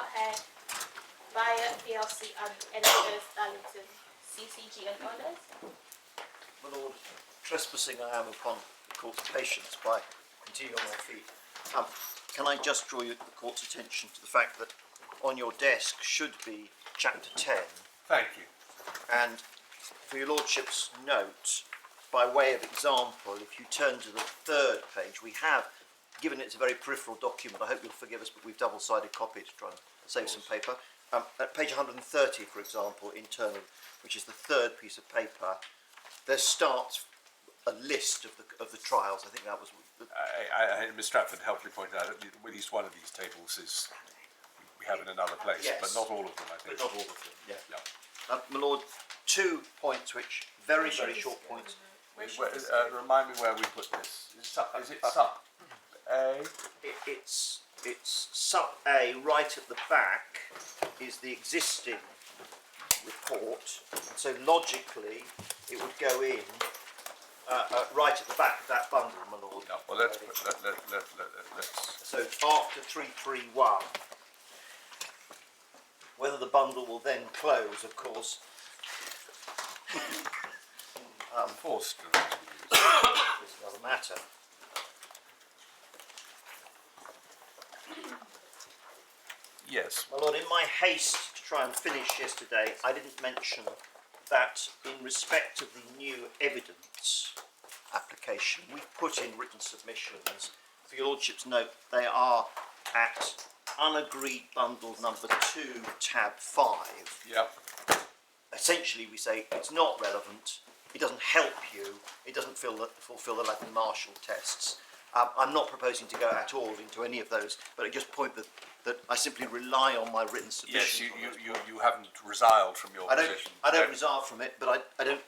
Parkhead, via PLC and NHS Darlington CCG and others. My Lord, trespassing I am upon the court's patience by continuing on my feet. Can I just draw the court's attention to the fact that on your desk should be chapter 10. Thank you. And for your lordship's note, by way of example, if you turn to the third page, we have, given it's a very peripheral document, I hope you'll forgive us, but we've double-sided copied to try and save some paper. At page 130, for example, internal, which is the third piece of paper, there starts a list of the trials. I think that was... Ms Stratford helpfully pointed out that at least one of these tables is we have in another place, yes, but not all of them, I think. But not all of them, yeah. My Lord, 2 points which, very short points. Remind me where we put this. Is it sub A? It's sub A, right at the back is the existing report, and so logically it would go in right at the back of that bundle, my Lord. No, well, let's. So after 331, whether the bundle will then close, of course. Forced. Is another matter. Yes. My Lord, in my haste to try and finish yesterday, I didn't mention that in respect of the new evidence application, we've put in written submissions. For your Lordship's note, they are at unagreed bundle number 2, tab 5. Yeah. Essentially, we say it's not relevant, it doesn't help you, it doesn't fulfil the Latin Marshall tests. I'm not proposing to go at all into any of those, but I just point that I simply rely on my written submission. Yes, you haven't resiled from your position. I don't resile from it, but I don't,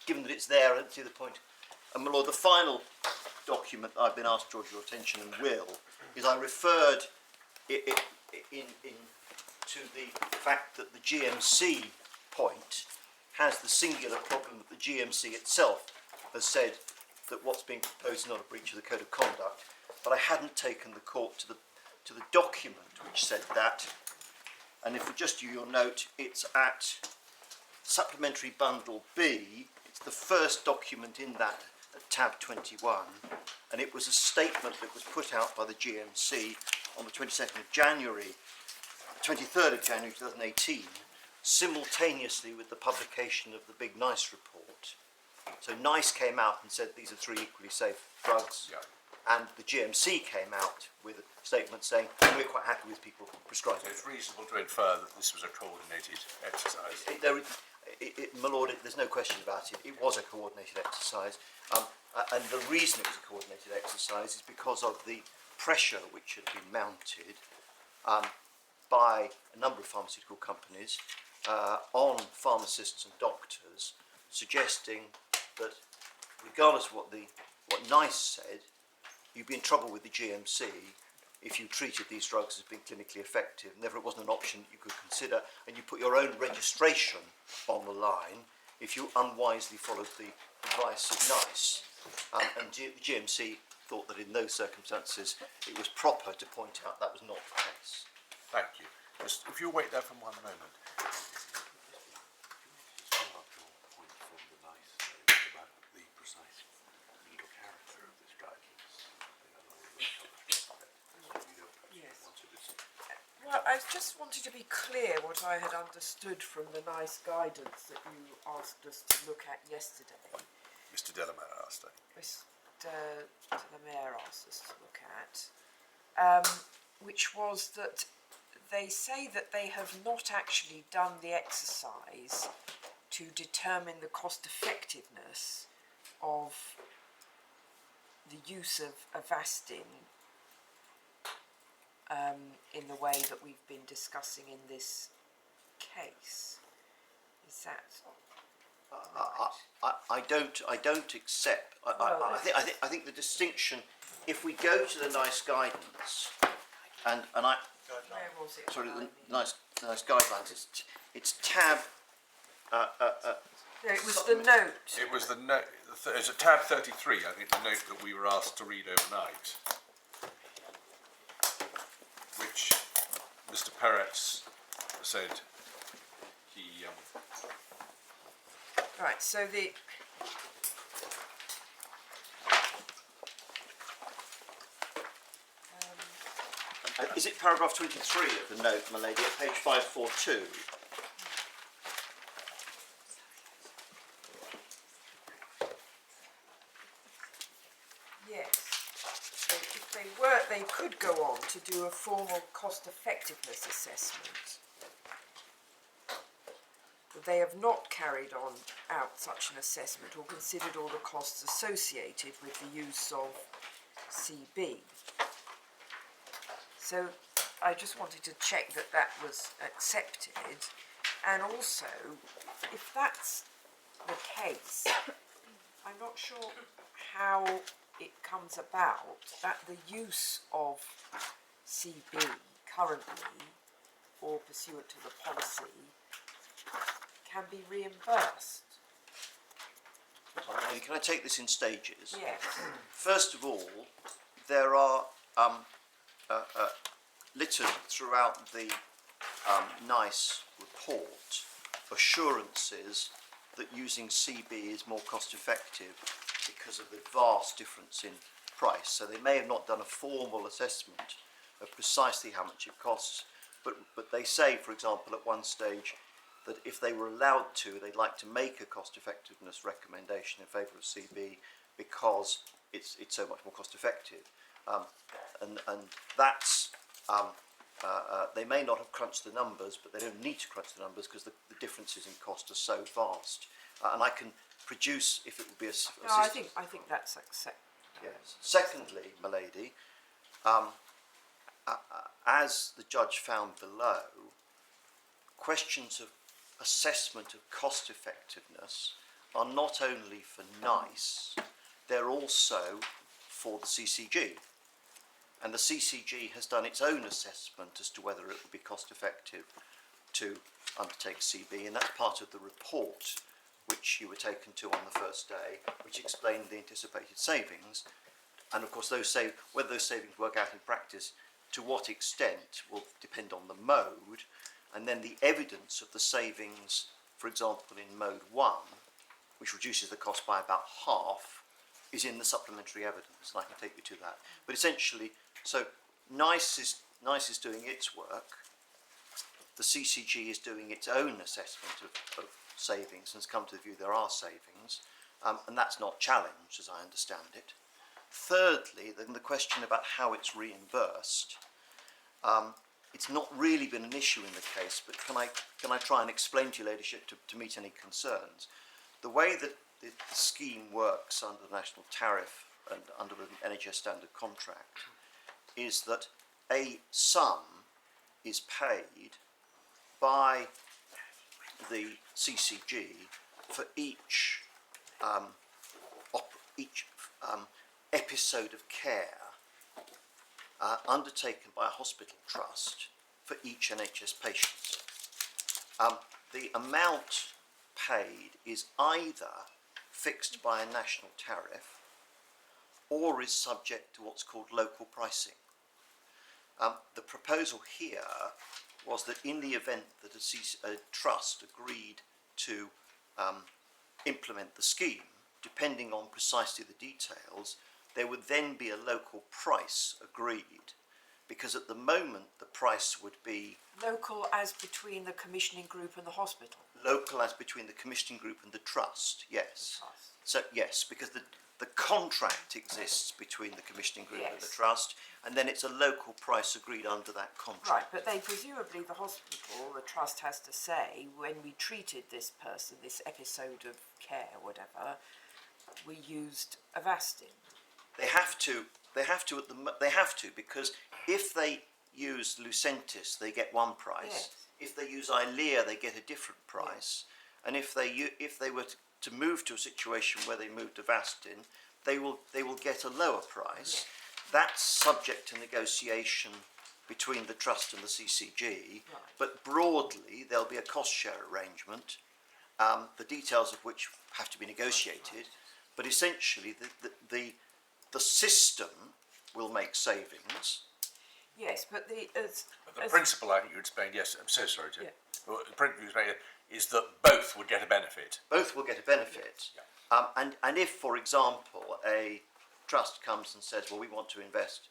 given that it's there, I don't see the point. And my Lord, the final document that I've been asked to draw your attention and will, is I referred to the fact that the GMC point has the singular problem that the GMC itself has said that what's being proposed is not a breach of the Code of Conduct, but I hadn't taken the court to the document which said that. And if we just do your note, it's at supplementary bundle B. It's the first document in that at tab 21, and it was a statement that was put out by the GMC on the 22nd of January, 23rd of January 2018, simultaneously with the publication of the Big NICE report. So NICE came out and said these are 3 equally safe drugs, Yeah. and the GMC came out with a statement saying we're quite happy with people prescribing. So it's reasonable to infer that this was a coordinated exercise. My Lord, there's no question about it. It was a coordinated exercise, and the reason it was a coordinated exercise is because of the pressure which had been mounted by a number of pharmaceutical companies on pharmacists and doctors, suggesting that regardless of what NICE said, you'd be in trouble with the GMC if you treated these drugs as being clinically effective. Never it wasn't an option that you could consider, and you put your own registration on the line if you unwisely followed the advice of NICE. And the GMC thought that in those circumstances it was proper to point out that was not the case. Thank you. Just, if you wait there for 1 moment. Well, I just wanted to be clear what I had understood from the NICE guidance that you asked us to look at yesterday. Mr. Delamere asked. Mr. Delamere asked us to look at, which was that they say that they have not actually done the exercise to determine the cost effectiveness of the use of Avastin in the way that we've been discussing in this case. Is that right? I don't accept. I think the distinction, if we go to the NICE guidance, and I Where was it? sorry, the NICE guidelines. It's tab. No, it was the note. It was the note. It's a tab 33. I think the note that we were asked to read overnight, which Mr. Peretz said he, Right, so the Is it paragraph 23 of the note, my lady, at page 542? yes, so if they were, they could go on to do a formal cost effectiveness assessment. But they have not carried on out such an assessment or considered all the costs associated with the use of CB. So I just wanted to check that that was accepted, and also, if that's the case, I'm not sure how it comes about that the use of CB currently, or pursuant to the policy, can be reimbursed. Lady, can I take this in stages? Yes. First of all, there are littered throughout the NICE report assurances that using CB is more cost effective because of the vast difference in price. So they may have not done a formal assessment of precisely how much it costs, but they say, for example, at one stage that if they were allowed to, they'd like to make a cost effectiveness recommendation in favour of CB because it's so much more cost effective. And that's they may not have crunched the numbers, but they don't need to crunch the numbers because the differences in cost are so vast. And I can produce, if it would be a No, I think that's acceptable. Yes. Secondly, my lady, as the judge found below, questions of assessment of cost effectiveness are not only for NICE, they're also for the CCG. And the CCG has done its own assessment as to whether it would be cost effective to undertake CB, and that's part of the report which you were taken to on the first day, which explained the anticipated savings. And of course, whether those savings work out in practice, to what extent, will depend on the mode, and then the evidence of the savings, for example, in mode 1, which reduces the cost by about half, is in the supplementary evidence, and I can take you to that. But essentially, so NICE is doing its work, the CCG is doing its own assessment of savings and has come to the view there are savings, and that's not challenged as I understand it. Thirdly, then the question about how it's reimbursed, it's not really been an issue in the case, but can I try and explain to your ladyship to meet any concerns? The way that the scheme works under the national tariff and under the NHS standard contract is that a sum is paid by the CCG for each episode of care undertaken by a hospital trust for each NHS patient. The amount paid is either fixed by a national tariff or is subject to what's called local pricing. The proposal here was that in the event that a trust agreed to implement the scheme, depending on precisely the details, there would then be a local price agreed, because at the moment the price would be Local as between the commissioning group and the hospital. local as between the commissioning group and the trust, yes. The trust. So yes, because the contract exists between the commissioning group and the Yes. trust, and then it's a local price agreed under that contract. Right, but they presumably, the hospital, the trust has to say, when we treated this person, this episode of care, whatever, we used Avastin. They have to because if they use Lucentis, they get one price. Yes. If they use Eylea, they get a different price. And if they were to move to a situation where they moved to Avastin, they will get a lower price. That's subject to negotiation between the trust and the CCG. Right. But broadly, there'll be a cost share arrangement, the details of which have to be negotiated. But essentially, the system will make savings, Yes, but the But the principle, I think you explained, yes, I'm so sorry, Tim. Well, the principle you explained is that both would get a benefit. Both will get a benefit. Yeah. And if, for example, a trust comes and says, well, we want to invest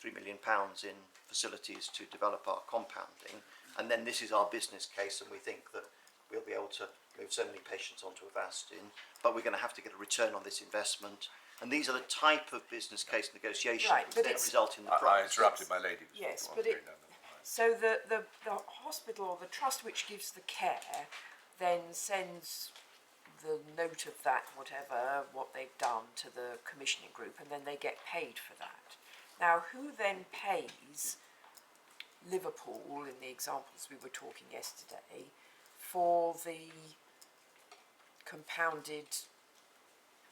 £3 million in facilities to develop our compounding, and then this is our business case, and we think that we'll be able to move so many patients onto Avastin, but we're going to have to get a return on this investment. And these are the type of business case negotiations Right, which but then it's- result in the I price. interrupted my lady. yes, Go on, but go it. down the line. So the hospital or the trust which gives the care then sends the note of that, whatever, what they've done to the commissioning group, and then they get paid for that. Now, who then pays Liverpool, in the examples we were talking yesterday, for the compounded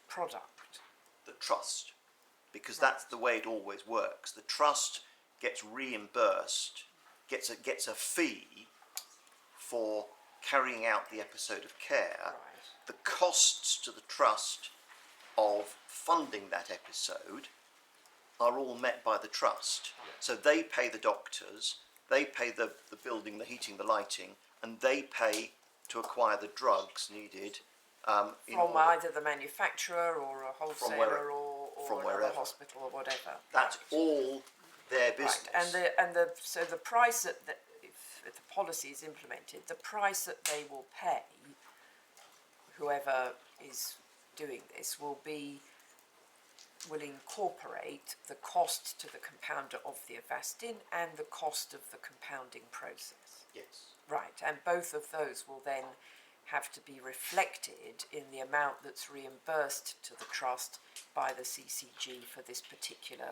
product? The trust, because that's the way it always works. The trust gets reimbursed, gets a fee for carrying out the episode of care. Right. The costs to the trust of funding that episode are all met by the trust. So they pay the doctors, they pay the building, the heating, the lighting, and they pay to acquire the drugs needed in From order. either the manufacturer or a wholesaler or from another wherever. hospital or whatever. That's all their business. Right, and the price that if the policy is implemented, the price that they will pay, whoever is doing this, will incorporate the cost to the compounder of the Avastin and the cost of the compounding process. Yes. Right, and both of those will then have to be reflected in the amount that's reimbursed to the trust by the CCG for this particular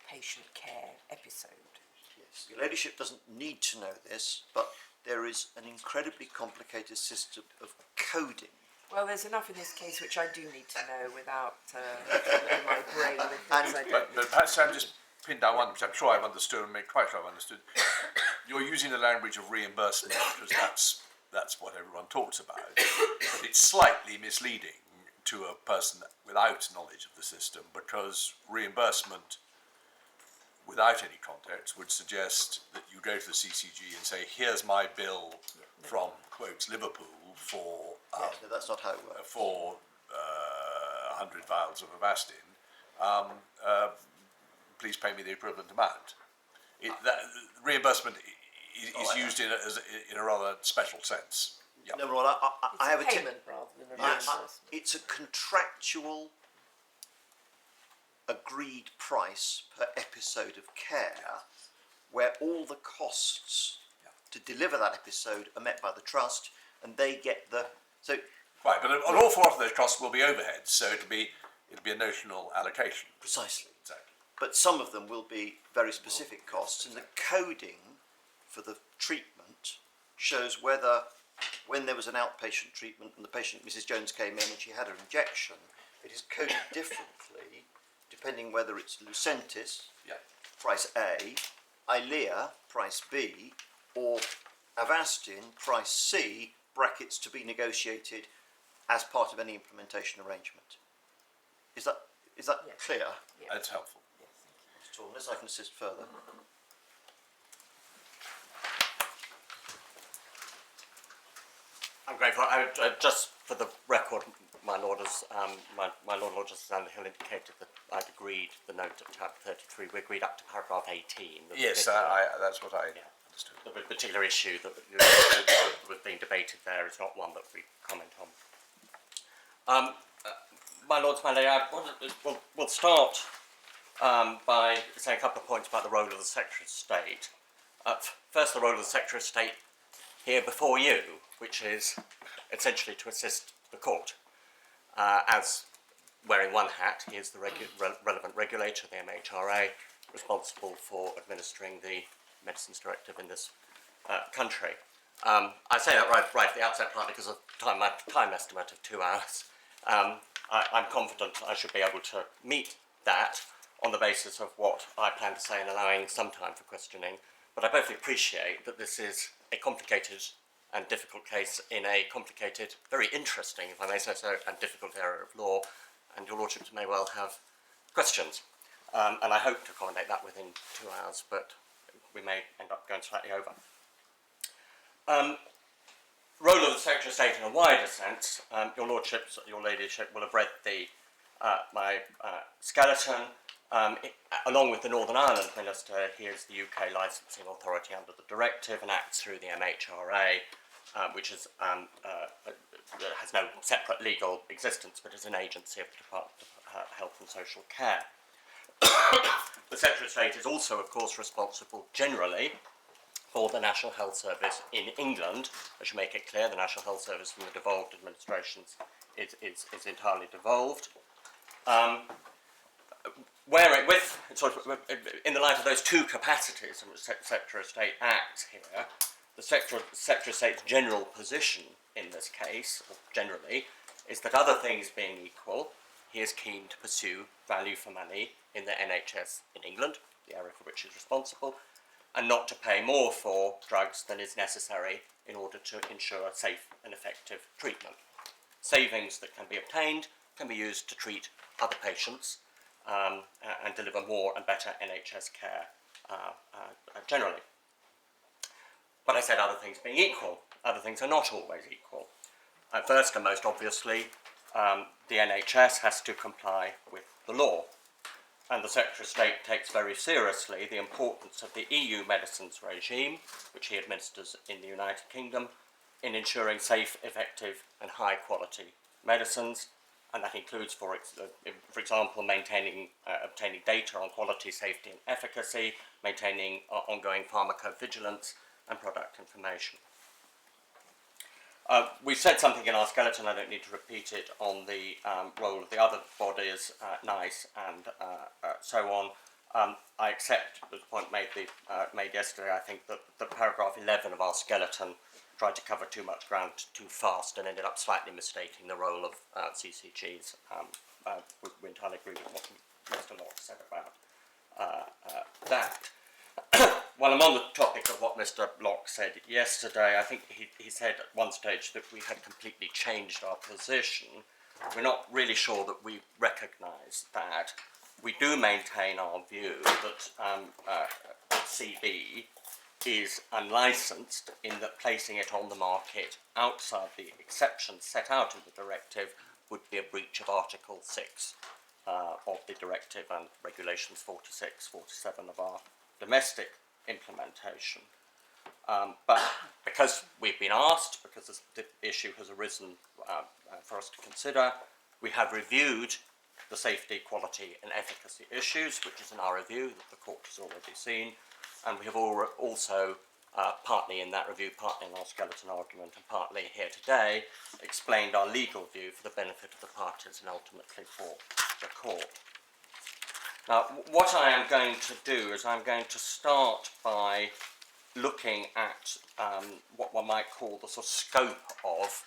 patient care episode. Yes. Your ladyship doesn't need to know this, but there is an incredibly complicated system of coding. Well, there's enough in this case which I do need to know without filling my brain with things I don't But need. perhaps I'm just pinned down one, which I'm sure I've understood and made quite sure I've understood. You're using the language of reimbursement because that's what everyone talks about. But it's slightly misleading to a person without knowledge of the system, because reimbursement without any context would suggest that you go to the CCG and say, here's my bill from, quotes, Liverpool for Yes, no, that's not how it works. 100 vials of Avastin, please pay me the equivalent amount. Reimbursement is used in a rather special sense. Yeah. No, Ron, I have a It's a tip. payment rather than a Yes. reimbursement. It's a contractual agreed price per episode of care where all the costs to deliver that episode are met by the trust, and they get the... So Right, but an awful lot of those costs will be overheads, so it'll be a notional allocation. precisely. Exactly. But some of them will be very specific costs, and the coding for the treatment shows whether, when there was an outpatient treatment and the patient, Mrs. Jones, came in and she had her injection, it is coded differently depending whether it's Lucentis, Yeah. price A, Eylea, price B, or Avastin, price C, brackets to be negotiated as part of any implementation arrangement. Is that Yes. clear? Yeah. That's helpful. Yes, thank you. At all, unless I can assist further. I'm grateful. Just for the record, my Lord, my Lord Justice Underhill indicated that I'd agreed the note at tab 33. We agreed up to paragraph 18. Yes, that's what I understood. The particular issue that was being debated there is not one that we comment on. My Lords, my Lady, we'll start by saying a couple of points about the role of the Secretary of State. First, the role of the Secretary of State here before you, which is essentially to assist the court. As wearing one hat, he is the relevant regulator, the MHRA, responsible for administering the Medicines Directive in this country. I say that right at the outset, partly because of my time estimate of 2 hours. I'm confident I should be able to meet that on the basis of what I plan to say and allowing some time for questioning. But I both appreciate that this is a complicated and difficult case in a complicated, very interesting, if I may say so, and difficult area of law, and your Lordships may well have questions. And I hope to accommodate that within 2 hours, but we may end up going slightly over. Role of the Secretary of State in a wider sense. Your Lordships, your Ladyship will have read my skeleton. Along with the Northern Ireland Minister, he is the UK licensing authority under the directive and acts through the MHRA, which is, has no separate legal existence, but is an agency of the Department of Health and Social Care. The Secretary of State is also, of course, responsible generally for the National Health Service in England. I should make it clear, the National Health Service from the devolved administrations is entirely devolved. In the light of those two capacities in which the Secretary of State acts here, the Secretary of State's general position in this case, generally, is that other things being equal, he is keen to pursue value for money in the NHS in England, the area for which he is responsible, and not to pay more for drugs than is necessary in order to ensure safe and effective treatment. Savings that can be obtained can be used to treat other patients and deliver more and better NHS care generally. But I said other things being equal. Other things are not always equal. First and most obviously, the NHS has to comply with the law. And the Secretary of State takes very seriously the importance of the EU medicines regime, which he administers in the United Kingdom, in ensuring safe, effective and high quality medicines, and that includes, for example, obtaining data on quality, safety and efficacy, maintaining ongoing pharmacovigilance and product information. We said something in our skeleton, I don't need to repeat it, on the role of the other bodies, NICE and so on. I accept the point made yesterday. I think that the paragraph 11 of our skeleton tried to cover too much ground too fast and ended up slightly mistaking the role of CCGs. We entirely agree with what Mr. Locke said about that. While I'm on the topic of what Mr. Locke said yesterday, I think he said at one stage that we had completely changed our position. We're not really sure that we recognise that. We do maintain our view that CB is unlicensed in that placing it on the market outside the exceptions set out in the directive would be a breach of Article 6 of the directive and regulations 46, 47 of our domestic implementation. But because we've been asked, because the issue has arisen for us to consider, we have reviewed the safety, quality and efficacy issues, which is in our review that the court has already seen, and we have also, partly in that review, partly in our skeleton argument and partly here today, explained our legal view for the benefit of the parties and ultimately for the court. Now, what I am going to do is I'm going to start by looking at what one might call the sort of scope of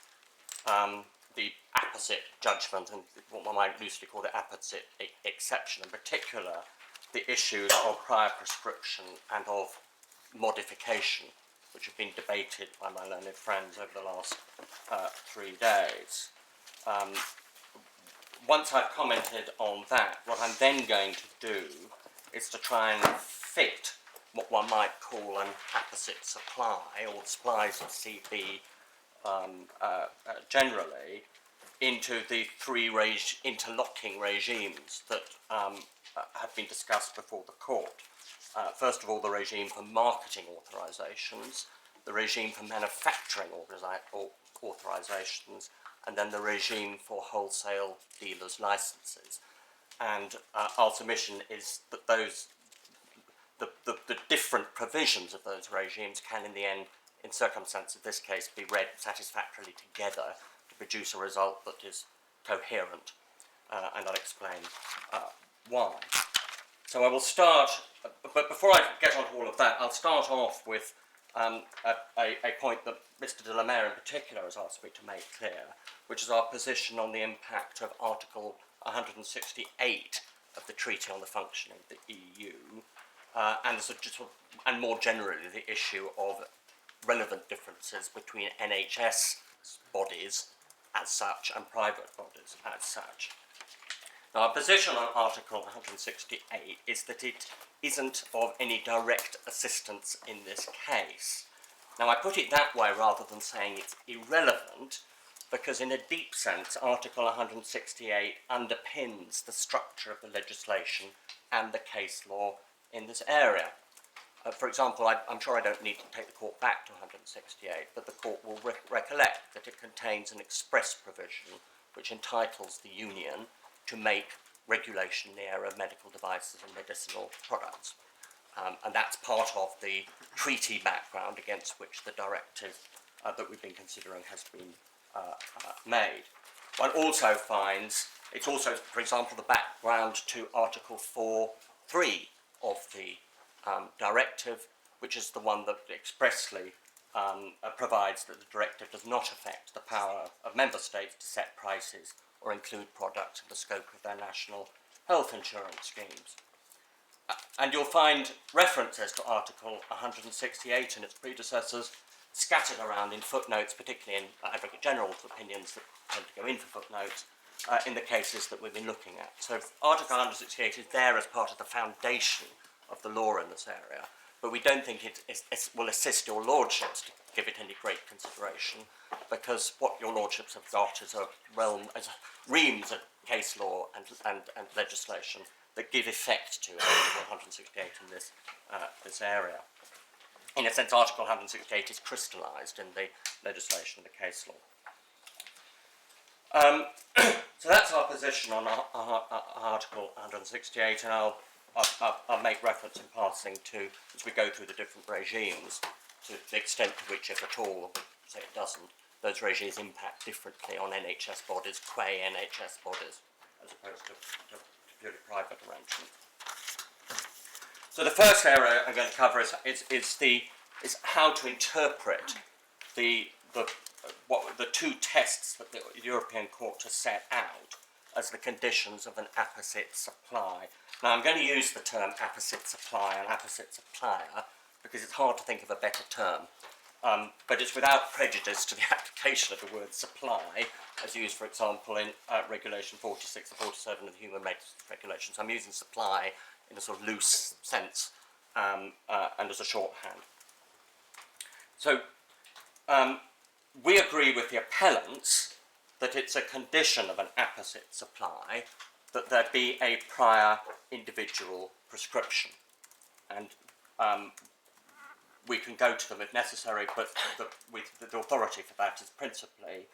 the apposite judgment and what one might loosely call the apposite exception, in particular the issues of prior prescription and of modification, which have been debated by my learned friends over the last 3 days. Once I've commented on that, what I'm then going to do is to try and fit what one might call an apposite supply, or supplies of CB generally, into the three interlocking regimes that have been discussed before the court. First of all, the regime for marketing authorisations, the regime for manufacturing authorisations, and then the regime for wholesale dealers' licences. And our submission is that the different provisions of those regimes can, in the end, in circumstances of this case, be read satisfactorily together to produce a result that is coherent, and I'll explain why. So I will start, but before I get on to all of that, I'll start off with a point that Mr. de la Mare in particular has asked me to make clear, which is our position on the impact of Article 168 of the Treaty on the Functioning of the EU, and more generally the issue of relevant differences between NHS bodies as such and private bodies as such. Now, our position on Article 168 is that it isn't of any direct assistance in this case. Now, I put it that way rather than saying it's irrelevant, because in a deep sense, Article 168 underpins the structure of the legislation and the case law in this area. For example, I'm sure I don't need to take the court back to 168, but the court will recollect that it contains an express provision which entitles the Union to make regulation in the area of medical devices and medicinal products. And that's part of the treaty background against which the directive that we've been considering has been made. One also finds, it's also, for example, the background to Article 4.3 of the directive, which is the one that expressly provides that the directive does not affect the power of member states to set prices or include products in the scope of their national health insurance schemes. And you'll find references to Article 168 and its predecessors scattered around in footnotes, particularly in Advocate General's opinions that tend to go in for footnotes, in the cases that we've been looking at. So Article 168 is there as part of the foundation of the law in this area, but we don't think it will assist your lordships to give it any great consideration, because what your lordships have got is a realm, as reams of case law and legislation that give effect to Article 168 in this area. In a sense, Article 168 is crystallised in the legislation and the case law. So that's our position on Article 168, and I'll make reference in passing to, as we go through the different regimes, to the extent to which, if at all, say it doesn't, those regimes impact differently on NHS bodies, qua NHS bodies, as opposed to purely private arrangements. So the first area I'm going to cover is how to interpret the two tests that the European Court has set out as the conditions of an apposite supply. Now, I'm going to use the term apposite supply and apposite supplier because it's hard to think of a better term, but it's without prejudice to the application of the word supply, as used, for example, in Regulation 46 and 47 of the Human Medicines Regulations. I'm using supply in a sort of loose sense and as a shorthand. So, we agree with the appellants that it's a condition of an apposite supply that there be a prior individual prescription. And we can go to them if necessary, but the authority for that is principally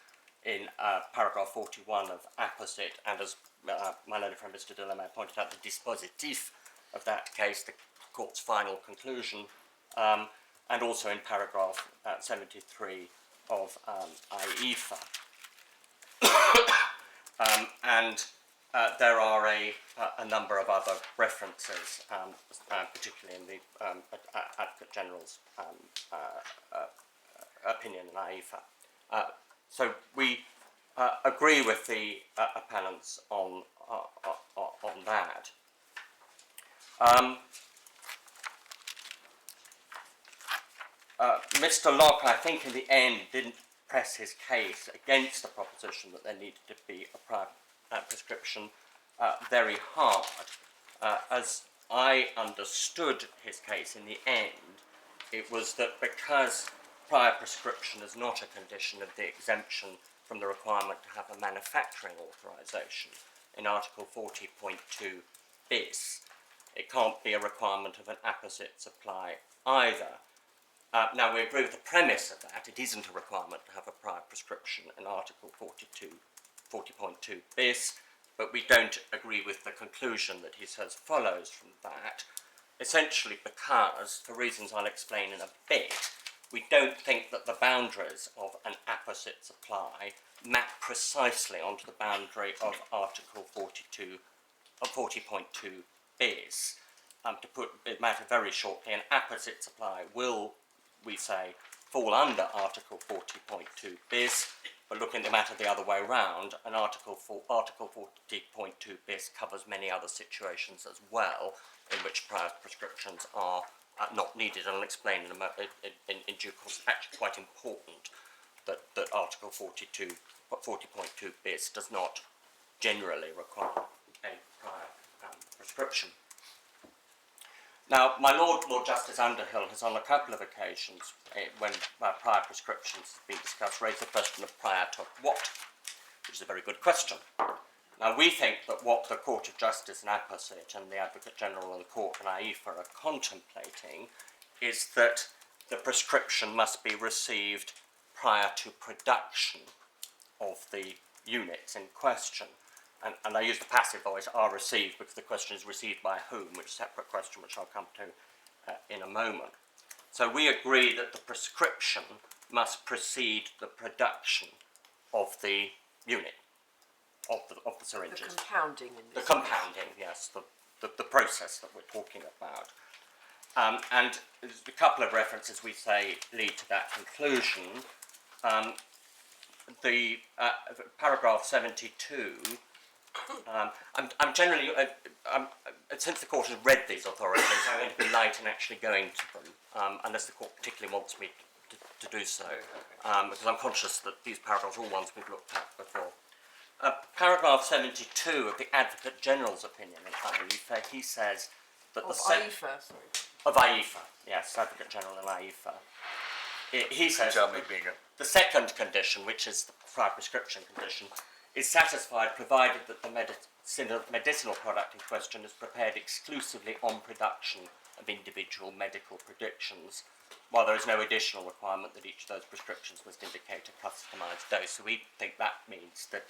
in paragraph 41 of apposite, and as my learned friend Mr. Delamere pointed out, the dispositif of that case, the court's final conclusion, and also in paragraph 73 of IEFA. And there are a number of other references, particularly in the Advocate General's opinion in IEFA. So we agree with the appellants on that. Mr. Locke, I think, in the end, didn't press his case against the proposition that there needed to be a prior prescription very hard. As I understood his case in the end, it was that because prior prescription is not a condition of the exemption from the requirement to have a manufacturing authorisation in Article 40.2 bis, it can't be a requirement of an apposite supply either. Now, we agree with the premise of that. It isn't a requirement to have a prior prescription in Article 40.2 bis, but we don't agree with the conclusion that he says follows from that, essentially because, for reasons I'll explain in a bit, we don't think that the boundaries of an apposite supply map precisely onto the boundary of Article 40.2 bis. To put it matter very shortly, an apposite supply will, we say, fall under Article 40.2 bis, but looking at the matter the other way round, and Article 40.2 bis covers many other situations as well, in which prior prescriptions are not needed, and I'll explain in due course. It's actually quite important that Article 40.2 bis does not generally require a prior prescription. Now, my Lord Justice Underhill has on a couple of occasions, when prior prescriptions have been discussed, raised the question of prior to what, which is a very good question. Now, we think that what the Court of Justice and Apposite and the Advocate General and the Court and AIFA are contemplating is that the prescription must be received prior to production of the units in question. And I use the passive voice, are received, because the question is received by whom, which is a separate question which I'll come to in a moment. So we agree that the prescription must precede the production of the unit, of the syringes. The compounding in this. The compounding, yes, the process that we're talking about. And there's a couple of references we say lead to that conclusion. The paragraph 72, I'm generally, since the court has read these authorities, I'm going to be light in actually going to them, unless the court particularly wants me to do so, because I'm conscious that these paragraphs are all ones we've looked at before. Paragraph 72 of the Advocate General's opinion in AIFA, he says that AIFA, sorry. of AIFA, yes, Advocate General in AIFA. He says the second condition, which is the prior prescription condition, is satisfied provided that the medicinal product in question is prepared exclusively on production of individual medical predictions, while there is no additional requirement that each of those prescriptions must indicate a customised dose. So we think that means that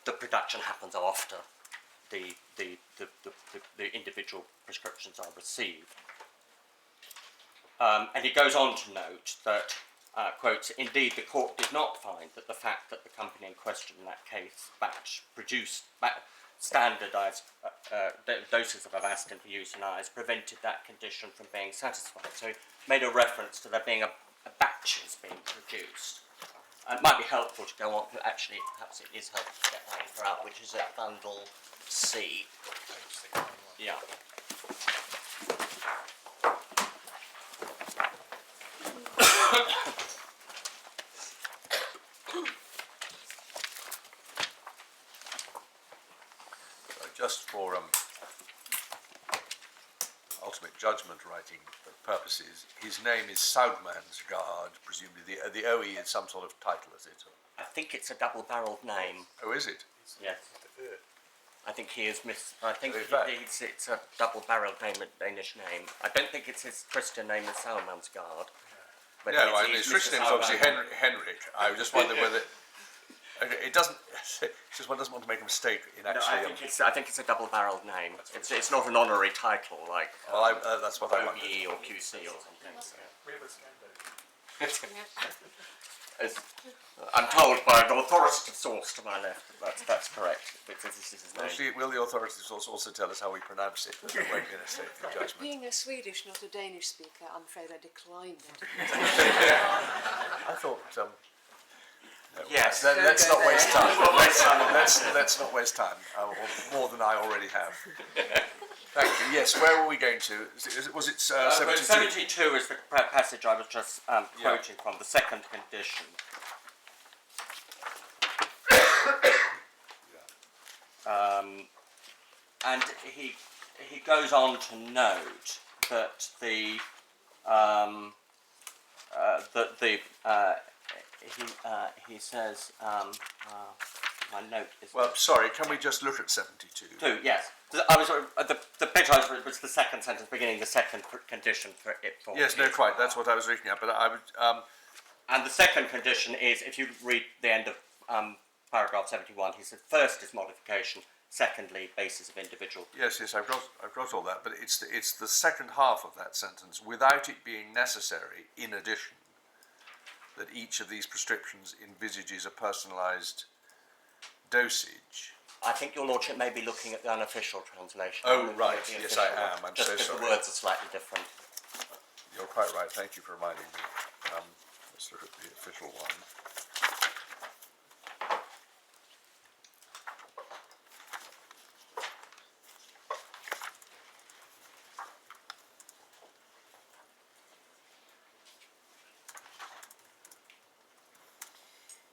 the production happens after the individual prescriptions are received. And he goes on to note that, quotes, indeed the court did not find that the fact that the company in question in that case produced standardised doses of Avastin for use in eyes prevented that condition from being satisfied. So he made a reference to there being a batches being produced. It might be helpful to go on, but actually perhaps it is helpful to get that info out, which is at bundle C. Yeah. Just for ultimate judgment writing purposes, his name is Saugmansgaard, presumably. The OE is some sort of title, is it? I think it's a double-barrelled name. Oh, is it? Yes. I think he is I think it's a double-barrelled name, a Danish name. I don't think it's his Christian name is Saugmansgaard. But no, I mean his Christian name is obviously Henrik. I just wonder whether it doesn't. It's just one doesn't want to make a mistake in actually. No, I think it's a double-barrelled name. It's not an honorary title like that's what I wondered. OE or QC or something. So. I'm told by an authoritative source to my left that that's correct. This is his name. Will the authoritative source also tell us how we pronounce it? That there won't be a mistake in judgment. Being a Swedish, not a Danish speaker, I'm afraid I declined it. I thought. No, yes. Let's not waste time. Let's not waste time. More than I already have. Thank you. Yes. Where were we going to? Was it 72? 72 is the passage I was just quoting from, the second condition. And he goes on to note that he says my note is. Well, sorry. Can we just look at 72? Yes. I was the bit I was the second sentence, beginning the second condition for it. Yes, no, quite. That's what I was looking at. But I would. And the second condition is, if you read the end of paragraph 71, he said first is modification, secondly basis of individual. Yes, I've got all that. But it's the second half of that sentence, without it being necessary, in addition, that each of these prescriptions envisages a personalised dosage. I think your lordship may be looking at the unofficial translation. Oh, right. Yes, I am. I'm just so sorry. The words are slightly different. You're quite right. Thank you for reminding me. Let's look at the official one.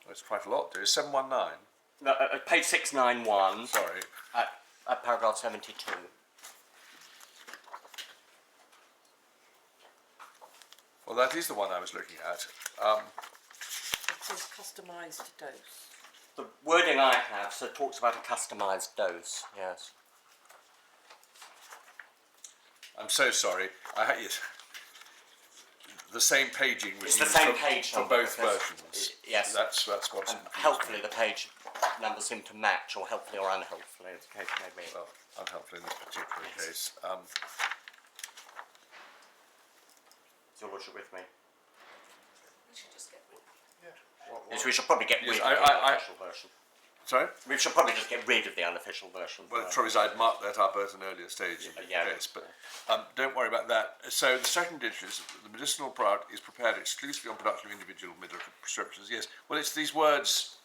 Well, it's quite a lot. There's 719. No, page 691. Sorry. Paragraph 72. Well, that is the one I was looking at. It says customised dose. The wording I have so talks about a customised dose. Yes. I'm so sorry. Yes. The same paging was It's the used same for, page for number, both because- versions. yes. That's what's And confusing helpfully, me. the page numbers seem to match, or helpfully or unhelpfully, as the case may be. Well, unhelpful in this particular case. Is your lordship with me? We should just get rid of Yes, we should probably get Yes, rid of the unofficial version. Sorry? We should probably just get rid of the unofficial version. Well, the trouble is I'd marked that up at an earlier stage of the Yeah. case, but don't worry about that. So the second issue is the medicinal product is prepared exclusively on production of individual medical prescriptions. Yes, well, it's these words,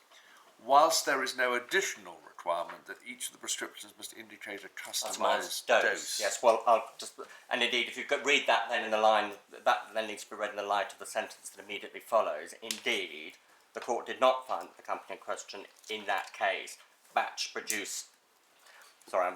whilst there is no additional requirement that each of the prescriptions must indicate a customised dose. Yes, well, I'll just, and indeed, if you could read that then in the line, that then needs to be read in the light of the sentence that immediately follows. Indeed, the court did not find that the company in question in that case batch produced. Sorry,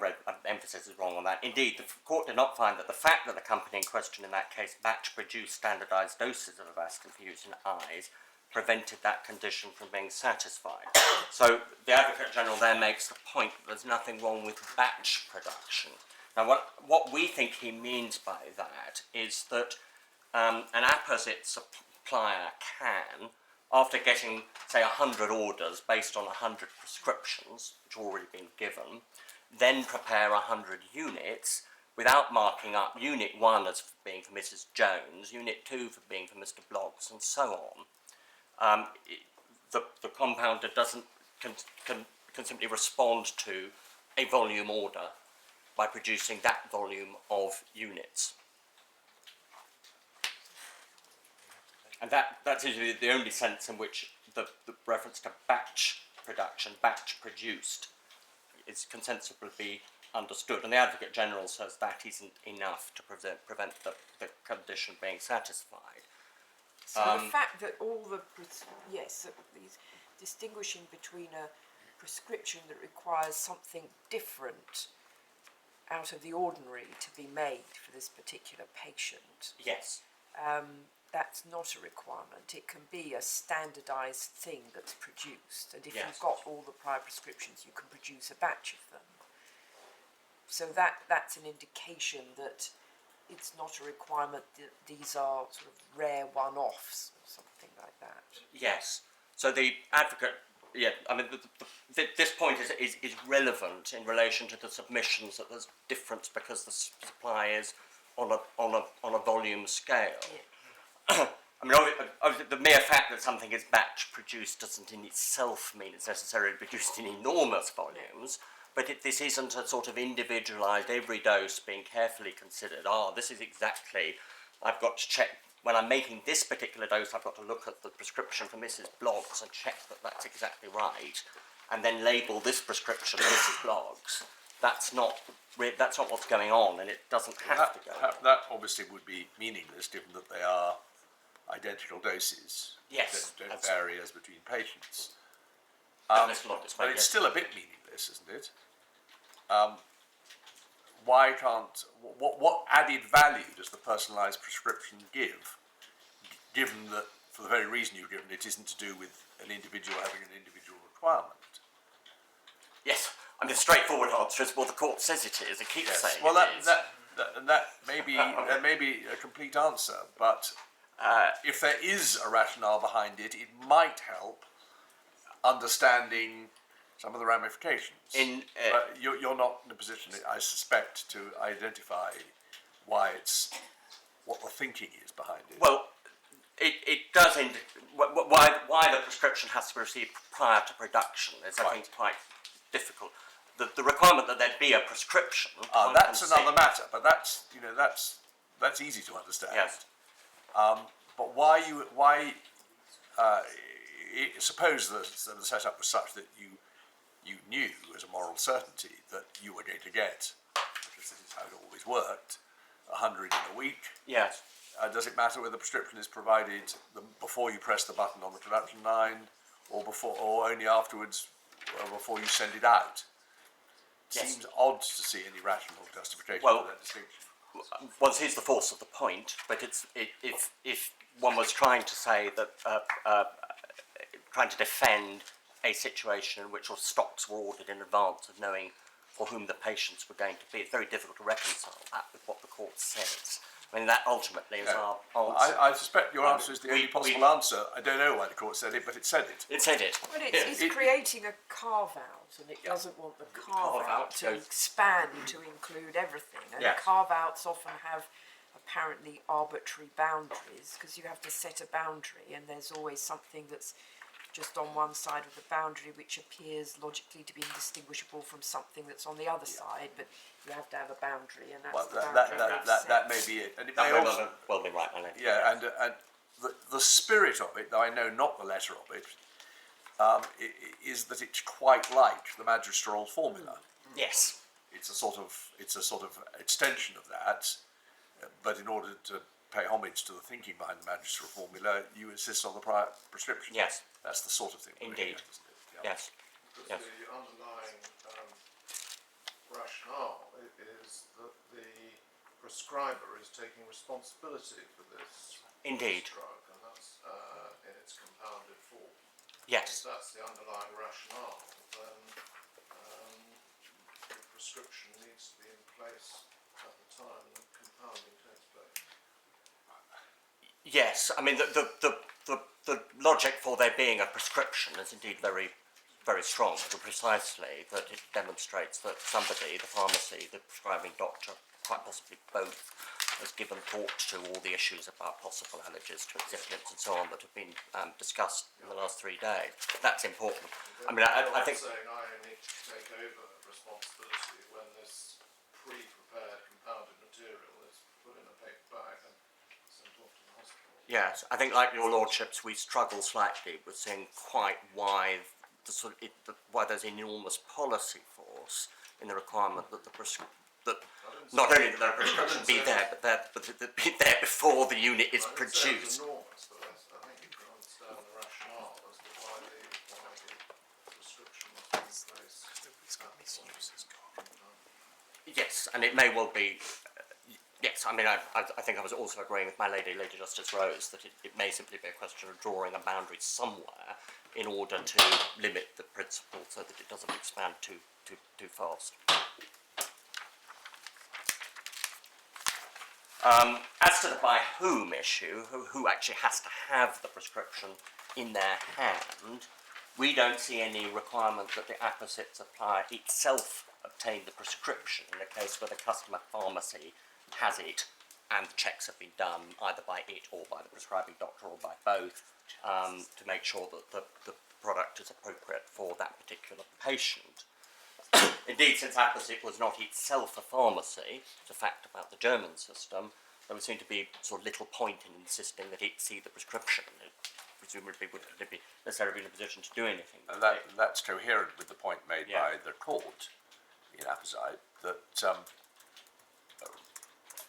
emphasis is wrong on that. Indeed, the court did not find that the fact that the company in question in that case batch produced standardised doses of Avastin for use in eyes prevented that condition from being satisfied. So the Advocate General there makes the point that there's nothing wrong with batch production. Now, what we think he means by that is that an apposite supplier can, after getting, say, 100 orders based on 100 prescriptions, which have already been given, then prepare 100 units without marking up Unit 1 as being for Mrs. Jones, Unit 2 for being for Mr. Bloggs, and so on. The compounder can simply respond to a volume order by producing that volume of units. And that's usually the only sense in which the reference to batch production, batch produced, is consensibly understood. And the Advocate General says that isn't enough to prevent the condition being satisfied. So the fact that all the, these distinguishing between a prescription that requires something different out of the ordinary to be made for this particular patient, Yes. that's not a requirement. It can be a standardised thing that's produced, and if Yes. you've got all the prior prescriptions, you can produce a batch of them. So that's an indication that it's not a requirement that these are sort of rare one-offs or something like that. Yes. So the Advocate, I mean, this point is relevant in relation to the submissions that there's difference because the supply is on a volume scale. Yeah. I mean, obviously, the mere fact that something is batch produced doesn't in itself mean it's necessarily produced in enormous volumes, but this isn't a sort of individualised, every dose being carefully considered. This is exactly, I've got to check, when I'm making this particular dose, I've got to look at the prescription for Mrs. Bloggs and check that that's exactly right, and then label this prescription Mrs. Bloggs. That's not what's going on, and it doesn't have to go. That obviously would be meaningless given that they are identical doses. Yes, Don't that's- vary as between patients. Unless not But explained, it's yes. still a bit meaningless, isn't it? Why can't, what added value does the personalised prescription give, given that, for the very reason you've given, it isn't to do with an individual having an individual requirement? Yes, I mean, the straightforward answer is, well, the court says it is. It keeps saying Well, it is. that may be a complete answer, but if there is a rationale behind it, it might help understanding some of the ramifications. But you're not in a position, I suspect, to identify what the thinking is behind it. Well, it does why the prescription has to be received prior to production is, I think, quite difficult. The requirement that there be a prescription. That's another matter, but that's easy to understand. Yes. But suppose the setup was such that you knew as a moral certainty that you were going to get, because this is how it always worked, 100 in a week. Yes. Does it matter whether the prescription is provided before you press the button on the production line, or only afterwards, before you send it out? Yes. seems odd to see any rational justification Well- for that distinction. One sees the force of the point, but if one was trying to say that, trying to defend a situation in which all stocks were ordered in advance of knowing for whom the patients were going to be, it's very difficult to reconcile that with what the court says. I mean, that ultimately is No. our answer. I suspect your answer is the only we- possible answer. I don't know why the court said it, but it said it. It said it. Well, it's creating a carve-out, and it doesn't want the carve-out Carve-out to goes- expand to include everything. And Yes. carve-outs often have apparently arbitrary boundaries, because you have to set a boundary, and there's always something that's just on one side of the boundary which appears logically to be indistinguishable from something that's on the other side, but you have to have a boundary, and that's Well, the that, boundary that, they've that, that set. may be it. And it That may may also, well be right, my lady. yeah, and the spirit of it, though I know not the letter of it, is that it's quite like the magisterial formula. Yes. It's a sort of extension of that, but in order to pay homage to the thinking behind the magisterial formula, you insist on the prior prescription. Yes. That's the sort of thing. we're Indeed. looking at, isn't it? Yeah. Yes. Because Yes. the underlying rationale is that the prescriber is taking responsibility for this Indeed. drug, and that's in its compounded form. Yes. If that's the underlying rationale, then the prescription needs to be in place at the time that compounding takes place. Yes, I mean the logic for there being a prescription is indeed very, very strong, precisely that it demonstrates that somebody, the pharmacy, the prescribing doctor, quite possibly both, has given thought to all the issues about possible allergies to excipients and so on that have been discussed in the last 3 days. That's important. I mean, I think. Saying I need to take over responsibility when this pre-prepared compounded material is put in a paper bag and sent off to the hospital. Yes, I think, like your lordships, we struggle slightly with seeing quite why why there's enormous policy force in the requirement that not only that the prescription be there, but that it be there before the unit is I didn't say it was produced. enormous, but I think you can understand the rationale as to why the prescription must be in place. Yes, and it may well be. Yes, I mean, I think I was also agreeing with my Lady Justice Rose that it may simply be a question of drawing a boundary somewhere in order to limit the principle so that it doesn't expand too fast. As to the by whom issue, who actually has to have the prescription in their hand, we don't see any requirement that the apposite supplier itself obtain the prescription in a case where the customer pharmacy has it and the checks have been done either by it or by the prescribing doctor or by both to make sure that the product is appropriate for that particular patient. Indeed, since apposite was not itself a pharmacy, it's a fact about the German system, there would seem to be sort of little point in insisting that it see the prescription. It presumably wouldn't be necessarily in a position to do anything. And that's coherent with the point made by the court in apposite that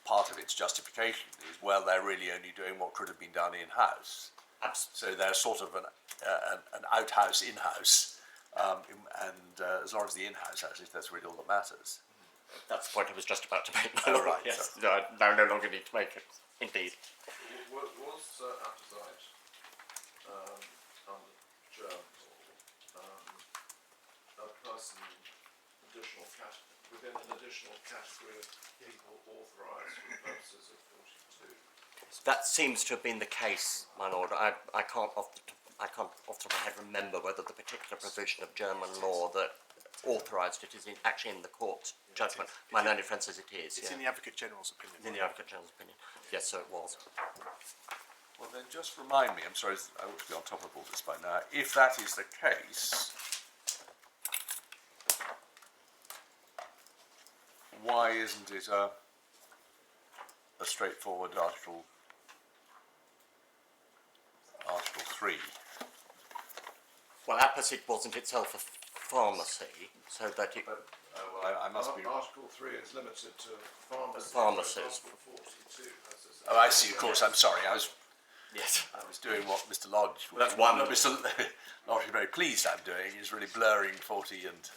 part of its justification is, well, they're really only doing what could have been done in-house. So they're sort of an outhouse in-house, and as long as the in-house has it, that's really all that matters. That's the point I was just about to make. Oh, right, Yes, no, I no longer need to make it. Indeed. Was apposite under German law a person within an additional category of people authorised for the purposes of 42? That seems to have been the case, my lord. I can't off the top of my head remember whether the particular provision of German law that authorised it is actually in the court's judgment. My learned friend says it is. It's yeah. in the Advocate General's opinion. In the Advocate General's opinion. Yes, so it was. Well, then just remind me, I'm sorry, I ought to be on top of all this by now, if that is the case, why isn't it a straightforward Article 3? Well, apposite wasn't itself a pharmacy, so that it... Well, I must be... Article 3 is limited to pharmacies. Pharmacies. Article 42. Oh, I see, of course, I'm sorry, I was Yes. doing what Mr. Lodge... That's one. Mr. Lodge is very pleased I'm doing, is really blurring 40 and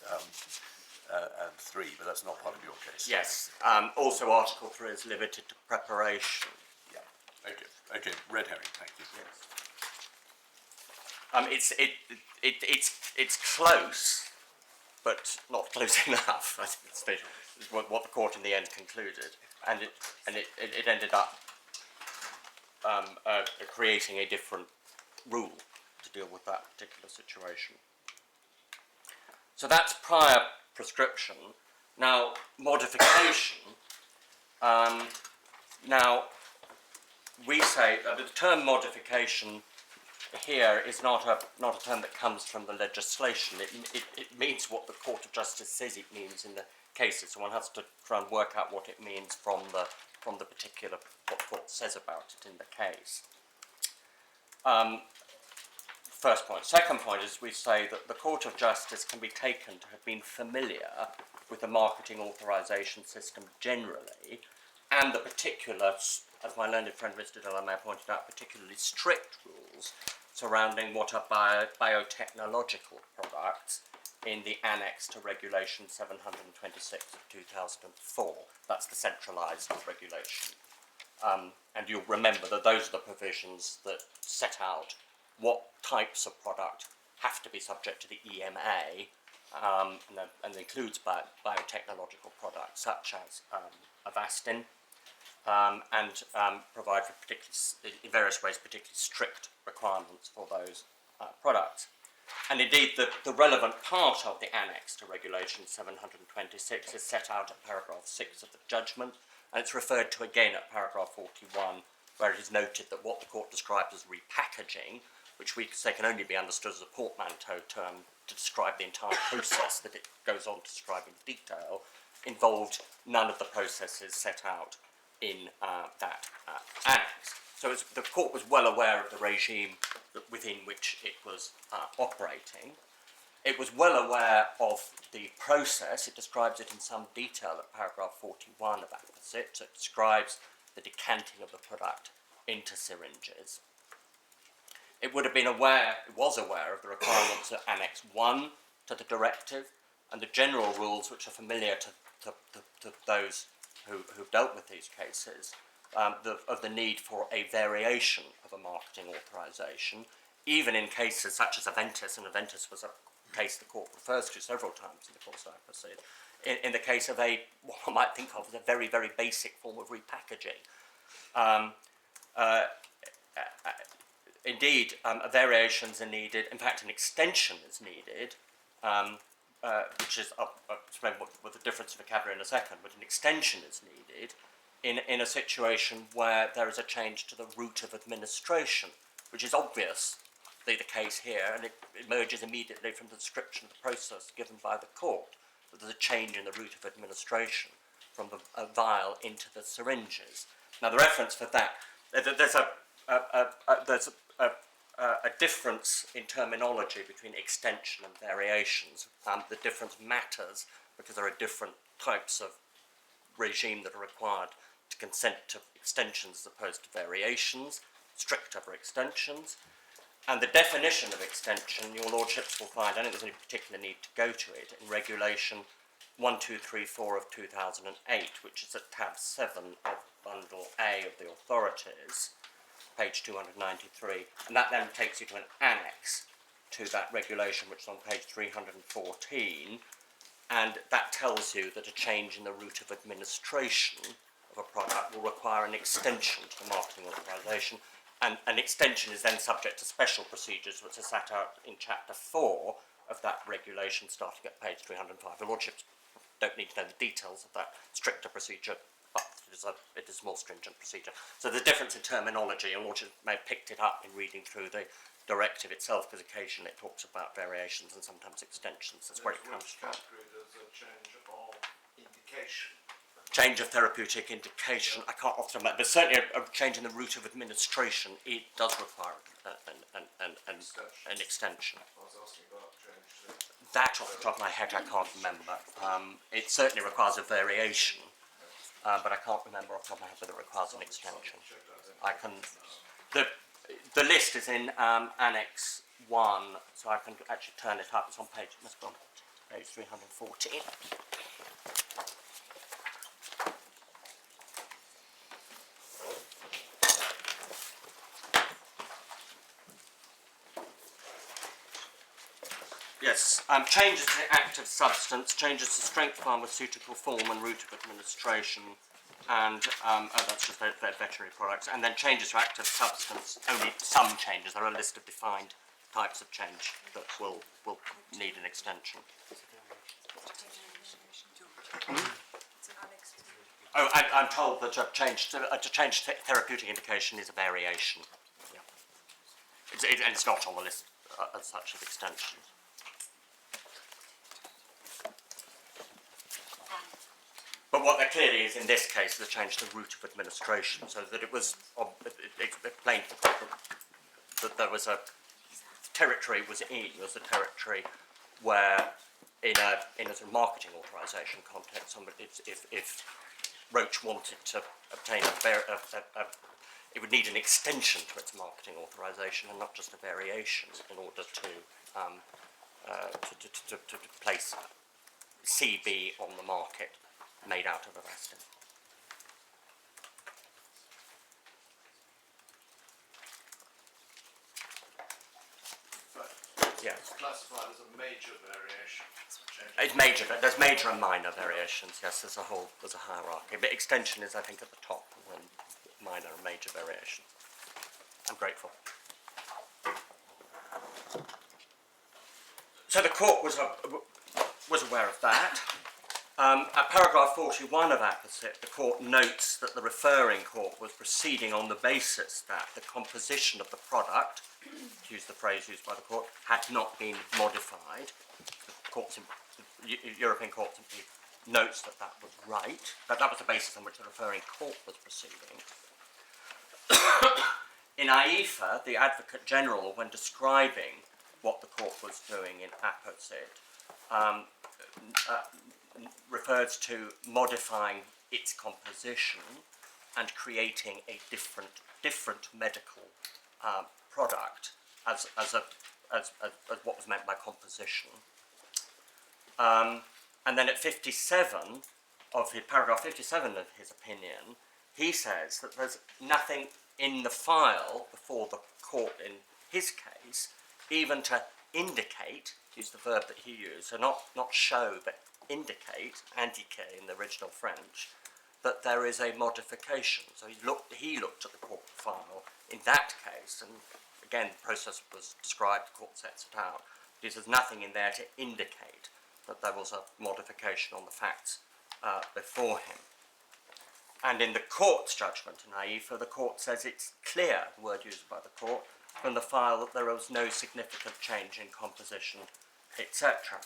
and 3, but that's not part of your case. Yes. Also, Article 3 is limited to preparation. Yeah. Okay. Red herring. Thank you. It's close, but not close enough. I think is what the court in the end concluded, and it ended up creating a different rule to deal with that particular situation. So that's prior prescription. Now modification. Now we say that the term modification here is not a term that comes from the legislation. It means what the Court of Justice says it means in the cases. So one has to try and work out what it means from the particular, what the court says about it in the case. First point. Second point is we say that the Court of Justice can be taken to have been familiar with the marketing authorisation system generally, and the particular, as my learned friend Mr. Delamere pointed out, particularly strict rules surrounding what are biotechnological products in the annex to Regulation 726 of 2004. That's the centralised regulation. And you'll remember that those are the provisions that set out what types of product have to be subject to the EMA, and includes biotechnological products such as Avastin, and provide for in various ways particularly strict requirements for those products. And indeed the relevant part of the annex to Regulation 726 is set out at paragraph 6 of the judgment, and it's referred to again at paragraph 41, where it is noted that what the court described as repackaging, which we say can only be understood as a portmanteau term to describe the entire process that it goes on to describe in detail, involved none of the processes set out in that annex. So the court was well aware of the regime within which it was operating. It was well aware of the process. It describes it in some detail at paragraph 41 of Avastin. So it describes the decanting of the product into syringes. It was aware of the requirements of Annex 1 to the directive and the general rules which are familiar to those who've dealt with these cases, of the need for a variation of a marketing authorisation, even in cases such as Aventis, and Aventis was a case the court refers to several times in the course of Avastin, in the case of what one might think of as a very, very basic form of repackaging. Indeed, variations are needed. In fact, an extension is needed, which is, I'll explain what the difference of vocabulary in a second, but an extension is needed in a situation where there is a change to the route of administration, which is obviously the case here, and it emerges immediately from the description of the process given by the court, that there's a change in the route of administration from the vial into the syringes. Now, the reference for that, there's a difference in terminology between extension and variations. The difference matters because there are different types of regime that are required to consent to extensions as opposed to variations, stricter for extensions. And the definition of extension, your lordships will find, I don't think there's any particular need to go to it, in Regulation 1234 of 2008, which is at tab 7 of Bundle A of the authorities, page 293, and that then takes you to an annex to that regulation, which is on page 314, and that tells you that a change in the route of administration of a product will require an extension to the marketing authorisation, and an extension is then subject to special procedures which are set out in chapter 4 of that regulation starting at page 305. The lordships don't need to know the details of that stricter procedure, but it is a more stringent procedure. So the difference in terminology, and lordships may have picked it up in reading through the directive itself, because occasionally it talks about variations and sometimes extensions. That's where it comes from. There's a change of indication. Change of therapeutic indication, I can't often, but certainly a change in the route of administration, it does require an extension. I was asking about change to... That, off the top of my head, I can't remember. It certainly requires a variation, but I can't remember off the top of my head whether it requires an extension. I can. The list is in Annex 1, so I can actually turn it up. It's on page. Let's go on. page 314. Yes, changes to the active substance, changes to strength, pharmaceutical form and route of administration, and that's just their veterinary products, and then changes to active substance, only some changes. There are a list of defined types of change that will need an extension. Oh, I'm told that to change therapeutic indication is a variation. Yeah. And it's not on the list as such of extensions. But what there clearly is in this case is a change to the route of administration, so that it was explained that there was a territory was a territory where in a sort of marketing authorisation context, if Roche wanted to obtain it would need an extension to its marketing authorisation and not just a variation in order to place CB on the market made out of Avastin. Yes. It's classified as a major variation. It's major, but there's major and minor variations. Yes, there's a hierarchy. But extension is, I think, at the top, and then minor and major variation. I'm grateful. So the court was aware of that. At paragraph 41 of Apposite, the court notes that the referring court was proceeding on the basis that the composition of the product, to use the phrase used by the court, had not been modified. The European Court simply notes that that was right, but that was the basis on which the referring court was proceeding. In AIFA, the Advocate General, when describing what the court was doing in Apposite, refers to modifying its composition and creating a different medical product as what was meant by composition. And then at 57 of his paragraph 57 of his opinion, he says that there's nothing in the file before the court in his case, even to indicate, use the verb that he used, so not show but indicate, indiquer in the original French, that there is a modification. So he looked at the court file in that case, and again the process was described, the court sets it out. There's nothing in there to indicate that there was a modification on the facts before him. And in the court's judgment in AIFA, the court says it's clear, the word used by the court, from the file that there was no significant change in composition, etc.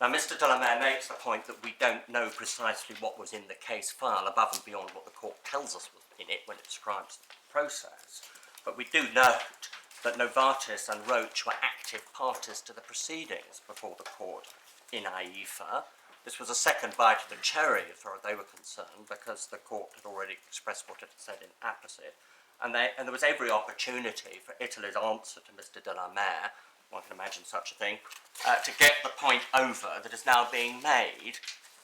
Now, Mr. Delamere makes the point that we don't know precisely what was in the case file above and beyond what the court tells us was in it when it describes the process. But we do note that Novartis and Roche were active parties to the proceedings before the court in AIFA. This was a second bite of the cherry as far as they were concerned, because the court had already expressed what it had said in Apposite, and there was every opportunity for Italy's answer to Mr. Delamere, one can imagine such a thing, to get the point over that is now being made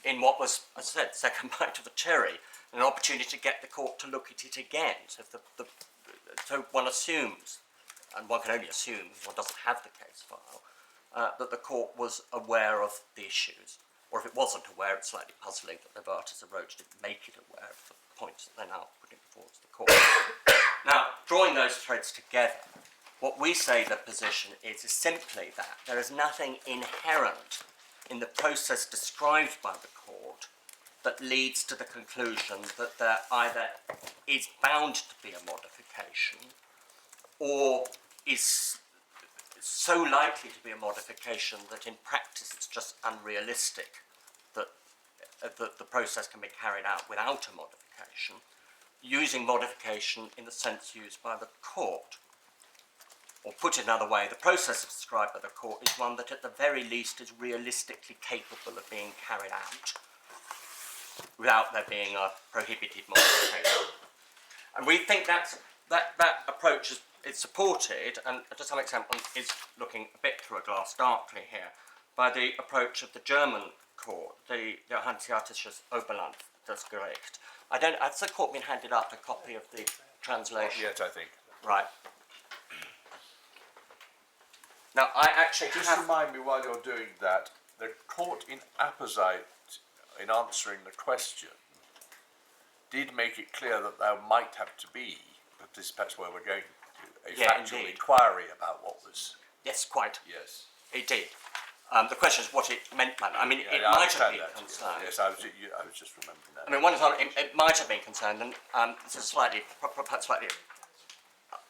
in what was, as I said, the second bite of the cherry, an opportunity to get the court to look at it again. So one assumes, and one can only assume because one doesn't have the case file, that the court was aware of the issues. Or if it wasn't aware, it's slightly puzzling that Novartis and Roche didn't make it aware of the points that they're now putting towards the court. Now, drawing those threads together, what we say the position is simply that there is nothing inherent in the process described by the court that leads to the conclusion that there either is bound to be a modification or is so likely to be a modification that in practice it's just unrealistic that the process can be carried out without a modification, using modification in the sense used by the court. Or put another way, the process described by the court is one that at the very least is realistically capable of being carried out without there being a prohibited modification. And we think that approach is supported, and to some extent one is looking a bit through a glass darkly here, by the approach of the German court, the Hanseatisches Oberlandesgericht. Has the court been handed out a copy of the translation? Yet, I think. Right. Now, I actually Just have... remind me while you're doing that, the court in Avastin, in answering the question, did make it clear that there might have to be, but this is perhaps where we're going to, a factual indeed. inquiry about what was. Yes, quite. Yes. It did. The question is what it meant by that. I mean, Yeah, it I might have understand been that. concerned. Yes, I was just remembering that. I mean, one is it might have been concerned, and this is perhaps slightly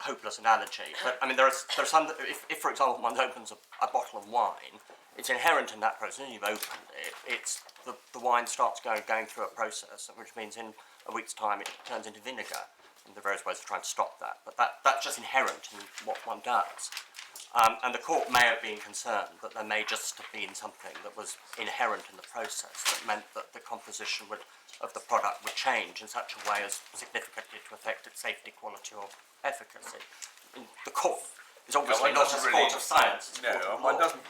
hopeless analogy, but I mean, there are some that if for example, one opens a bottle of wine, it's inherent in that process. When you've opened it, it's the wine starts going through a process, which means in a week's time it turns into vinegar. And there are various ways of trying to stop that, but that's just inherent in what one does. And the court may have been concerned that there may just have been something that was inherent in the process that meant that the composition of the product would change in such a way as significantly to affect its safety, quality, or efficacy. And the court is obviously not a court of science. It's a court of No, one law. doesn't.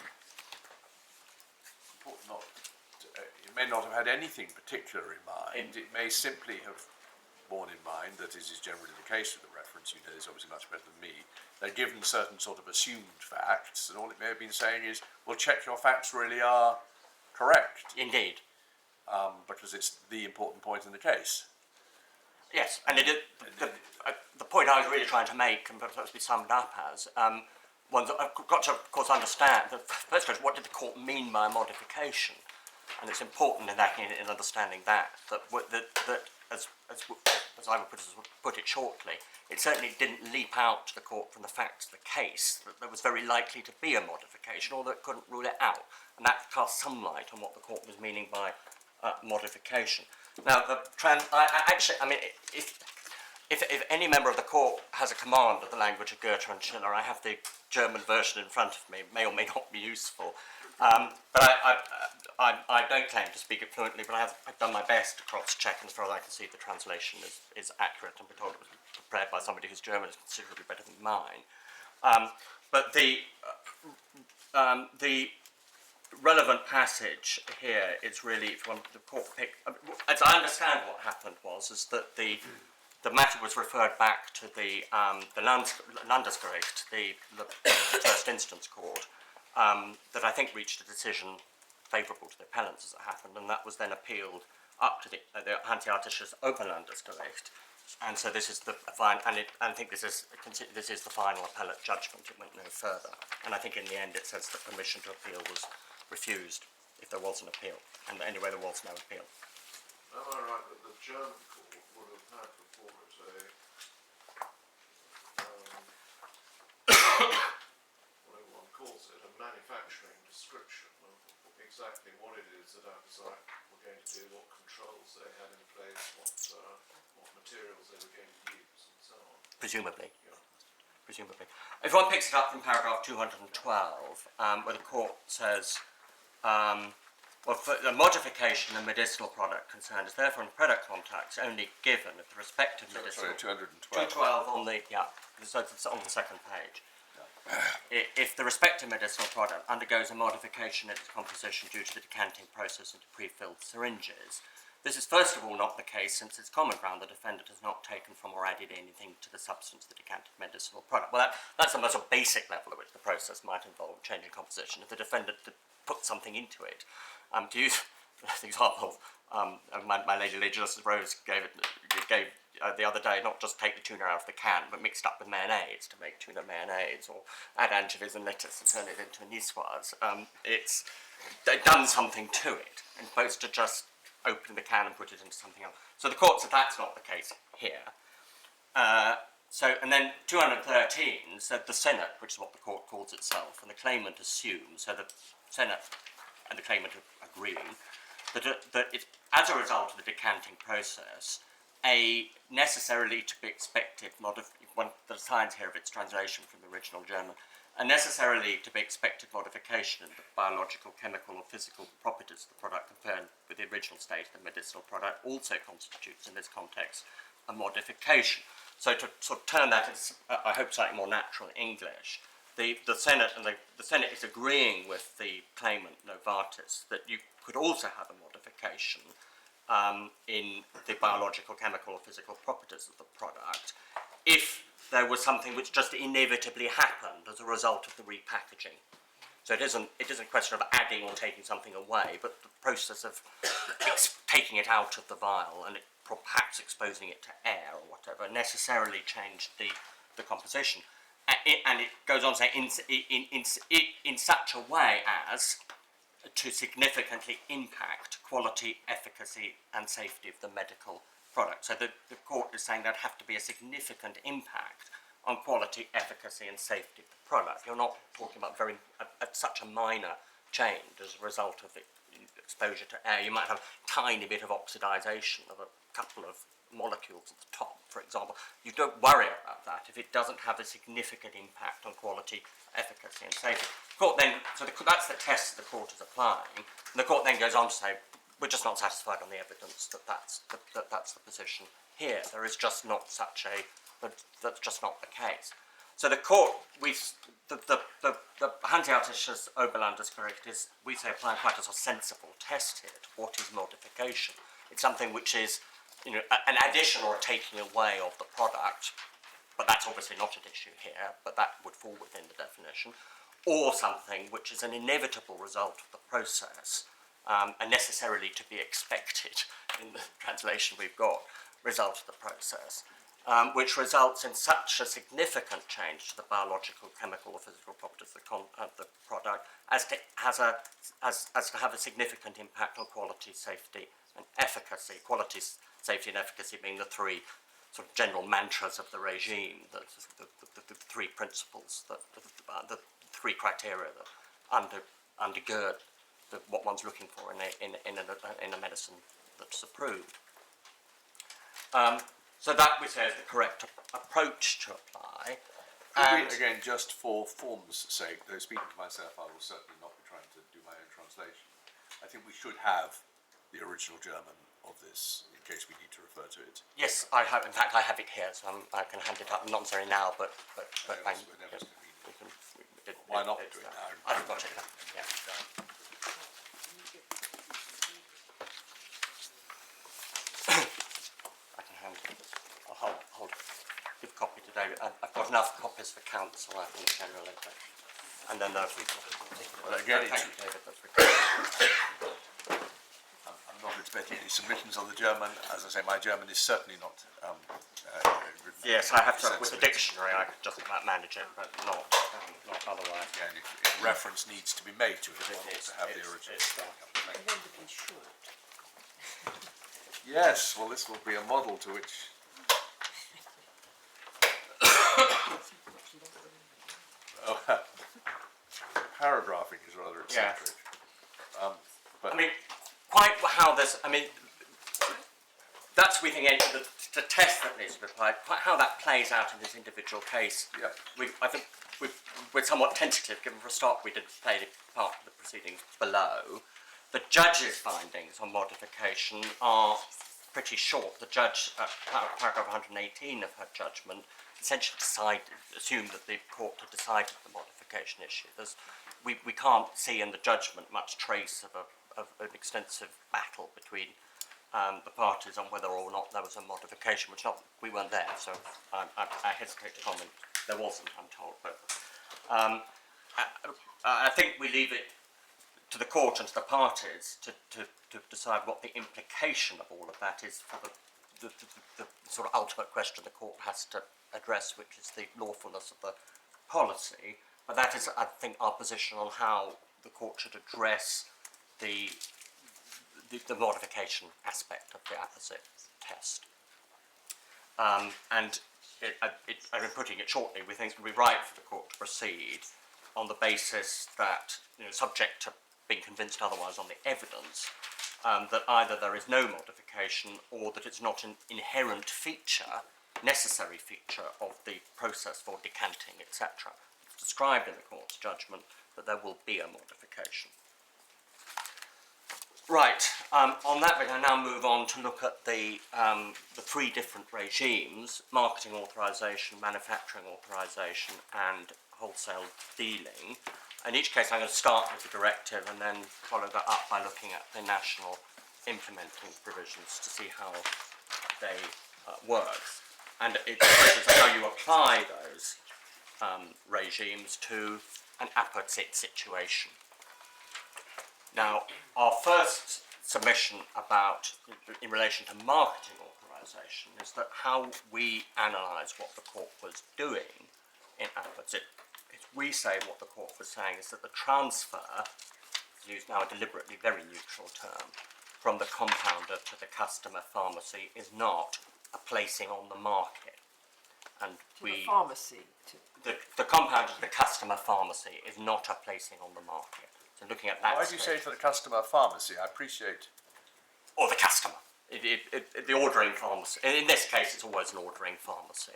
It may not have had anything particular in mind. It may simply have borne in mind that this is generally the case with the reference. You know this obviously much better than me. They're given certain sort of assumed facts, and all it may have been saying is, well, check your facts really are correct, Indeed. because it's the important point in the case. Yes, and the point I was really trying to make, and perhaps be summed up as, one's got to, of course, understand that first question, what did the court mean by modification? And it's important in understanding that as I would put it shortly, it certainly didn't leap out to the court from the facts of the case that there was very likely to be a modification, although it couldn't rule it out. And that cast some light on what the court was meaning by modification. Now, if any member of the court has a command of the language of Goethe and Schiller, I have the German version in front of me. It may or may not be useful. But I don't claim to speak it fluently, but I've done my best to cross-check, and as far as I can see, the translation is accurate, and we're told it was prepared by somebody whose German is considerably better than mine. But the relevant passage here is really, if one the court pick, as I understand what happened is that the matter was referred back to the Landesgericht, the first instance court, that I think reached a decision favourable to the appellants as it happened, and that was then appealed up to the Hanseatisches Oberlandesgericht. And so this is the final, and I think this is the final appellate judgment. It went no further, and I think in the end it says that permission to appeal was refused if there was an appeal, and anyway there was no appeal. Am I right that the German court would have had before it whatever one calls it, a manufacturing description of exactly what it is that Avastin were going to do, what controls they had in place, what materials they were going to use, and so on? Presumably. Presumably. If one picks it up from paragraph 212, where the court says, well, for the modification of medicinal product concerned is therefore in product context only given if the respective medicinal... Sorry, 212 212. on the, so it's on the second page. If the respective medicinal product undergoes a modification in its composition due to the decanting process into pre-filled syringes, this is first of all not the case since it's common ground the defendant has not taken from or added anything to the substance of the decanted medicinal product. Well, that's the most basic level at which the process might involve changing composition. If the defendant put something into it, to use the example my lady Justice Rose gave the other day, not just take the tuna out of the can, but mixed up with mayonnaise to make tuna mayonnaise, or add anchovies and lettuce and turn it into a niçoise. They've done something to it, as opposed to just open the can and put it into something else. So the court said that's not the case here. And then 213 said the Senate, which is what the court calls itself, and the claimant assumes, so the Senate and the claimant agree, that it, as a result of the decanting process, a necessarily to be expected, the signs here of its translation from the original German, a necessarily to be expected modification in the biological, chemical, or physical properties of the product compared with the original state of the medicinal product also constitutes, in this context, a modification. So to sort of turn that into, I hope, slightly more natural English, the Senate and the Senate is agreeing with the claimant Novartis that you could also have a modification in the biological, chemical, or physical properties of the product if there was something which just inevitably happened as a result of the repackaging. So it isn't a question of adding or taking something away, but the process of taking it out of the vial and perhaps exposing it to air or whatever necessarily changed the composition. And it goes on to say in such a way as to significantly impact quality, efficacy and safety of the medical product. So the court is saying there'd have to be a significant impact on quality, efficacy and safety of the product. You're not talking about such a minor change as a result of exposure to air. You might have a tiny bit of oxidization of a couple of molecules at the top, for example. You don't worry about that if it doesn't have a significant impact on quality, efficacy and safety. That's the test the court is applying. And the court then goes on to say, we're just not satisfied on the evidence that's the position here. There is just not that's just not the case. So the court, the Hanseatisches Oberland is correct, is we say applying quite a sort of sensible test here to what is modification. It's something which is, an addition or a taking away of the product, but that's obviously not an issue here, but that would fall within the definition, or something which is an inevitable result of the process, and necessarily to be expected in the translation we've got, result of the process, which results in such a significant change to the biological, chemical or physical properties of the product as to have a significant impact on quality, safety and efficacy. Quality, safety and efficacy being the three sort of general mantras of the regime, the three principles, the three criteria that undergird what one's looking for in a medicine that's approved. So that we say is the correct approach to apply. Could we, again, just for form's sake, though speaking to myself, I will certainly not be trying to do my own translation. I think we should have the original German of this in case we need to refer to it. Yes, I have. In fact, I have it here, so I can hand it up. Not necessarily now, but why not do it now? I've got it now. Yeah. I can hand it. I'll hold give a copy to David. I've got enough copies for council, I think, generally. And then there's again, thank you, David. That's really I'm not expecting any submissions on the German. As I say, my German is certainly not good. Yes, I have to, with the dictionary I could just about manage it, but not otherwise. Again, if reference needs to be made to it, I want to have the original. Tremendous short. Yes, well, this will be a model to which. Paragraphing is rather eccentric. But I mean, quite how this, I mean, that's we think the test that needs to be applied, quite how that plays out in this individual case. Yeah. I think we're somewhat tentative, given for a start we didn't play any part of the proceedings below. The judge's findings on modification are pretty short. The judge, paragraph 118 of her judgment, essentially assumed that the court had decided the modification issue. We can't see in the judgment much trace of an extensive battle between the parties on whether or not there was a modification, we weren't there, so I hesitate to comment. There wasn't, I'm told, but I think we leave it to the court and to the parties to decide what the implication of all of that is for the sort of ultimate question the court has to address, which is the lawfulness of the policy. But that is, I think, our position on how the court should address the modification aspect of the apposite test. I'm putting it shortly, we think it would be right for the court to proceed on the basis that, subject to being convinced otherwise on the evidence, that either there is no modification or that it's not an inherent feature, necessary feature of the process for decanting, etc. It's described in the court's judgment that there will be a modification. Right, on that we're going to now move on to look at the three different regimes: marketing authorisation, manufacturing authorisation and wholesale dealing. In each case, I'm going to start with the directive and then follow that up by looking at the national implementing provisions to see how they work. And it's how you apply those regimes to an apposite situation. Now, our first submission about, in relation to marketing authorisation, is that how we analyse what the court was doing in apposite. We say what the court was saying is that the transfer, to use now a deliberately very neutral term, from the compounder to the customer pharmacy is not a placing on the market. And the pharmacy. The compounder to the customer pharmacy is not a placing on the market. So looking at that. Why do you say to the customer pharmacy? I appreciate. Or the customer. The ordering pharmacy. In this case, it's always an ordering pharmacy.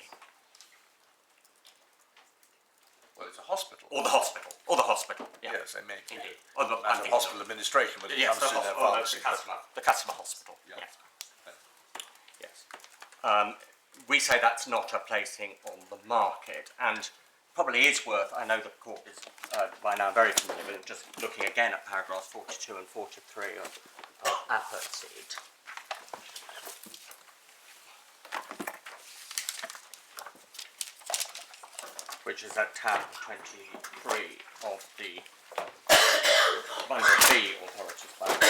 Well, it's a hospital. Or the hospital. Or the hospital. Yeah. Yes, they may. Indeed. And the hospital administration when it Yes, comes to their pharmacy. the customer hospital. Yeah. Yes. We say that's not a placing on the market, and probably is worth. I know the court is by now very familiar with it, just looking again at paragraphs 42 and 43 of apposite. Which is at tab 23 of the bundle B authorities bundle.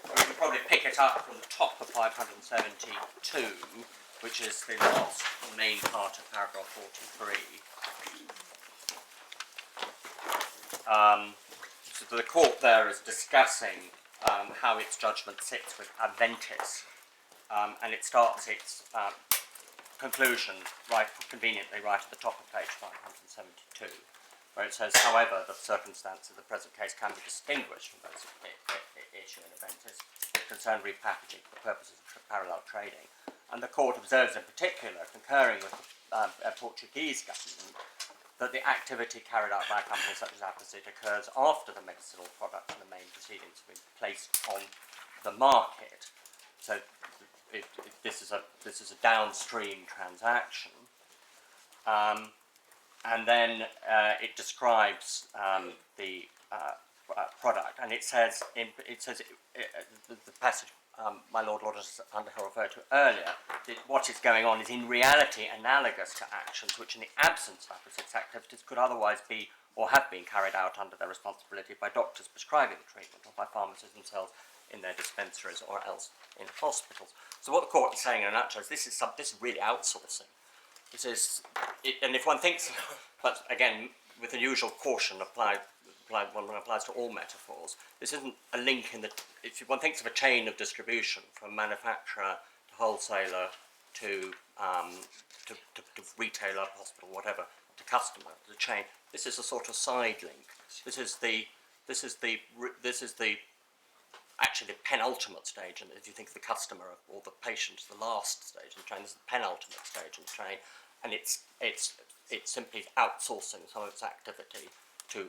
We can probably pick it up from the top of 572, which is the last main part of paragraph 43. So the court there is discussing how its judgment sits with Aventis, and it starts its conclusion conveniently right at the top of page 572, where it says, however, the circumstances of the present case can be distinguished from those issue in Aventis that concern repackaging for purposes of parallel trading. And the court observes in particular, concurring with the Portuguese government, that the activity carried out by a company such as Avastin occurs after the medicinal product and the main proceedings have been placed on the market. So this is a downstream transaction, and then it describes the product, and it says the passage my Lord Underhill referred to earlier, that what is going on is in reality analogous to actions which in the absence of apposite activities could otherwise be or have been carried out under their responsibility by doctors prescribing the treatment or by pharmacists themselves in their dispensaries or else in hospitals. So what the court is saying in a nutshell is this is really outsourcing. This is, and if one thinks, but again, with the usual caution one applies to all metaphors, this isn't a link in the, if one thinks of a chain of distribution from manufacturer to wholesaler to retailer, hospital, whatever, to customer, the chain, this is a sort of side link. This is the actually the penultimate stage, and if you think of the customer or the patient, the last stage in the train, this is the penultimate stage in the train, and it's simply outsourcing some of its activity to,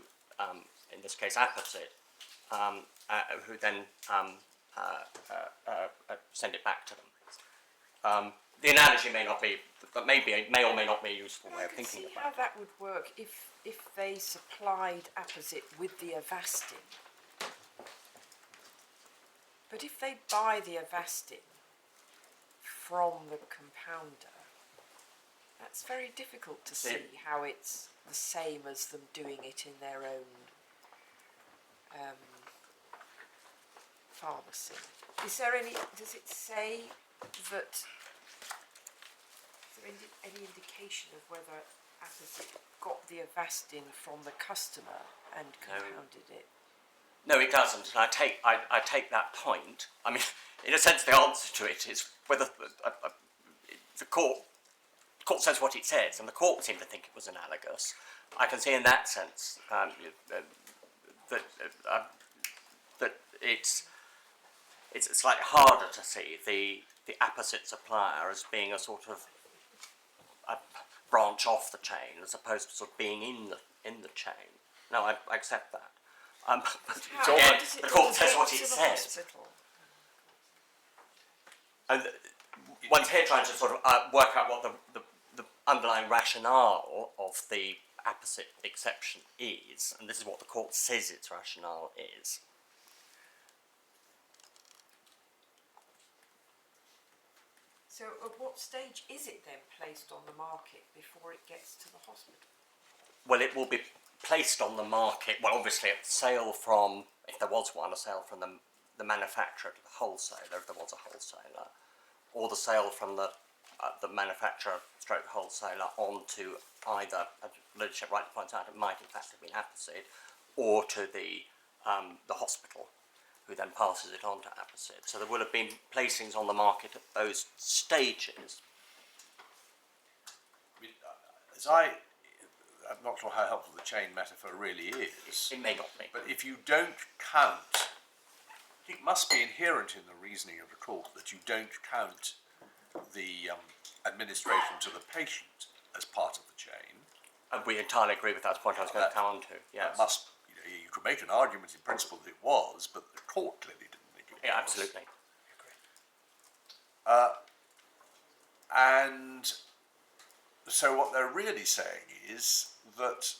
in this case, apposite, who then send it back to them. The analogy may not be, but may or may not be a useful way of thinking about it. How that would work if they supplied apposite with the Avastin. But if they buy the Avastin from the compounder, that's very difficult to see how it's the same as them doing it in their own pharmacy. Is there any? Does it say that? Is there any indication of whether apposite got the Avastin from the customer and compounded it? No, it doesn't. And I take that point. I mean, in a sense, the answer to it is whether the court says what it says, and the court seemed to think it was analogous. I can see in that sense that it's slightly harder to see the apposite supplier as being a sort of a branch off the chain as opposed to sort of being in the chain. No, I accept that. But again, the court says what it says. And one's here trying to sort of work out what the underlying rationale of the apposite exception is, and this is what the court says its rationale is. So at what stage is it then placed on the market before it gets to the hospital? Well, it will be placed on the market, well, obviously a sale from, if there was one, a sale from the manufacturer to the wholesaler, if there was a wholesaler, or the sale from the manufacturer stroke wholesaler onto either, as leadership rightly points out, it might in fact have been apposite, or to the hospital, who then passes it on to apposite. So there will have been placings on the market at those stages. I'm not sure how helpful the chain metaphor really is. It may not be. But if you don't count, it must be inherent in the reasoning of the court that you don't count the administration to the patient as part of the chain. And we entirely agree with that point I was going to come on to. Yes. That must, you could make an argument in principle that it was, but the court clearly didn't think it was. Yeah, absolutely. And so what they're really saying is that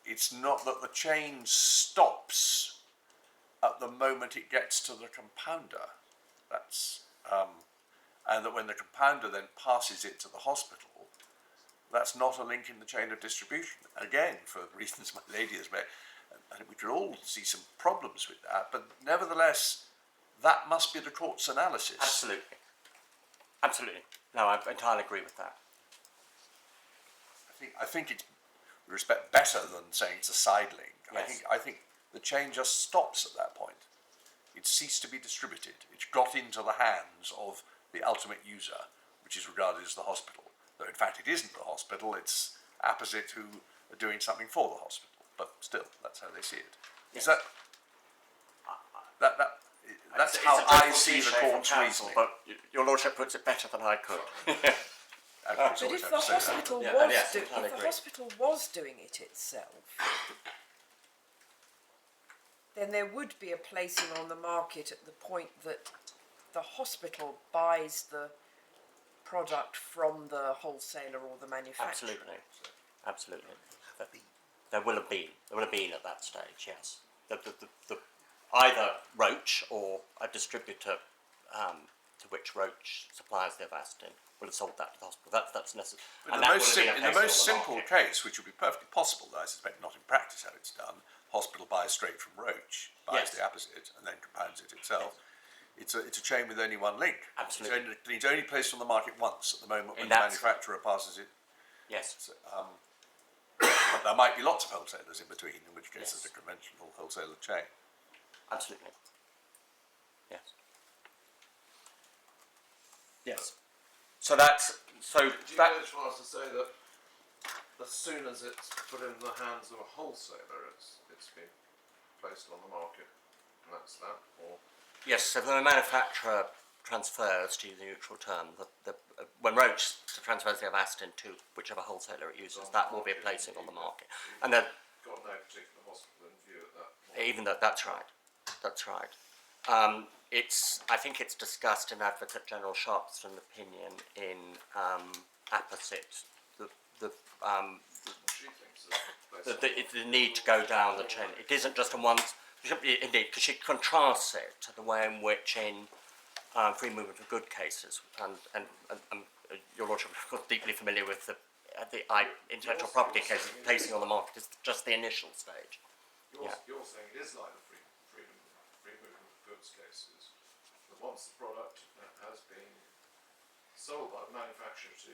it's not that the chain stops at the moment it gets to the compounder. That's and that when the compounder then passes it to the hospital, that's not a link in the chain of distribution. Again, for reasons my lady has made, and we could all see some problems with that, but nevertheless, that must be the court's analysis. Absolutely. Absolutely. No, I entirely agree with that. I think it's, with respect, better than saying it's a side link. Yes. I think the chain just stops at that point. It ceased to be distributed. It's got into the hands of the ultimate user, which is regarded as the hospital. Though in fact it isn't the hospital, it's apposite who are doing something for the hospital. But still, that's how they see it. Yes. Is that's It's how a I dreadful see the cliche from court's counsel, reasoning. but your lordship puts it better than I could. But if the hospital Yeah, was yes, do- entirely if the agree. hospital was doing it itself, then there would be a placing on the market at the point that the hospital buys the product from the wholesaler or the manufacturer. Absolutely. Absolutely. There will have been at that stage, yes. The either Roche or a distributor to which Roche supplies the Avastin will have sold that to the hospital. That's necessary. But in the most simple case, which would be perfectly possible, though I suspect not in practice how it's done, hospital buys straight from Roche, buys Yes. the apposite, and then compounds it itself. It's a chain with only one link. Absolutely. It's only placed on the market once at the moment when In the that- manufacturer passes it. Yes. So, but there might be lots of wholesalers in between, in which case Yes. it's a conventional wholesaler chain. Absolutely. Yes. Yes. So that's Do you go as far as to say that as soon as it's put in the hands of a wholesaler, it's been placed on the market, and that's that, or yes. So the manufacturer transfers, to use the neutral term, when Roche transfers the Avastin to whichever wholesaler it uses, that will be a placing on the market, and then got no particular hospital in view at that point? even though that's right. That's right. I think it's discussed in Advocate General Sharpston's opinion in apposite She thinks that the need to go down the chain. It isn't just on one. Indeed, because she contrasts it to the way in which in free movement of good cases, and your lordship is of course deeply familiar with the intellectual property cases. Placing on the market is just the initial stage. You're saying it is like the free movement of goods cases, that once the product has been sold by the manufacturer to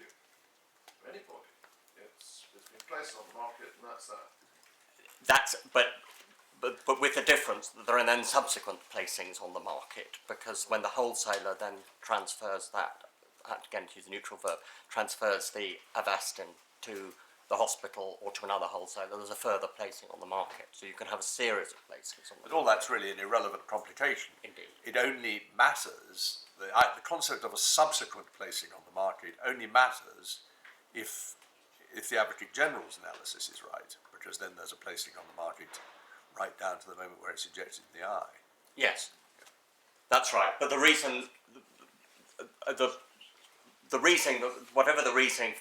anybody, it's been placed on the market, and that's that. But with the difference that there are then subsequent placings on the market, because when the wholesaler then transfers that, again to use the neutral verb, transfers the Avastin to the hospital or to another wholesaler, there's a further placing on the market. So you can have a series of placings on the But all that's really an irrelevant complication. Indeed. It only matters, the concept of a subsequent placing on the market only matters if the Advocate General's analysis is right, because then there's a placing on the market right down to the moment where it's injected in the eye. Yes, that's right. But the reason, the reasoning, whatever the reasoning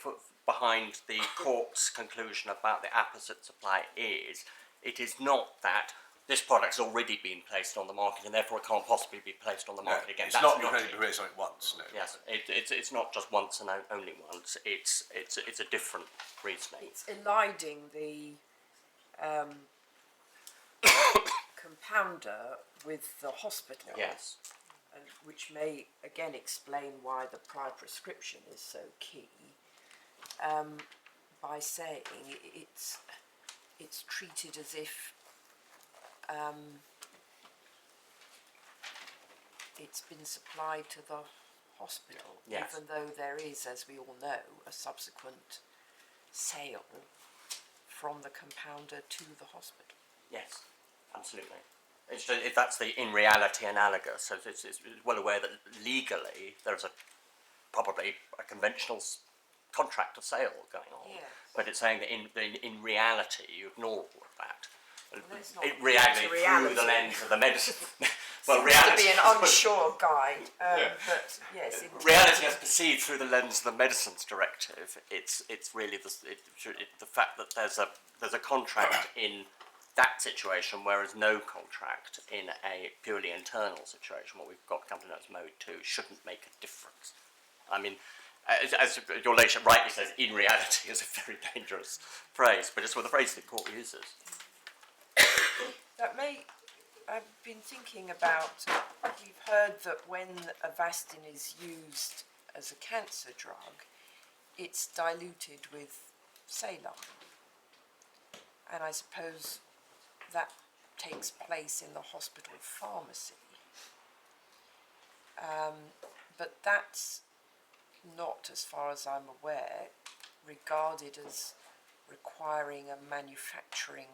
behind the court's conclusion about the apposite supply is, it is not that this product's already been placed on the market and therefore it can't possibly be placed on the market again. It's That's not not only it. be placed on it once. No. Yes, it's not just once and only once. It's a different reasoning. It's eliding the compounder with the hospital. Yes. Which may again explain why the prior prescription is so key, by saying it's treated as if it's been supplied to the hospital, Yes. even though there is, as we all know, a subsequent sale from the compounder to the hospital. Yes, absolutely. That's the in reality analogous. So it's well aware that legally there's probably a conventional contract of sale going on. Yes. But it's saying that in reality you ignore all of that. That's not Reality reality. through the lens of the medicine. Well, Seems reality to be an unsure guide, but yes. reality as perceived through the lens of the medicines directive. It's really the fact that there's a contract in that situation, whereas no contract in a purely internal situation, what we've got come to know as Mode 2, shouldn't make a difference. I mean, as your ladyship rightly says, in reality is a very dangerous phrase, but it's what the phrase the court uses. I've been thinking about, we've heard that when Avastin is used as a cancer drug, it's diluted with saline. And I suppose that takes place in the hospital pharmacy. But that's not, as far as I'm aware, regarded as requiring a manufacturing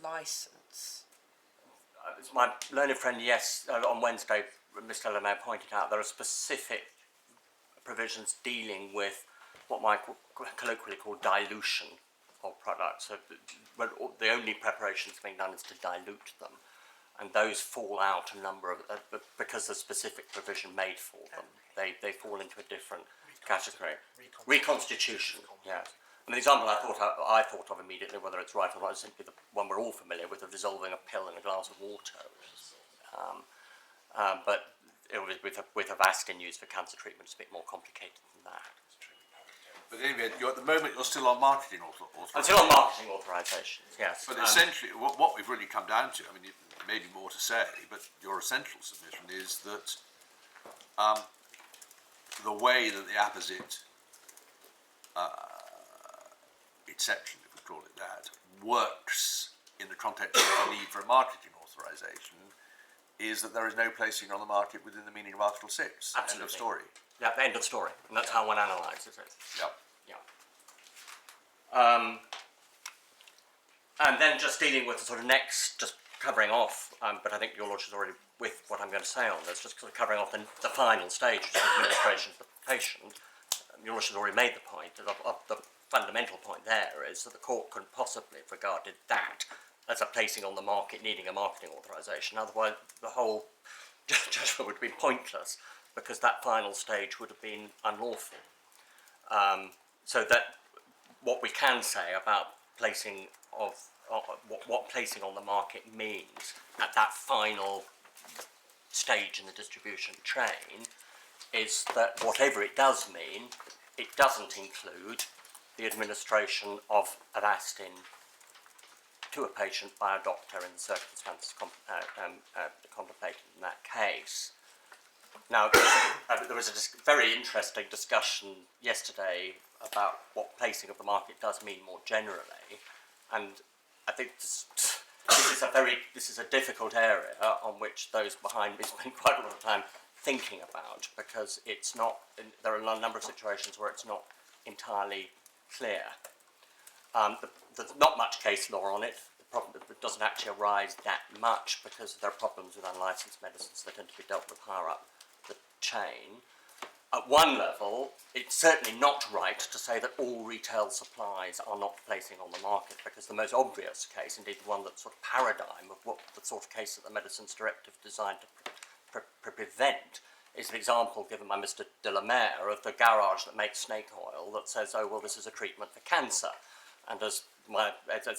license. As my learned friend, yes, on Wednesday, Mr. Lemay pointed out, there are specific provisions dealing with what might colloquially call dilution of products. So the only preparations being done is to dilute them, and those fall out a number of because there's specific provision made for them. They fall into a different category. Reconstitution. Yes. I mean, the example I thought of immediately, whether it's right or not, is simply the one we're all familiar with, of dissolving a pill in a glass of water. But it was with Avastin used for cancer treatment, it's a bit more complicated than that. But anyway, at the moment you're still on marketing authorisation. I'm still on marketing authorisations, yes. But essentially, what we've really come down to, I mean, there may be more to say, but your essential submission is that the way that the apposite exception, if we call it that, works in the context of the need for a marketing authorisation is that there is no placing on the market within the meaning of Article 6. Absolutely. End of story. Yeah, end of story. And that's how one analyses it. Yeah. Yeah. And then just dealing with the sort of next, just covering off, but I think your Lordship's already with what I'm going to say on this, just sort of covering off the final stage, which is administration of the patient. Your Lordship's already made the point, the fundamental point there is that the court couldn't possibly have regarded that as a placing on the market needing a marketing authorisation. Otherwise, the whole judgment would have been pointless because that final stage would have been unlawful. So that what we can say about placing of what placing on the market means at that final stage in the distribution chain is that whatever it does mean, it doesn't include the administration of Avastin to a patient by a doctor in the circumstances contemplated in that case. Now, there was a very interesting discussion yesterday about what placing of the market does mean more generally, and I think this is a difficult area on which those behind me spend quite a lot of time thinking about, because it's not. There are a number of situations where it's not entirely clear. There's not much case law on it. The problem doesn't actually arise that much because there are problems with unlicensed medicines that tend to be dealt with higher up the chain. at one level, it's certainly not right to say that all retail supplies are not placing on the market, because the most obvious case, indeed the one that's sort of paradigm of what the sort of case that the Medicines Directive is designed to prevent, is an example given by Mr. de la Mare of the garage that makes snake oil that says, oh, well, this is a treatment for cancer. And as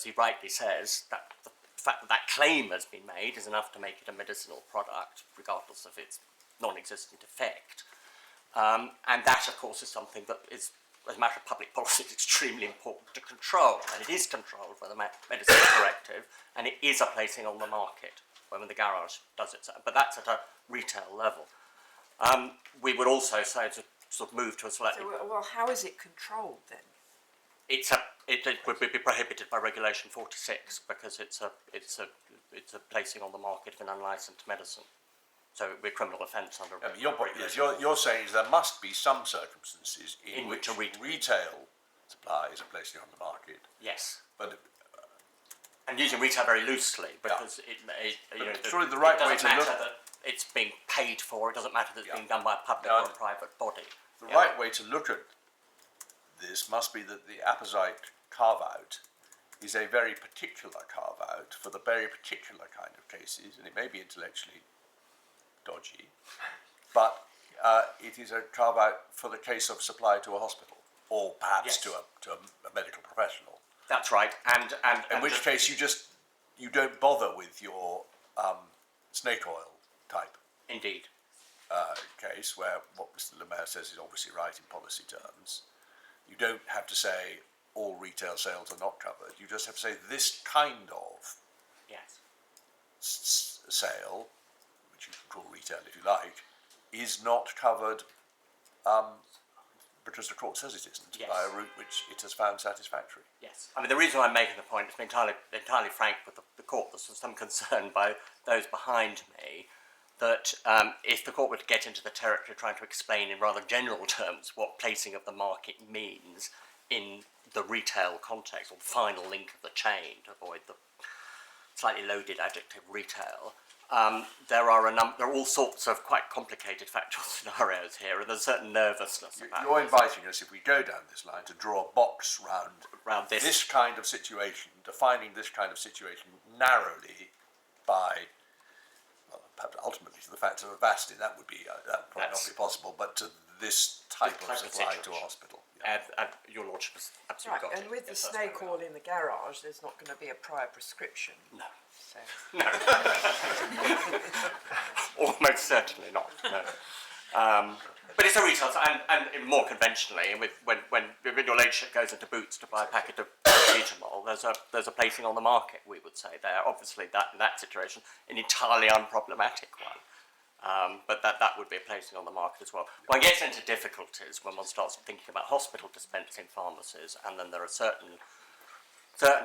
he rightly says, that the fact that that claim has been made is enough to make it a medicinal product, regardless of its non-existent effect. And that, of course, is something that is, as a matter of public policy, is extremely important to control. And it is controlled by the Medicines Directive, and it is a placing on the market when the garage does it. But that's at a retail level. We would also say to sort of move to a slightly... So, well, how is it controlled then? It would be prohibited by Regulation 46 because it's a placing on the market of an unlicensed medicine. So it would be a criminal offence under... Your point is, you're saying there must be some circumstances in which retail supplies are placing on the market. Yes. But and using retail very loosely, because surely the right way it doesn't to matter look... that it's being paid for, it doesn't matter that it's being done by a public or a private body. The right way to look at this must be that the apposite carve-out is a very particular carve-out for the very particular kind of cases, and it may be intellectually dodgy, but it is a carve-out for the case of supply to a hospital, or perhaps to a medical professional. That's right, and in which case you don't bother with your snake oil type. Indeed. Case where what Mr. Lemaire says is obviously right in policy terms. You don't have to say all retail sales are not covered. You just have to say this kind of sale, which you can call retail if you like, is not covered because the court says it isn't, by a route which it has found satisfactory. Yes. I mean, the reason I'm making the point is to be entirely frank with the court. There's some concern by those behind me that if the court were to get into the territory trying to explain in rather general terms what placing of the market means in the retail context, or the final link of the chain, to avoid the slightly loaded adjective retail, there are all sorts of quite complicated factual scenarios here, and there's a certain nervousness about You're inviting us, if we go down this line, to draw a box round this kind of situation, defining this kind of situation narrowly by, well, perhaps ultimately to the facts of Avastin. That would be that would not be possible, but to this type of supply to a hospital. Your Lordship has absolutely got And it. with the snake oil in the garage, there's not going to be a prior prescription. No. So. No. Almost certainly not. No. But it's a retail, and more conventionally, and when your Lordship goes into Boots to buy a packet of paracetamol, there's a placing on the market. We would say there. Obviously, in that situation, an entirely unproblematic one. But that would be a placing on the market as well. One gets into difficulties when one starts thinking about hospital dispensing pharmacies, and then there are certain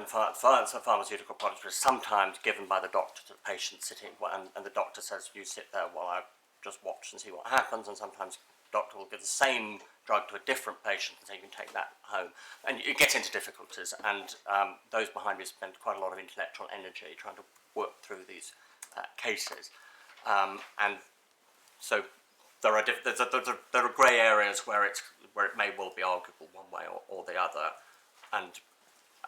pharmaceutical products which are sometimes given by the doctor to the patient sitting, and the doctor says, you sit there while I just watch and see what happens, and sometimes the doctor will give the same drug to a different patient and say you can take that home. And it gets into difficulties, and those behind me spend quite a lot of intellectual energy trying to work through these cases. And so there are grey areas where it may well be arguable one way or the other, and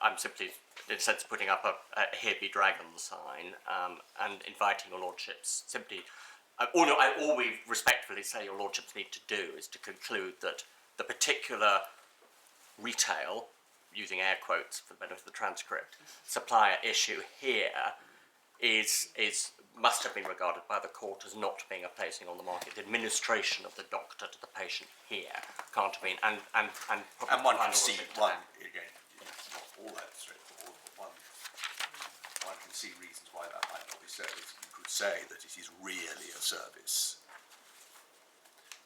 I'm simply, in a sense, putting up a "Here be dragon" sign and inviting your Lordships simply. All we respectfully say your Lordships need to do is to conclude that the particular retail, using air quotes for the benefit of the transcript, supplier issue here must have been regarded by the court as not being a placing on the market. The administration of the doctor to the patient here can't have been, and one can see one again. It's not all that straightforward, but one can see reasons why that might not be so. You could say that it is really a service,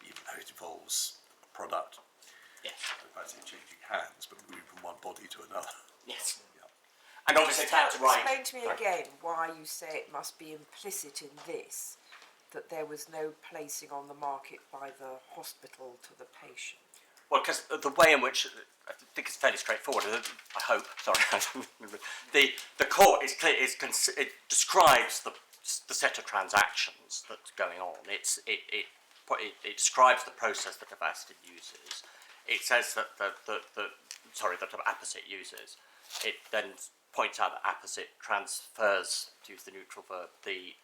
even though it involves a product. Yes. I say changing hands, but moving from one body to another. Yes. And obviously that's right. Explain to me again why you say it must be implicit in this that there was no placing on the market by the hospital to the patient. Well, because the way in which, I think it's fairly straightforward, I hope, sorry, the court is clear, it describes the set of transactions that's going on. It it describes the process that Avastin uses. It says that that Apposite uses. It then points out that Apposite transfers, to use the neutral verb, the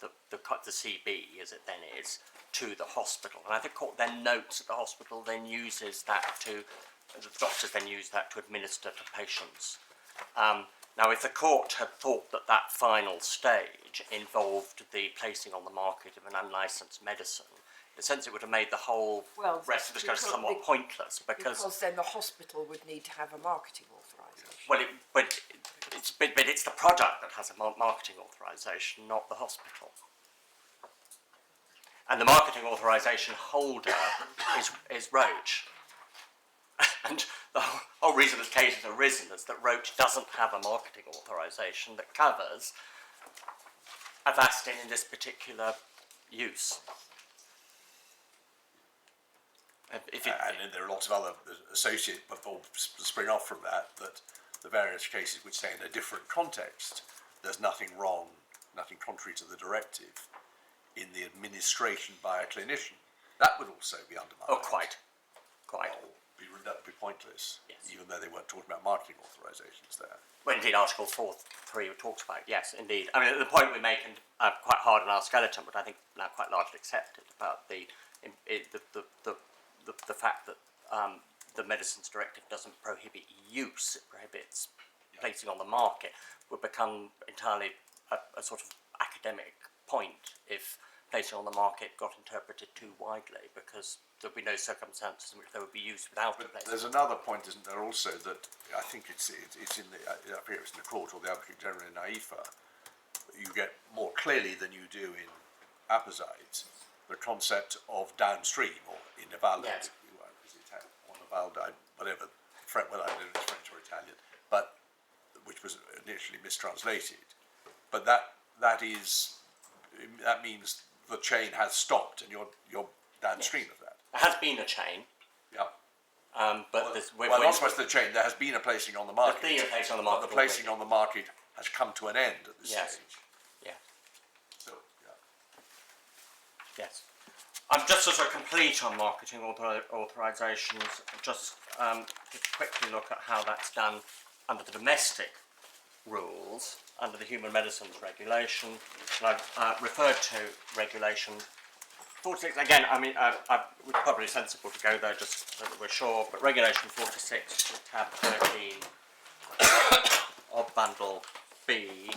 CB as it then is to the hospital, and I think court then notes that the hospital then uses that to, the doctors then use that to administer to patients. Now, if the court had thought that that final stage involved the placing on the market of an unlicensed medicine, in a sense it would have made the whole rest of the discussion somewhat pointless, because then the hospital would need to have a marketing authorisation. well, but it's the product that has a marketing authorisation, not the hospital. And the marketing authorisation holder is Roche. And the whole reason this case has arisen is that Roche doesn't have a marketing authorisation that covers Avastin in this particular use. And then there are lots of other associated, or spring off from that the various cases which say in a different context, there's nothing wrong, nothing contrary to the directive in the administration by a clinician. That would also be undermined. Oh, quite. Be pointless, yes. Even though they weren't talking about marketing authorisations there. Well, indeed, Article 4.3 talks about, yes, indeed. I mean, the point we make, and quite hard on our skeleton, but I think now quite largely accepted, about the fact that the Medicines Directive doesn't prohibit use, it prohibits placing on the market, would become entirely a sort of academic point if placing on the market got interpreted too widely, because there'd be no circumstances in which they would be used without a place. There's another point, isn't there, also, that I think it's in the, up here it's in the court or the Advocate General in NAIFA, you get more clearly than you do in Apposite the concept of downstream, or in Naval, yes. or Naval, whatever, whether I know it's French or Italian, but which was initially mistranslated. But that means the chain has stopped, and you're downstream of that. There has been a chain. Yeah. But not so much the chain. There has been a placing on the market. There's been a placing on the market. But the placing on the market has come to an end at this stage. Yeah. So, yeah. Yes. Just as a complete on marketing authorisations, just to quickly look at how that's done under the domestic rules, under the Human Medicines Regulation. And I've referred to Regulation 46, again, I mean, it's probably sensible to go there just so that we're sure, but Regulation 46, tab 13 of Bundle B,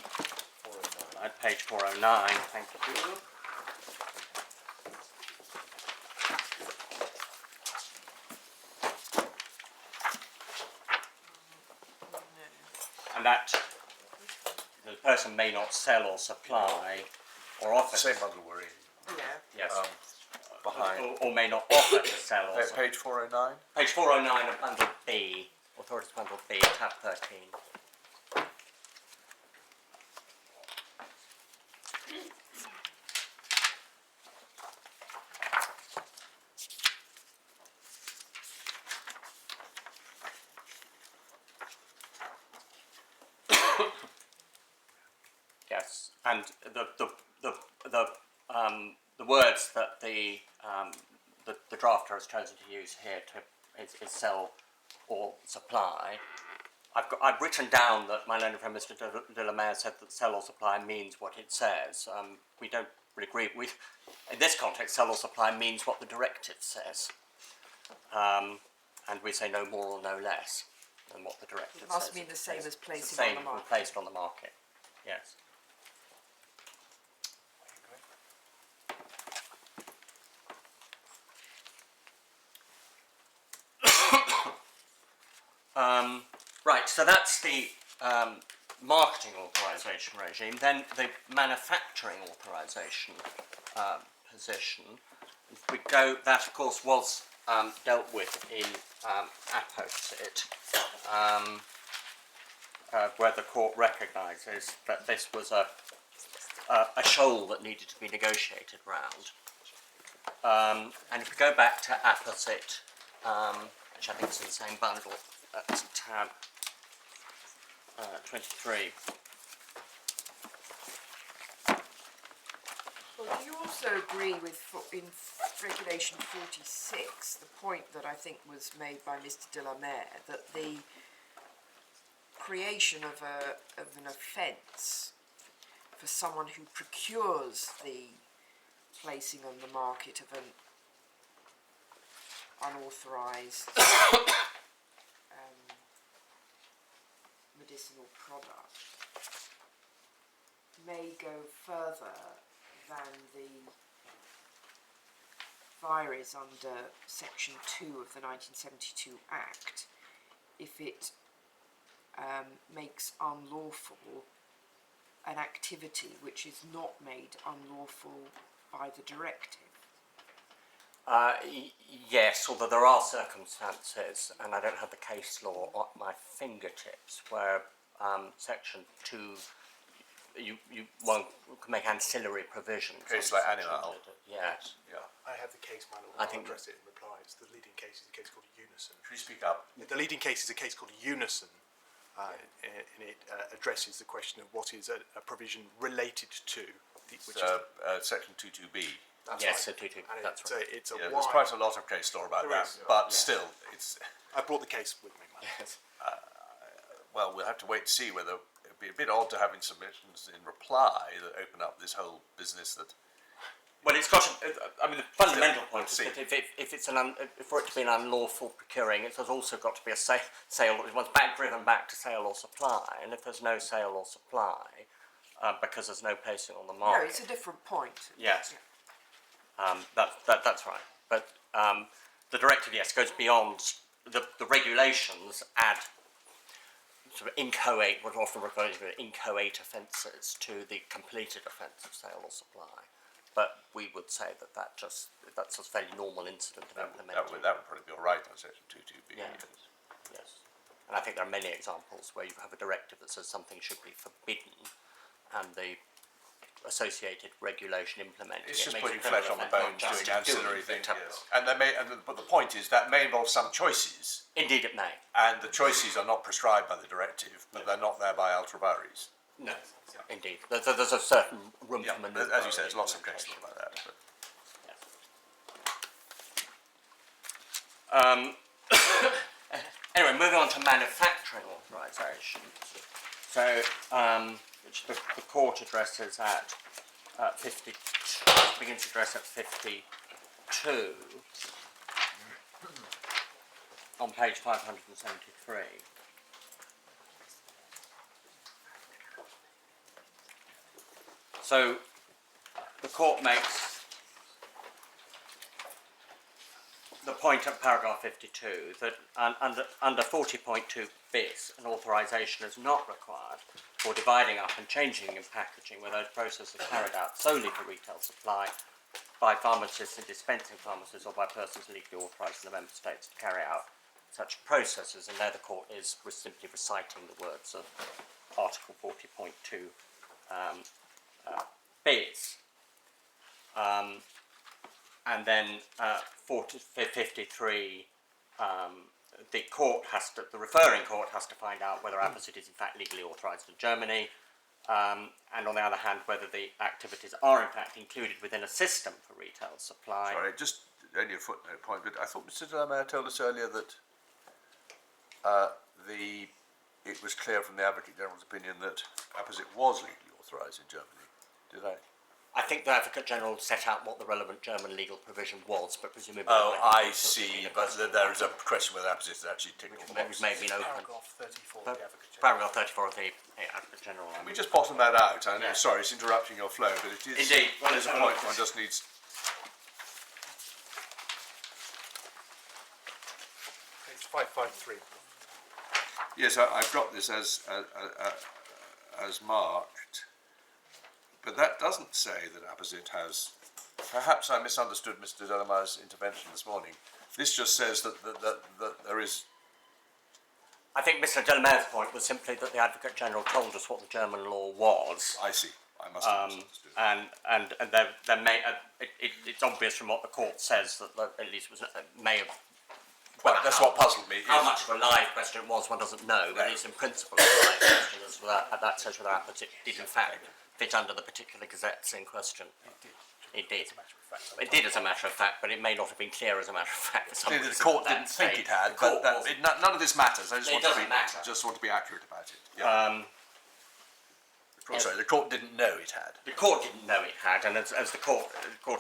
at page 409, thank you. And that the person may not sell or supply or offer. Same bundle we're in. Yes. Behind. Or may not offer to sell. Page 409? Page 409 of Bundle B, Authorities Bundle B, tab 13. Yes, and the words that the drafter has chosen to use here is sell or supply. I've written down that my learned friend Mr. de la Mare said that sell or supply means what it says. We don't really agree. In this context, sell or supply means what the directive says, and we say no more or no less than what the directive says. It must mean the same as placing on the market. Placed on the market. Yes. Right, so that's the marketing authorisation regime. Then the manufacturing authorisation position. If we go, that of course was dealt with in Apposite, where the court recognises that this was a shoal that needed to be negotiated round. And if we go back to Apposite, which I think is in the same bundle, that's tab 23. Well, do you also agree with, in Regulation 46, the point that I think was made by Mr de la Mare, that the creation of an offence for someone who procures the placing on the market of an unauthorised medicinal product may go further than the vires under Section 2 of the 1972 Act if it makes unlawful an activity which is not made unlawful by the directive. Yes, although there are circumstances, and I don't have the case law at my fingertips, where Section 2, one can make ancillary provisions. Case on like Section Animal. 2. Yes. Yeah. I have the case, my lord. I I'll think address it in reply. It's the leading case is a case called Unison. Should we speak up? The leading case is a case called Unison, and it addresses the question of what is a provision related to, which is Section 22B. Yes, right. and That's right. it's a Yeah, wide. there's quite a lot of case law about There that, is, but yeah. still, it's I brought the case with me. Yes. well, we'll have to wait to see whether it'd be a bit odd to having submissions in reply that open up this whole business that. Well, it's got. I mean, the fundamental point is see. that if it's for it to be an unlawful procuring, it has also got to be a sale. One's driven back to sale or supply, and if there's no sale or supply, because there's no placing on the No, market. it's a different point. Yes. That's right. But the directive, yes, goes beyond the regulations. Add sort of inchoate, what often referred to as inchoate offences to the completed offence of sale or supply. But we would say that's a fairly normal incident of implementing. That would probably be all right on Section 22B. Yeah. Yes. And I think there are many examples where you have a directive that says something should be forbidden, and the associated regulation implemented. It's just makes putting it flesh on the bones, doing ancillary things. Yes. And but the point is that may involve some choices, Indeed, it may. and the choices are not prescribed by the directive, but they're not there by ultra vires. No, indeed. There's a certain room Yeah, for manoeuvre. as you say, there's lots of case law about that. But. Anyway, moving on to manufacturing authorisation. So, which the court addresses at 52, begins to address at 52 on page 573. So, the court makes the point at paragraph 52 that under 40.2 bis, an authorisation is not required for dividing up and changing in packaging where those processes are carried out solely for retail supply by pharmacists and dispensing pharmacists or by persons legally authorised in the member states to carry out such processes. And there the court is simply reciting the words of Article 40.2 bis. And then 53, the referring court has to find out whether Avastin is in fact legally authorised in Germany, and on the other hand, whether the activities are in fact included within a system for retail supply. Sorry, just only a footnote point, but I thought Mr. de la Mare told us earlier that it was clear from the Advocate General's opinion that Avastin was legally authorised in Germany. Did I? I think the Advocate General set out what the relevant German legal provision was, but presumably... Oh, I see, but there is a question whether Avastin is actually ticked all the Which may have been open. Paragraph 34 of the Advocate General. Paragraph 34 of the Advocate General. Can we just bottom that out? I know, Yeah. sorry, it's interrupting your flow, but it is. Indeed. Well, it's a point one just needs. It's 553. Yes, I've got this as marked, but that doesn't say that Avastin has. Perhaps I misunderstood Mr. de la Mare's intervention this morning. This just says that there is. I think Mr. de la Mare's point was simply that the Advocate General told us what the German law was. I see. I must have misunderstood. And there may it's obvious from what the court says that at least was may have. Well, that's what puzzled me. How much of a live question it was, one doesn't know, but it's in principle a live question. As that says whether Avastin did in fact fit under the particular gazettes in question. It did. It did as a matter of fact, but it may not have been clear as a matter of fact for some Clearly reason the court at that didn't think stage. it had, The court but that, wasn't. none of this matters. I just It want to doesn't matter. just want to be accurate about it. Yeah. Sorry, the court didn't know it had. The court didn't know it had, and as the court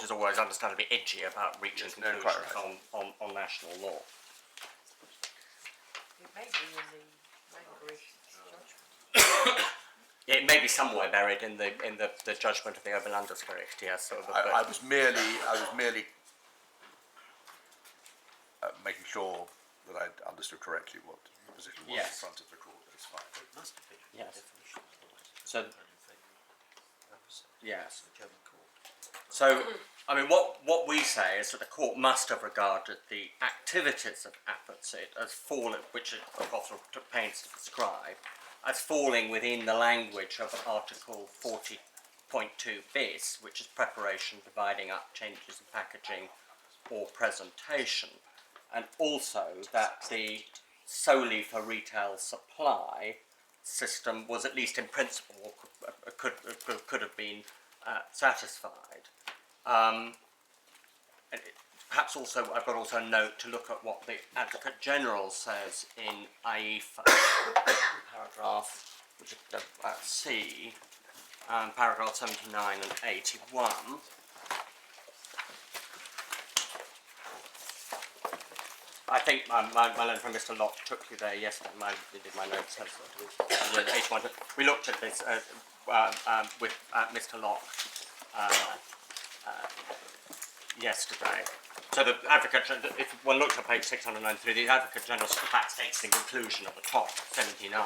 is always understandably edgy about reaching Yes, no, conclusions quite right. on national law. It may be in the Language judgment. It may be somewhere buried in the judgment of the Oberlandesgericht, yes. I was merely making sure that I'd understood correctly what the position was Yes. in front of the court. That's fine. Yes. So, yes. So, I mean, what we say is that the court must have regarded the activities of Avastin as falling, which the author took pains to describe, as falling within the language of Article 40.2 bis, which is preparation, dividing up, changes in packaging or presentation, and also that the solely for retail supply system was, at least in principle, could have been satisfied. And perhaps also I've got also a note to look at what the Advocate General says in AIFA, paragraph which is C, paragraph 79 and 81. I think my letter from Mr. Locke took you there yesterday. My notes have we looked at this with Mr. Locke yesterday. So the Advocate, if one looks at page 693, the Advocate General in fact states in conclusion at the top, 79,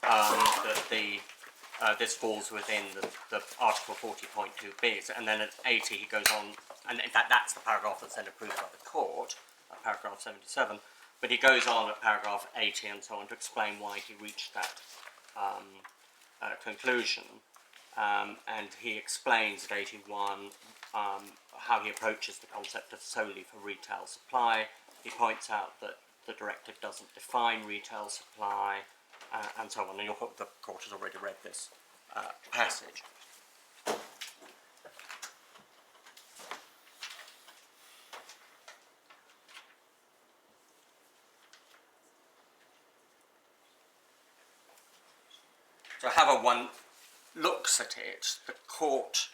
that this falls within the Article 40.2 bis, and then at 80 he goes on, and in fact that's the paragraph that's then approved by the court, paragraph 77, but he goes on at paragraph 80 and so on to explain why he reached that conclusion, and he explains at 81 how he approaches the concept of solely for retail supply. He points out that the directive doesn't define retail supply, and so on, and the court has already read this passage. So however one looks at it, the court,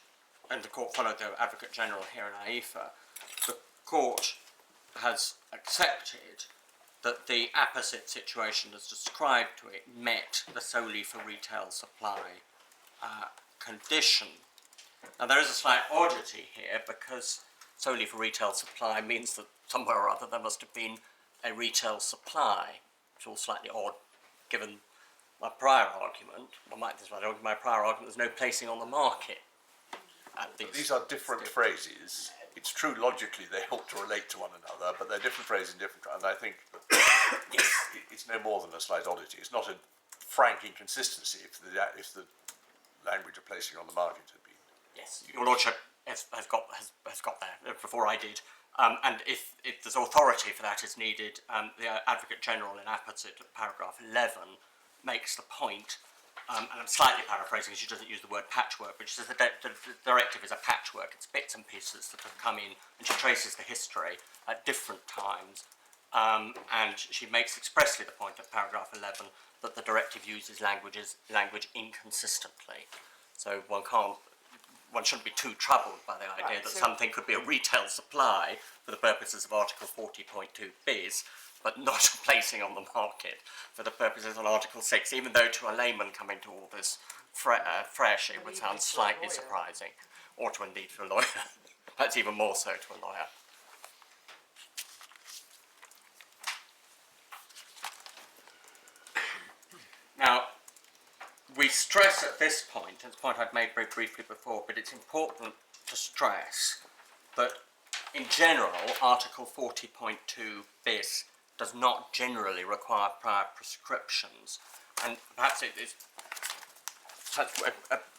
and the court followed the Advocate General here in AIFA, the court has accepted that the apposite situation as described to it met the solely for retail supply condition. Now there is a slight oddity here, because solely for retail supply means that somewhere or other there must have been a retail supply, which is all slightly odd given my prior argument. My prior argument, there's no placing on the market. These are different phrases. It's true logically they ought to relate to one another, but they're different phrases in different, and I think that it's no more than a slight oddity. It's not a frank inconsistency if the language of placing on the market had been. Yes, your lordship has got there before I did, and if there's authority for that is needed, the Advocate General in apposite paragraph 11 makes the point, and I'm slightly paraphrasing, she doesn't use the word patchwork, but she says the directive is a patchwork. It's bits and pieces that have come in, and she traces the history at different times, and she makes expressly the point of paragraph 11 that the directive uses language inconsistently. So one shouldn't be too troubled by the idea that something could be a retail supply for the purposes of Article 40.2 bis, but not a placing on the market for the purposes of Article 6, even though to a layman coming to all this fresh, it would sound slightly surprising, or to indeed for a lawyer, perhaps even more so to a lawyer. Now, we stress at this point, and it's a point I've made very briefly before, but it's important to stress that in general, Article 40.2 bis does not generally require prior prescriptions, and perhaps it is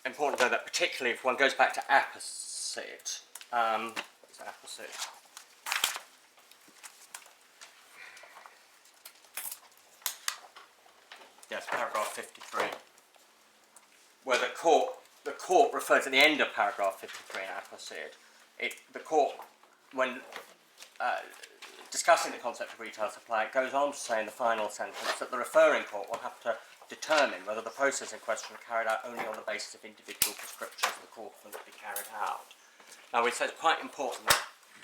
important to know that, particularly if one goes back to apposite. What's apposite? Yes, paragraph 53, where the court the court refers at the end of paragraph 53 in Avastin, the court, when discussing the concept of retail supply, it goes on to say in the final sentence that the referring court will have to determine whether the process in question is carried out only on the basis of individual prescriptions the court finds to be carried out. Now, we say it's quite important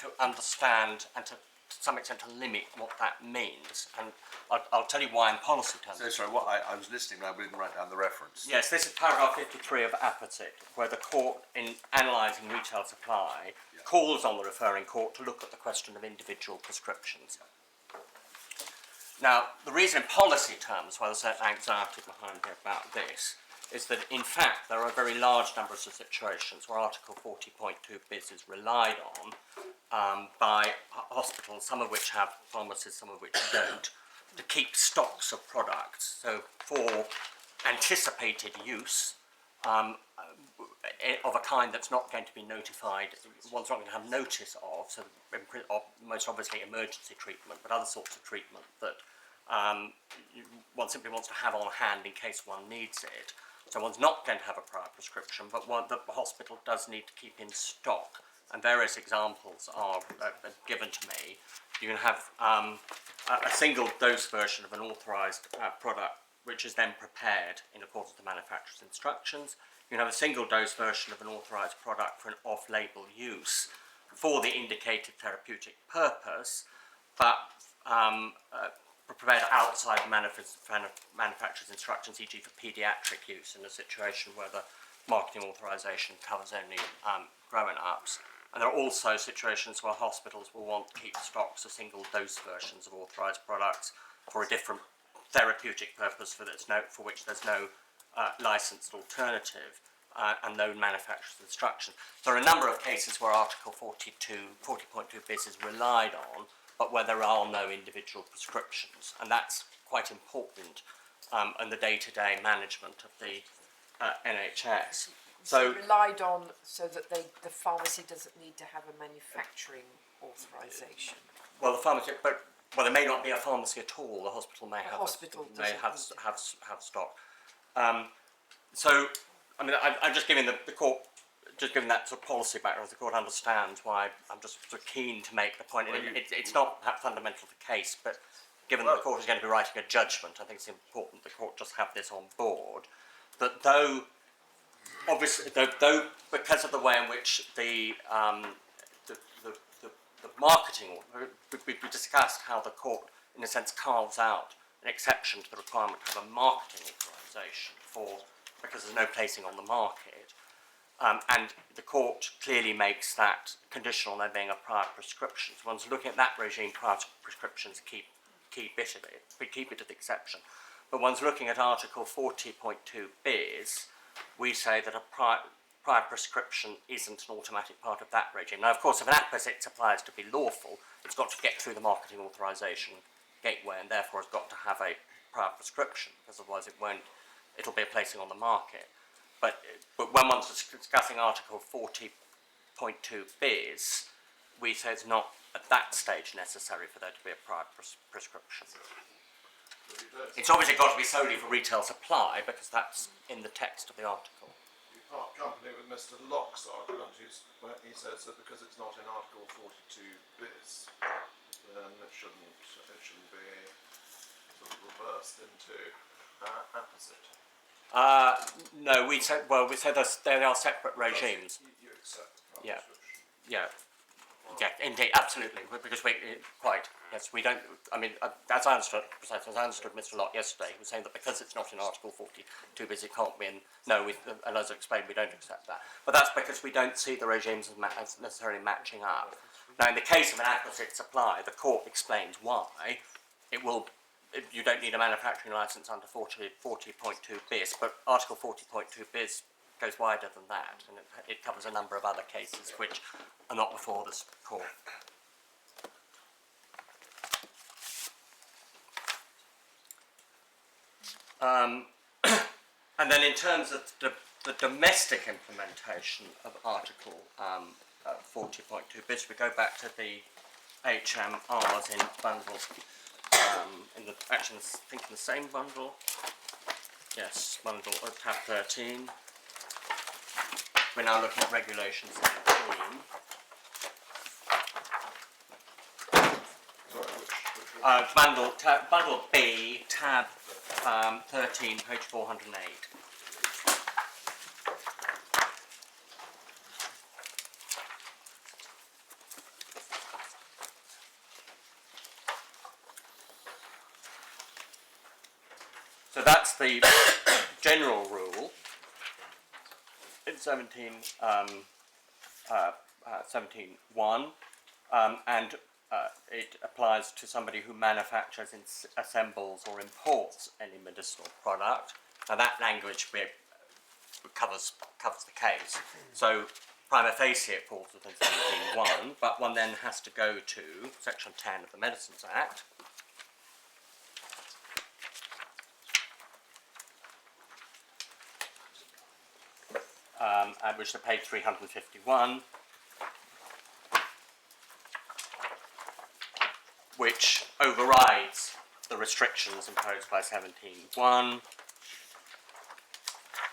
to understand and to some extent to limit what that means, and I'll tell you why in policy terms. So sorry, what I was listening, but I didn't write down the reference. Yes, this is paragraph 53 of Avastin, where the court, in analysing retail supply, calls on the referring court to look at the question of individual prescriptions. Now, the reason in policy terms why there's certain anxiety behind here about this is that, in fact, there are a very large number of situations where Article 40.2 bis is relied on by hospitals, some of which have pharmacies, some of which don't, to keep stocks of products. So, for anticipated use of a kind that's not going to be notified, one's not going to have notice of, so most obviously emergency treatment, but other sorts of treatment that one simply wants to have on hand in case one needs it. So one's not going to have a prior prescription, but one that the hospital does need to keep in stock. And various examples are given to me. You can have a single dose version of an authorised product, which is then prepared in accordance with the manufacturer's instructions. You can have a single dose version of an authorised product for an off-label use for the indicated therapeutic purpose, but prepared outside the manufacturer's instructions, e.g. for paediatric use in a situation where the marketing authorisation covers only grown-ups. And there are also situations where hospitals will want to keep stocks of single dose versions of authorised products for a different therapeutic purpose for which there's no licensed alternative and no manufacturer's instruction. There are a number of cases where Article 40.2 bis is relied on, but where there are no individual prescriptions, and that's quite important in the day-to-day management of the NHS. So relied on so that the pharmacy doesn't need to have a manufacturing authorisation. well, the pharmacy, but there may not be a pharmacy at all. The hospital may have stock. So, I mean, I'm just giving the court, just giving that sort of policy background. The court understands why I'm just sort of keen to make the point. It's not perhaps fundamental to the case, but given that the court is going to be writing a judgment, I think it's important the court just have this on board. That though because of the way in which the marketing, we discussed how the court, in a sense, carves out an exception to the requirement to have a marketing authorisation because there's no placing on the market, and the court clearly makes that conditional on there being a prior prescription. So one's looking at that regime, prior prescriptions keep it of it, we keep it as the exception. But one's looking at Article 40.2 bis, we say that a prior prescription isn't an automatic part of that regime. Now, of course, if an apposite supply is to be lawful, it's got to get through the marketing authorisation gateway, and therefore it's got to have a prior prescription, because otherwise it'll be a placing on the market. But when one's discussing Article 40.2 bis, we say it's not at that stage necessary for there to be a prior prescription. It's obviously got to be solely for retail supply, because that's in the text of the article. You part company with Mr. Locke's argument, where he says that because it's not in Article 42 bis, then it shouldn't be sort of reversed into apposite. No, we say there are separate regimes. You accept the Yeah. prescription. Yeah. Yeah, indeed, absolutely. Because we don't. I mean, as I understood Mr. Locke yesterday, he was saying that because it's not in Article 42 bis, it can't be in. No, and as I explained, we don't accept that. But that's because we don't see the regimes as necessarily matching up. Now, in the case of an apposite supply, the court explains why you don't need a manufacturing licence under 40.2 bis, but Article 40.2 bis goes wider than that, and it covers a number of other cases which are not before this court. And then in terms of the domestic implementation of Article 40.2 bis, we go back to the HMRs in bundles, I think in the same bundle. Yes, bundle of tab 13. we're now looking at regulation 17. Sorry, which Bundle B, tab 13, page 408. So that's the general rule in 17.1, and it applies to somebody who manufactures, assembles or imports any medicinal product. Now that language covers the case. So prima facie it falls within 17.1, but one then has to go to section 10 of the Medicines Act. Which is page 351, which overrides the restrictions imposed by 17.1.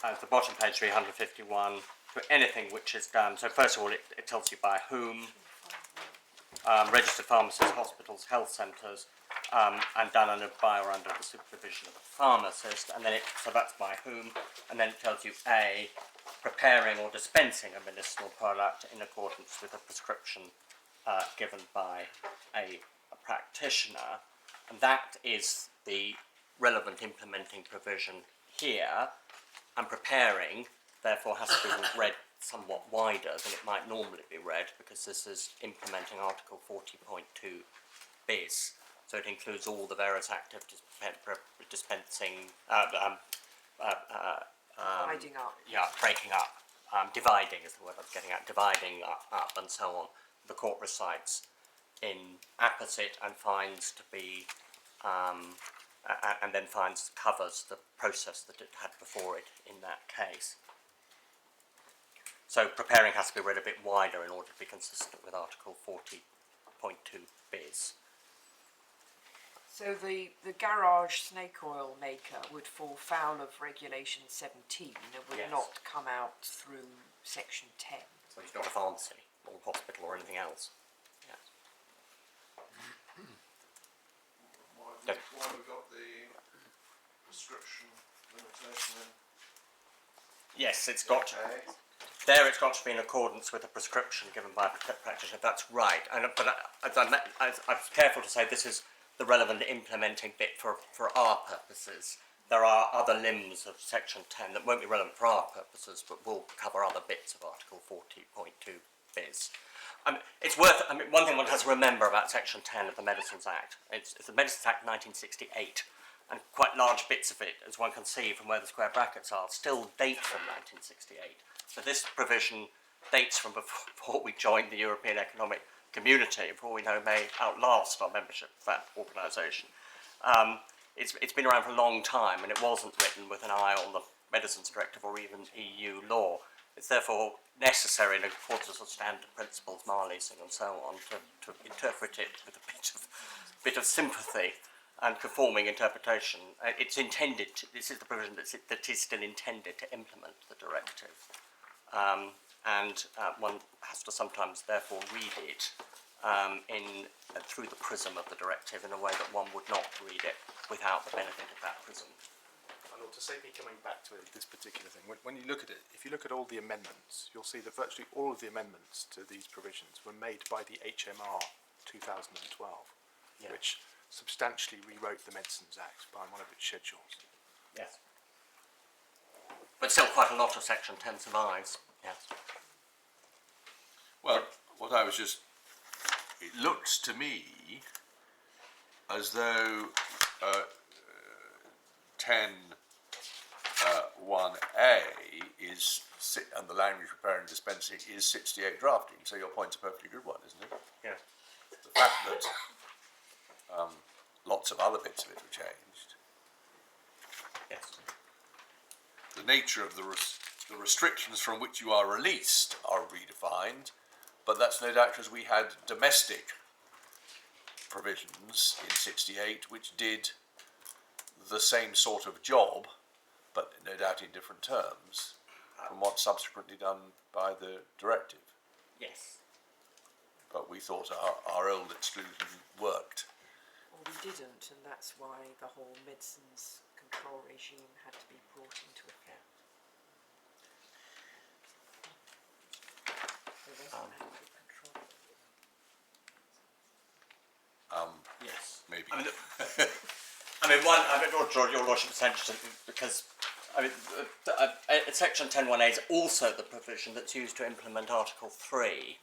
At the bottom page 351, for anything which is done, so first of all it tells you by whom, registered pharmacists, hospitals, health centres, and done by or under the supervision of a pharmacist, and then so that's by whom, and then it tells you A, preparing or dispensing a medicinal product in accordance with a prescription given by a practitioner, and that is the relevant implementing provision here, and preparing therefore has to be read somewhat wider than it might normally be read, because this is implementing Article 40.2 bis, so it includes all the various activities, dispensing, Dividing up. yeah, breaking up, dividing is the word I was getting at, dividing up and so on. The court recites in apposite and finds to be, and then covers the process that it had before it in that case. So preparing has to be read a bit wider in order to be consistent with Article 40.2 bis. So the garage snake oil maker would fall foul of regulation 17 and would Yes. not come out through section 10. So it's not a pharmacy or hospital or anything else. Yes. why have we got the prescription limitation in? Yes, it's got A? there. It's got to be in accordance with a prescription given by a practitioner. That's right. But I was careful to say this is the relevant implementing bit for our purposes. There are other limbs of section 10 that won't be relevant for our purposes, but will cover other bits of Article 40.2 bis. It's worth. One thing one has to remember about section 10 of the Medicines Act. It's the Medicines Act 1968. And quite large bits of it, as one can see from where the square brackets are, still date from 1968. So this provision dates from before we joined the European Economic Community, before we know may outlast our membership of that organisation. It's been around for a long time, and it wasn't written with an eye on the Medicines Directive or even EU law. It's therefore necessary, in accordance with standard principles, Marleasing and so on, to interpret it with a bit of sympathy and conforming interpretation. It's intended this is the provision that is still intended to implement the directive. One has to sometimes therefore read it through the prism of the directive in a way that one would not read it without the benefit of that prism. And to save me coming back to this particular thing, when you look at it, if you look at all the amendments, you'll see that virtually all of the amendments to these provisions were made by the HMR 2012, Yeah. which substantially rewrote the Medicines Act by one of its schedules. Yes. But still quite a lot of section 10 survives. Yes. Well, what I was just, it looks to me as though 10.1a is, and the language preparing and dispensing is 68 drafting, so your point's a perfectly good one, isn't it? Yeah. The fact that lots of other bits of it were changed. Yes. The nature of the restrictions from which you are released are redefined, but that's no doubt because we had domestic provisions in 68 which did the same sort of job, but no doubt in different terms, from what's subsequently done by the directive. Yes. But we thought our old exclusion worked. Well, we didn't, and that's why the whole medicines control regime had to be brought into effect. There wasn't adequate control. Yes. Maybe. I would draw your lordship's attention to, because section 10.1a is also the provision that's used to implement Article 3.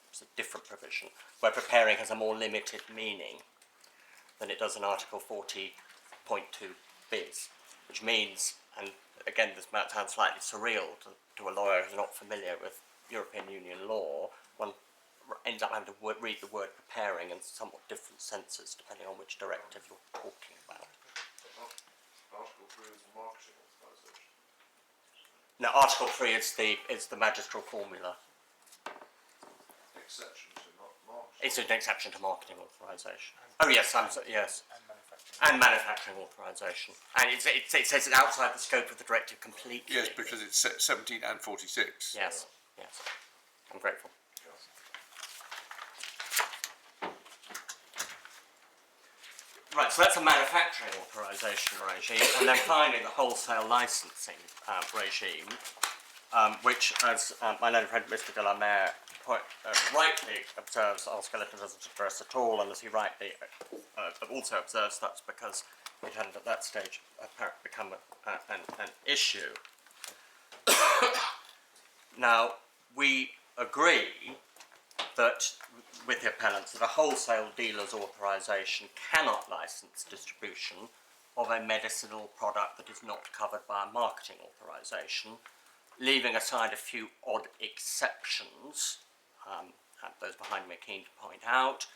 It's a different provision, where preparing has a more limited meaning than it does in Article 40.2 bis, which means, and again this might sound slightly surreal to a lawyer who's not familiar with European Union law, one ends up having to read the word preparing in somewhat different senses depending on which directive you're talking about. Article 3 is marketing authorisation. Now, Article 3 is the magistral formula. Exception to marketing. It's an exception to marketing authorisation. Oh yes, yes. And manufacturing. And manufacturing authorisation. And it says it's outside the scope of the directive completely. Yes, because it's 17 and 46. Yes, yes. I'm grateful. Right, so that's a manufacturing authorisation regime, and then finally the wholesale licensing regime, which, as my learned friend Mr. de la Mare rightly observes, our skeleton doesn't address at all, and as he rightly also observes, that's because it hadn't at that stage apparently become an issue. Now, we agree that, with the appellants, that a wholesale dealer's authorisation cannot license distribution of a medicinal product that is not covered by a marketing authorisation, leaving aside a few odd exceptions, those behind me are keen to point out.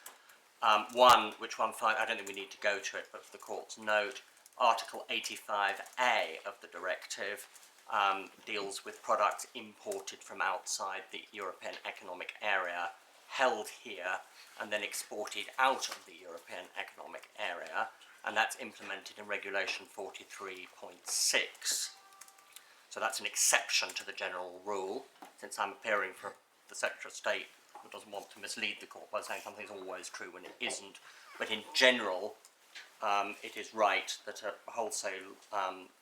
One, which one finds, I don't think we need to go to it, but for the court's note, Article 85A of the directive deals with products imported from outside the European Economic Area, held here and then exported out of the European Economic Area, and that's implemented in Regulation 43.6. So that's an exception to the general rule, since I'm appearing for the Secretary of State who doesn't want to mislead the court by saying something's always true when it isn't. But in general, it is right that a wholesale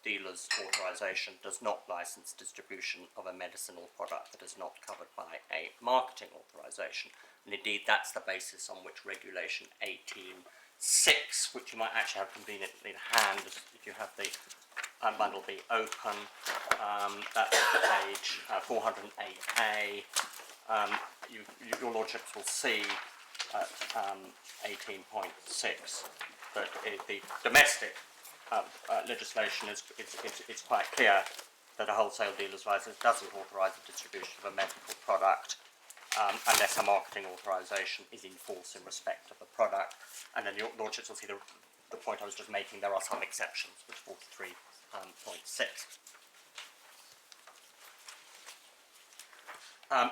dealer's authorisation does not license distribution of a medicinal product that is not covered by a marketing authorisation. And indeed, that's the basis on which Regulation 18.6, which you might actually have conveniently in hand if you have the bundle be open, that's page 408A. Your Lordships will see 18.6 that the domestic legislation is quite clear that a wholesale dealer's licence doesn't authorise the distribution of a medical product unless a marketing authorisation is in force in respect of the product. And then your Lordships will see the point I was just making, there are some exceptions, which 43.6.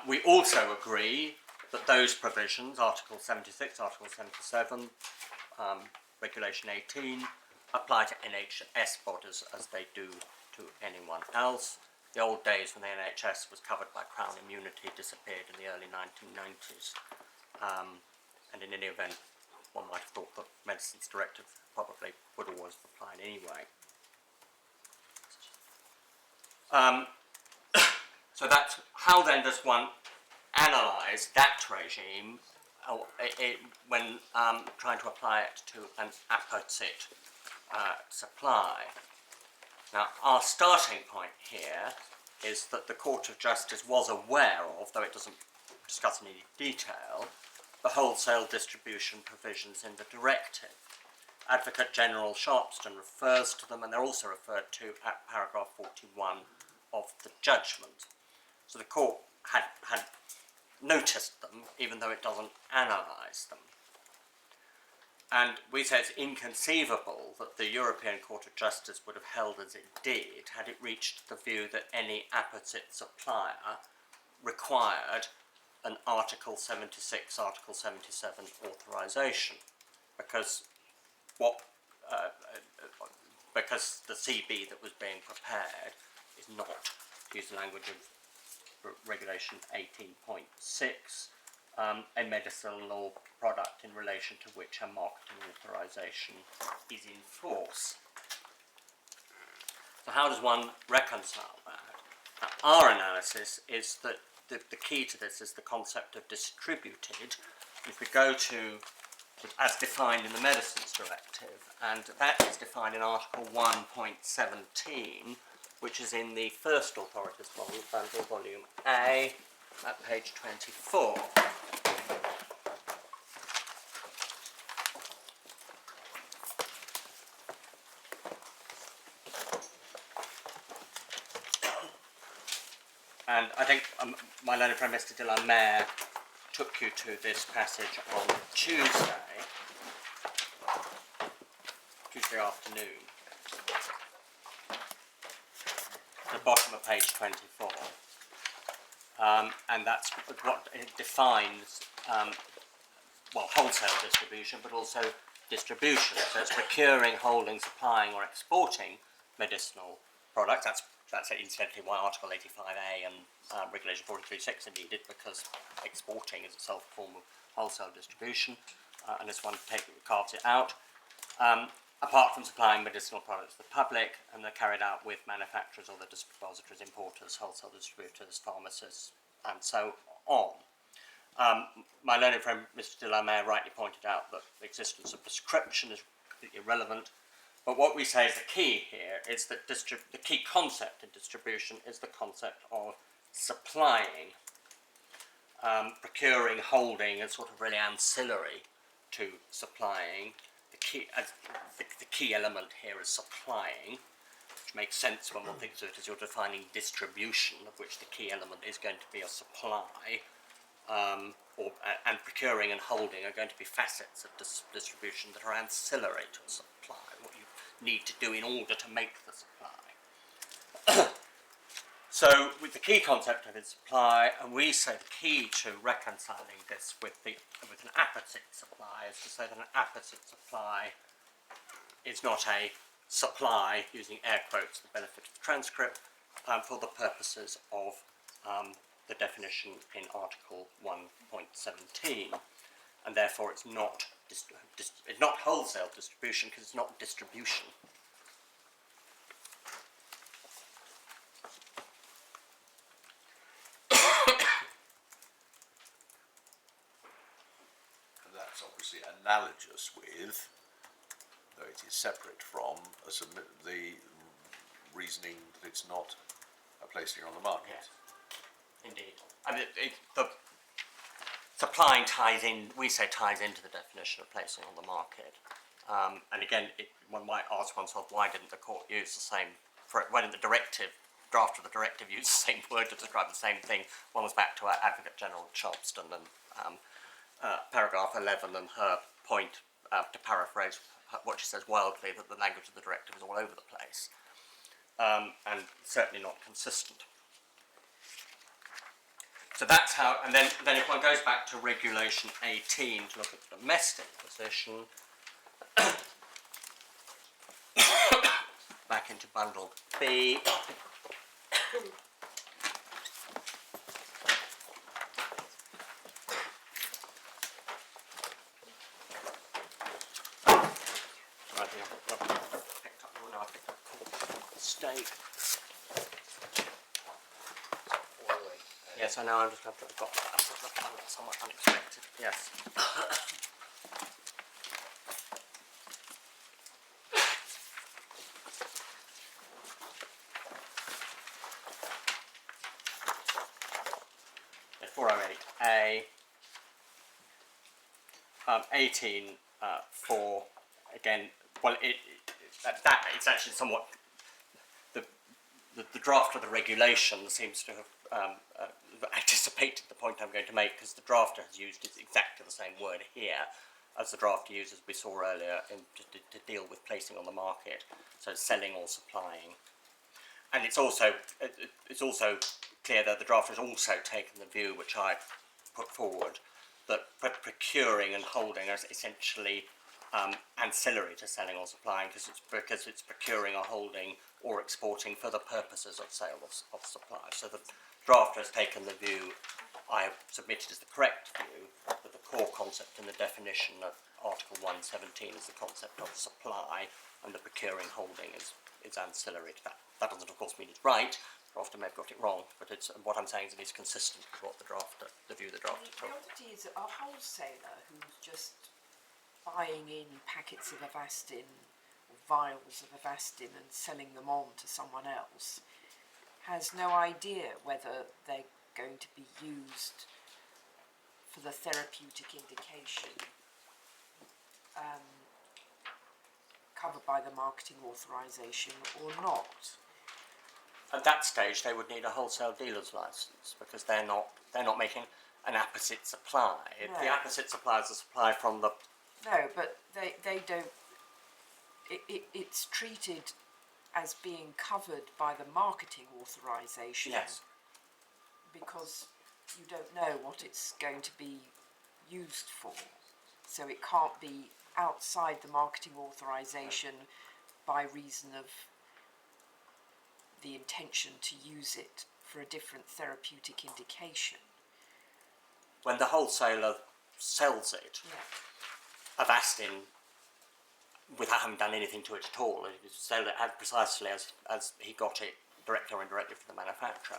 We also agree that those provisions, Article 76, Article 77, Regulation 18, apply to NHS bodies as they do to anyone else. The old days when the NHS was covered by Crown immunity disappeared in the early 1990s. And in any event, one might have thought the Medicines Directive probably would always apply anyway. So that's how then does one analyse that regime when trying to apply it to an apposite supply. Now, our starting point here is that the Court of Justice was aware of, though it doesn't discuss in any detail, the wholesale distribution provisions in the directive. Advocate General Sharpston refers to them, and they're also referred to at paragraph 41 of the judgment. So the court had noticed them, even though it doesn't analyse them. And we say it's inconceivable that the European Court of Justice would have held as it did had it reached the view that any apposite supplier required an Article 76, Article 77 authorisation, because because the CB that was being prepared is not use the language of regulation 18.6, a medicinal product in relation to which a marketing authorization is in force. So how does one reconcile that? Now, our analysis is that the key to this is the concept of distributed. If we go to, as defined in the Medicines Directive, and that is defined in Article 1.17, which is in the first authorities bundle, volume A, at page 24. And I think my learned friend Mr. de la Mare took you to this passage on Tuesday afternoon, at the bottom of page 24. And that's what it defines, well, wholesale distribution, but also distribution. So it's procuring, holding, supplying or exporting medicinal products. That's incidentally why Article 85A and Regulation 43.6 are needed, because exporting is itself a form of wholesale distribution, and this one carves it out. Apart from supplying medicinal products to the public, and they're carried out with manufacturers, other depositories, importers, wholesale distributors, pharmacists, and so on. My learned friend Mr. de la Mare rightly pointed out that the existence of prescription is completely irrelevant. But what we say is the key here is that the key concept in distribution is the concept of supplying. Procuring, holding is sort of really ancillary to supplying. The key element here is supplying, which makes sense when one thinks of it as you're defining distribution, of which the key element is going to be a supply. And procuring and holding are going to be facets of distribution that are ancillary to a supply, what you need to do in order to make the supply. So with the key concept of its supply, and we say the key to reconciling this with an apposite supply is to say that an apposite supply is not a supply, using air quotes, the benefit of the transcript, for the purposes of the definition in Article 1.17, and therefore it's not wholesale distribution because it's not distribution. And that's obviously analogous with, though it is separate from, the reasoning that it's not a placing on the market. Yes. Indeed. I mean, the supplying ties into the definition of placing on the market. And again, one might ask oneself, why didn't the court use the same, why didn't the draft of the directive use the same word to describe the same thing? One was back to our Advocate General Charleston and paragraph 11 and her point, to paraphrase what she says wildly, that the language of the directive is all over the place. And certainly not consistent. So that's how, and then if one goes back to Regulation 18 to look at the domestic position, back into Bundle B, mistake. Yes, I know. I'm just I've got somewhat unexpected. Yes. Yeah, 408A. 18 4 again. Well, that it's actually somewhat the draft of the regulation seems to have anticipated the point I'm going to make, because the drafter has used exactly the same word here as the drafter used, as we saw earlier, to deal with placing on the market, so selling or supplying. And it's also clear that the drafter has also taken the view, which I put forward, that procuring and holding are essentially ancillary to selling or supplying because it's procuring or holding or exporting for the purposes of sale of supply. So the drafter has taken the view I have submitted as the correct view, that the core concept in the definition of Article 117 is the concept of supply, and the procuring holding is ancillary to that. That doesn't, of course, mean it's right. The drafter may have got it wrong, but it's, what I'm saying is it is consistent with what the view the drafter The took. oddity is a wholesaler who's just buying in packets of Avastin or vials of Avastin and selling them on to someone else has no idea whether they're going to be used for the therapeutic indication covered by the marketing authorisation or not. At that stage, they would need a wholesale dealer's license because they're not making an apposite supply. If the No. apposite supply is a supply from the No, but they don't. It's treated as being covered by the marketing authorisation. yes. Because you don't know what it's going to be used for. So it can't be outside the marketing authorisation by reason of the intention to use it for a different therapeutic indication. When the wholesaler sells it, Avastin, without having done anything to it at all, he sell it as precisely as he got it, directly or indirectly from the manufacturer.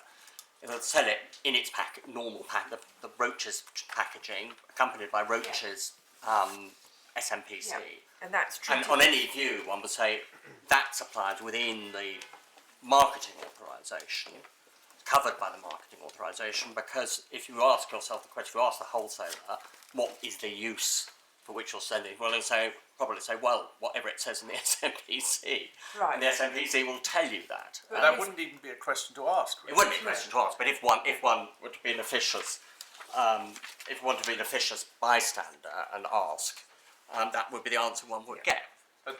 They'll sell it in its normal pack, the Roach's packaging, accompanied by Roach's SMPC. Yeah, and that's And treated. on any view, one would say that's applied within the marketing authorisation, covered by the marketing authorisation, because if you ask yourself the question, if you ask the wholesaler, what is the use for which you're sending? Well, they'll probably say, well, whatever it says in the SMPC. Right. And the SMPC will tell you that. But That is- wouldn't even be a question to ask. It wouldn't be a question to ask, but if one were to be an officious, if one were to be an officious bystander and ask, that would be the answer one would get. But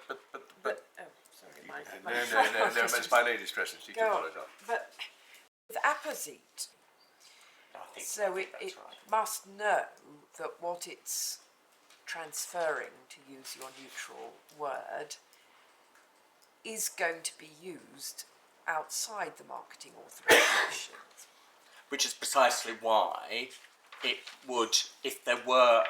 But, oh, sorry, my no, it's my lady's question. She can Go on. apologise. But with apposite, I think, so I think it that's right. must know that what it's transferring, to use your neutral word, is going to be used outside the marketing authorisation. Which is precisely why it would, if there were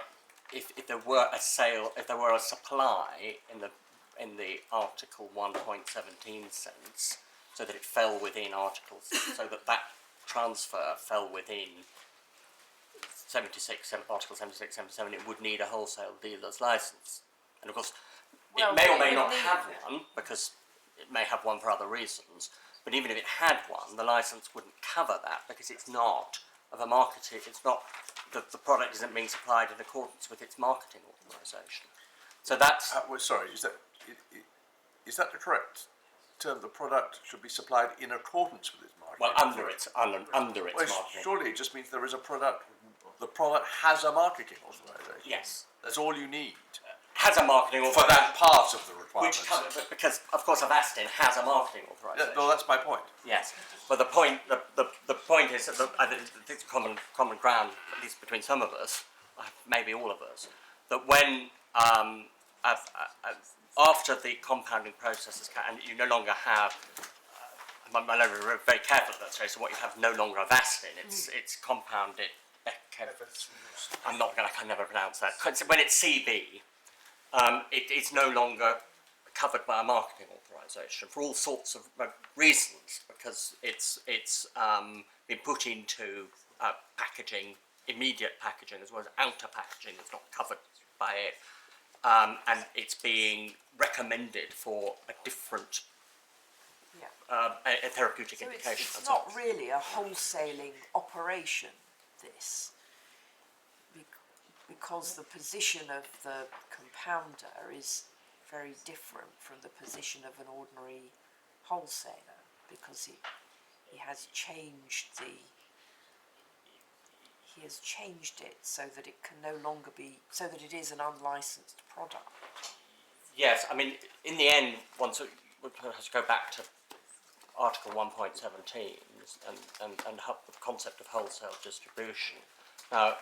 a sale, if there were a supply in the Article 1.17 sense, so that it fell within Article, so that transfer fell within Article 76, 77, it would need a wholesale dealer's licence. And of course, Well, it may or it may would not need- have one, because it may have one for other reasons, but even if it had one, the licence wouldn't cover that, because it's not of a marketing, it's not, the product isn't being supplied in accordance with its marketing authorisation. So that's, Well, sorry, is that the correct term? The product should be supplied in accordance with its marketing. well, under its Well, marketing. surely it just means there is a product. The product has a marketing authorisation. Yes. That's all you need Has a marketing for authorisation. that part of the requirements. Which covers, because of course Avastin has a marketing Yeah, authorisation. well, that's my point. Yes, but the point is that I think it's common ground, at least between some of us, maybe all of us, that when after the compounding process is and you no longer have, I'm very careful at that stage. So what you have no longer Avastin, it's compounded. I can never pronounce that. When it's CB, it's no longer covered by a marketing authorisation for all sorts of reasons, because it's been put into packaging, immediate packaging, as well as outer packaging that's not covered by it, and it's being recommended for a different a therapeutic So indication. it's and so not on. really a wholesaling operation, this, because the position of the compounder is very different from the position of an ordinary wholesaler, because he has changed it so that it can no longer be, so that it is an unlicensed product. Yes, I mean, in the end, one has to go back to Article 1.17 and the concept of wholesale distribution. Now,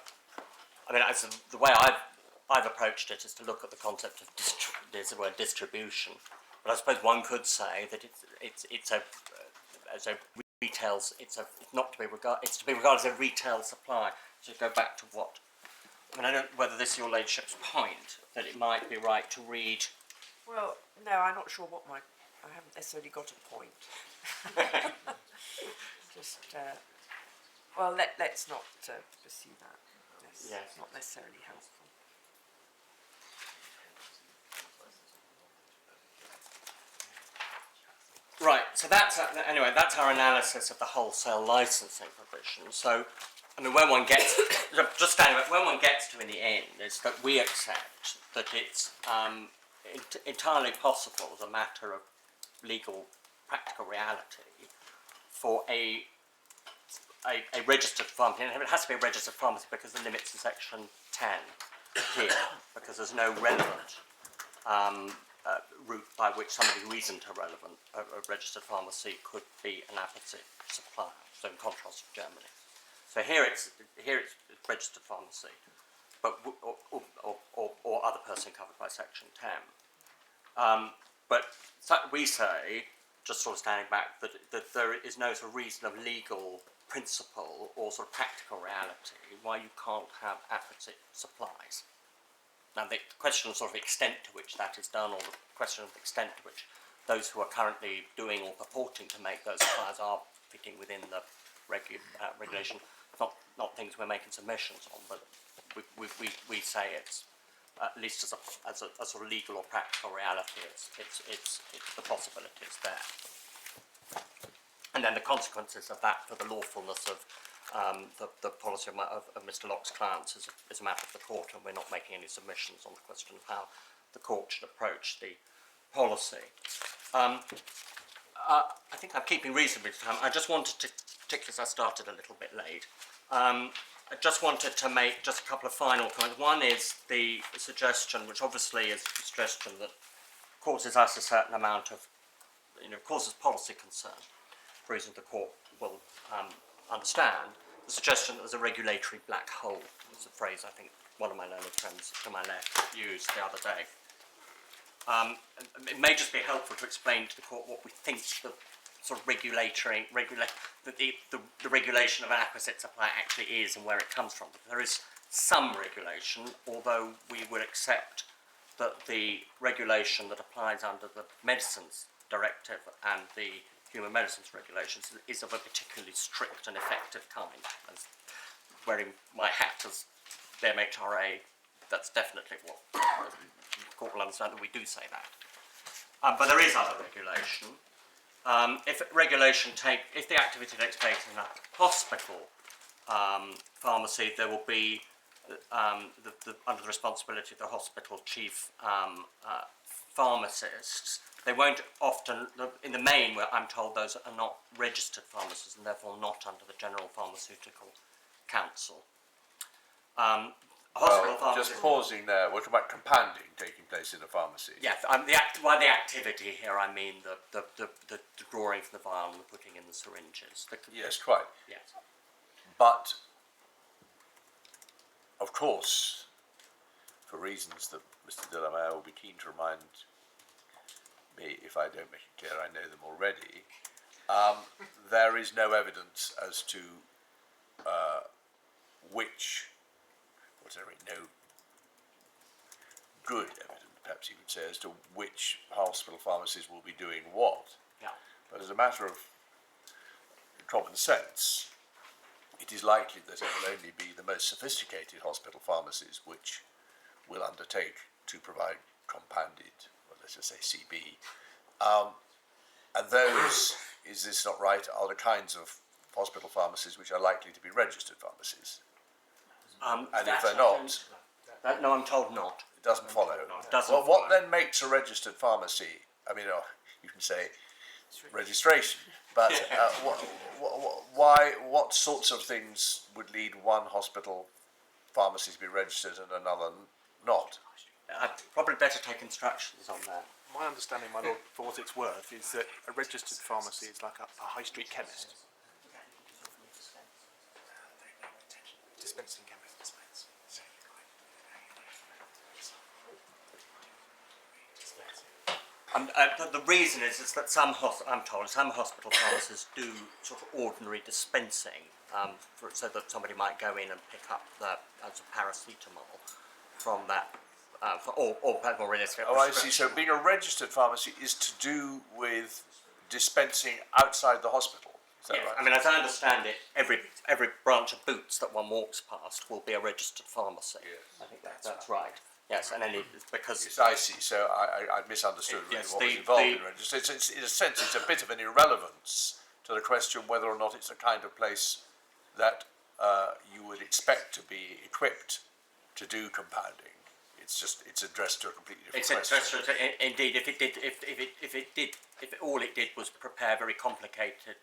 I mean, as the way I've I've approached it is to look at the concept of there's the word distribution, but I suppose one could say that it's to be regarded as a retail supply. So go back to what I don't whether this is your ladyship's point that it might be right to read. Well, no, I'm not sure what I haven't necessarily got a point. Just, well, let's not pursue that. It's not necessarily helpful. Right, so that's our analysis of the wholesale licensing provision. So, I mean, when one gets to in the end is that we accept that it's entirely possible as a matter of legal practical reality for a registered pharmacy, and it has to be a registered pharmacy because the limits in section 10 here, because there's no relevant route by which somebody who isn't a registered pharmacy could be an apposite supplier, so in contrast to Germany. So here it's registered pharmacy, but or other person covered by section 10. But we say, just sort of standing back, that there is no sort of reason of legal principle or sort of practical reality why you can't have apposite supplies. Now, the question of sort of extent to which that is done, or the question of the extent to which those who are currently doing or purporting to make those supplies are fitting within the regulation, not things we're making submissions on, but we say it's at least as a sort of legal or practical reality, it's the possibility is there. And then the consequences of that for the lawfulness of the policy of Mr. Locke's clients is a matter of the court, and we're not making any submissions on the question of how the court should approach the policy. I think I'm keeping reasonably to time. I just wanted to, particularly as I started a little bit late, I just wanted to make just a couple of final comments. One is the suggestion, which obviously is a suggestion that causes us a certain amount of, causes policy concern, for reasons the court will understand. The suggestion that there's a regulatory black hole is a phrase I think one of my learned friends to my left used the other day. It may just be helpful to explain to the court what we think the sort of the regulation of an apposite supply actually is and where it comes from. There is some regulation, although we would accept that the regulation that applies under the Medicines Directive and the Human Medicines Regulations is of a particularly strict and effective kind. As wearing my hat as the MHRA, that's definitely what the court will understand that we do say that. But there is other regulation. If the activity takes place in a hospital pharmacy, there will be under the responsibility of the hospital chief pharmacists. They won't often, in the main, I'm told those are not registered pharmacists and therefore not under the General Pharmaceutical Council. Just pausing there, we're talking about compounding taking place in a pharmacy. Yes, by the activity here, I mean the drawing from the vial and the putting in the syringes. Yes, quite. Yes. But, of course, for reasons that Mr. Delamere will be keen to remind me, if I don't make it clear I know them already, there is no evidence as to no good evidence, perhaps you could say, as to which hospital pharmacies will be doing what. Yeah. But as a matter of common sense, it is likely that it will only be the most sophisticated hospital pharmacies which will undertake to provide compounded, well, let's just say CB. And those, is this not right, are the kinds of hospital pharmacies which are likely to be registered pharmacies. And if they're not, no, I'm told not. it doesn't follow. Doesn't What follow. then makes a registered pharmacy? I mean, you can say registration, but what sorts of things would lead one hospital pharmacy to be registered and another not? I'd probably better take instructions on that. My understanding, my lord, for what it's worth, is that a registered pharmacy is like a high street chemist. Dispensing chemist. The reason is that some hospital pharmacists do sort of ordinary dispensing, so that somebody might go in and pick up as a paracetamol from that, or more realistically. Oh, I see. So being a registered pharmacy is to do with dispensing outside the hospital. Is that Yes, right? I mean, as I understand it, every branch of Boots that one walks past will be a registered pharmacy. Yes. I think that's right. Yes, and then it's because Yes, I see. So I misunderstood really Yes, what was the- involved the- in register. It's, in a sense, it's a bit of an irrelevance to the question whether or not it's a kind of place that you would expect to be equipped to do compounding. It's addressed to a completely different it's question. indeed if all it did was prepare very complicated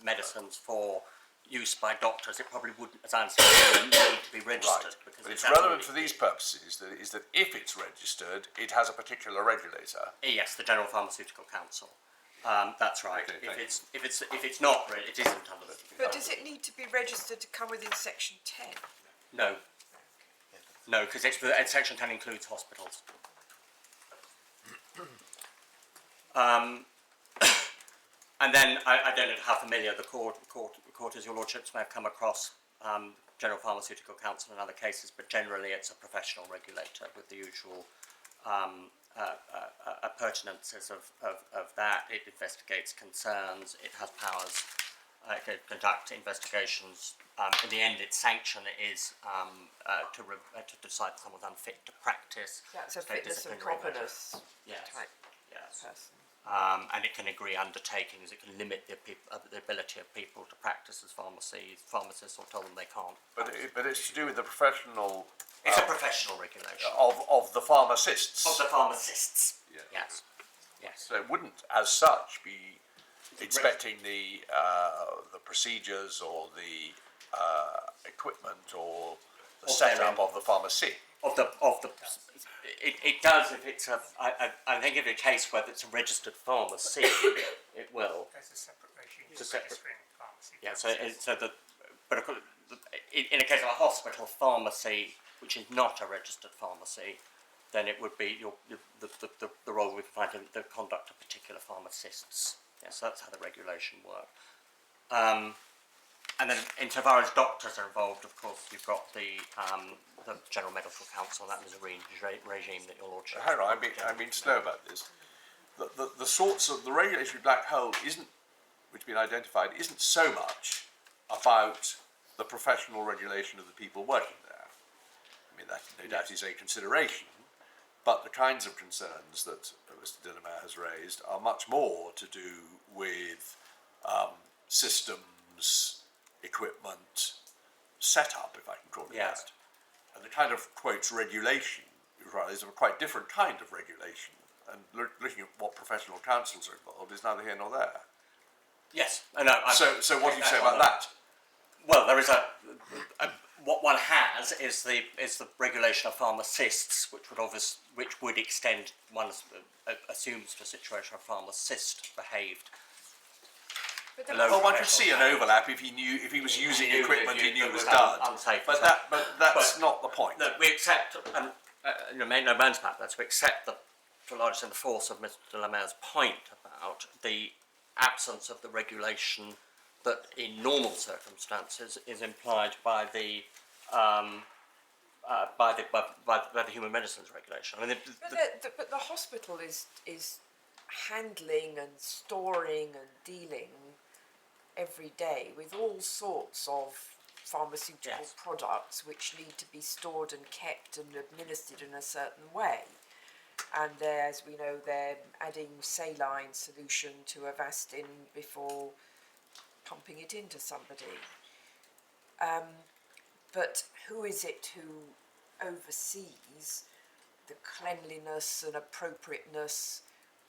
medicines for use by doctors, it probably wouldn't, as I understand, need to be registered. Right, Because but it's that's all relevant it for did. these purposes that if it's registered, it has a particular regulator. Yes, the General Pharmaceutical Council. That's right. Okay, thank you. If it's not, it isn't under the. But does it need to be registered to come within section 10? No. No, because Section 10 includes hospitals. And then, I don't know how familiar the court is, your lordships may have come across General Pharmaceutical Council in other cases, but generally it's a professional regulator with the usual pertinences of that. It investigates concerns, it has powers, it can conduct investigations. In the end, its sanction is to decide someone's unfit to practice. That's a state fitness and disciplinary measure. properness Yes. type Yes. person. And it can agree undertakings. It can limit the ability of people to practice as pharmacists, or tell them they can't. But it's to do with the professional It's a professional regulation of the pharmacists. of the pharmacists. Yeah. Yes. Yes. So it wouldn't, as such, be inspecting the procedures or the equipment or the setup of the pharmacy. It does if it's I think in a case where it's a registered pharmacy, it will. There's a separate regime It's a for separate- registering pharmacy. Yeah. In a case of a hospital pharmacy, which is not a registered pharmacy, then it would be the role we find in the conduct of particular pharmacists. Yes, that's how the regulation works. And then, insofar as doctors are involved, of course, you've got the General Medical Council. That was a regime that your lordship. Hang on, I'm being slow about this. The sorts of the regulatory black hole which has been identified, isn't so much about the professional regulation of the people working there. I mean, that no doubt is a consideration, but the kinds of concerns that Mr. Delamere has raised are much more to do with systems, equipment, setup, if I can call it Yes. that. And the kind of, quotes, regulation is a quite different kind of regulation. And looking at what professional councils are involved is neither here nor there. Yes. So what do you say about that? Well, there is what one has is the regulation of pharmacists, which would extend one assumes to a situation where a pharmacist behaved. But below Well, one could professional see an standards. overlap if he was using knew equipment that he knew it was was done. unsafe. But that's not the point. No, we accept, and make no bones about this, we accept to a large extent the force of Mr. Delamere's point about the absence of the regulation that in normal circumstances is implied by the human medicines regulation. I mean, But the hospital is handling and storing and dealing every day with all sorts of pharmaceutical Yes. products which need to be stored and kept and administered in a certain way. And as we know, they're adding saline solution to Avastin before pumping it into somebody. But who is it who oversees the cleanliness and appropriateness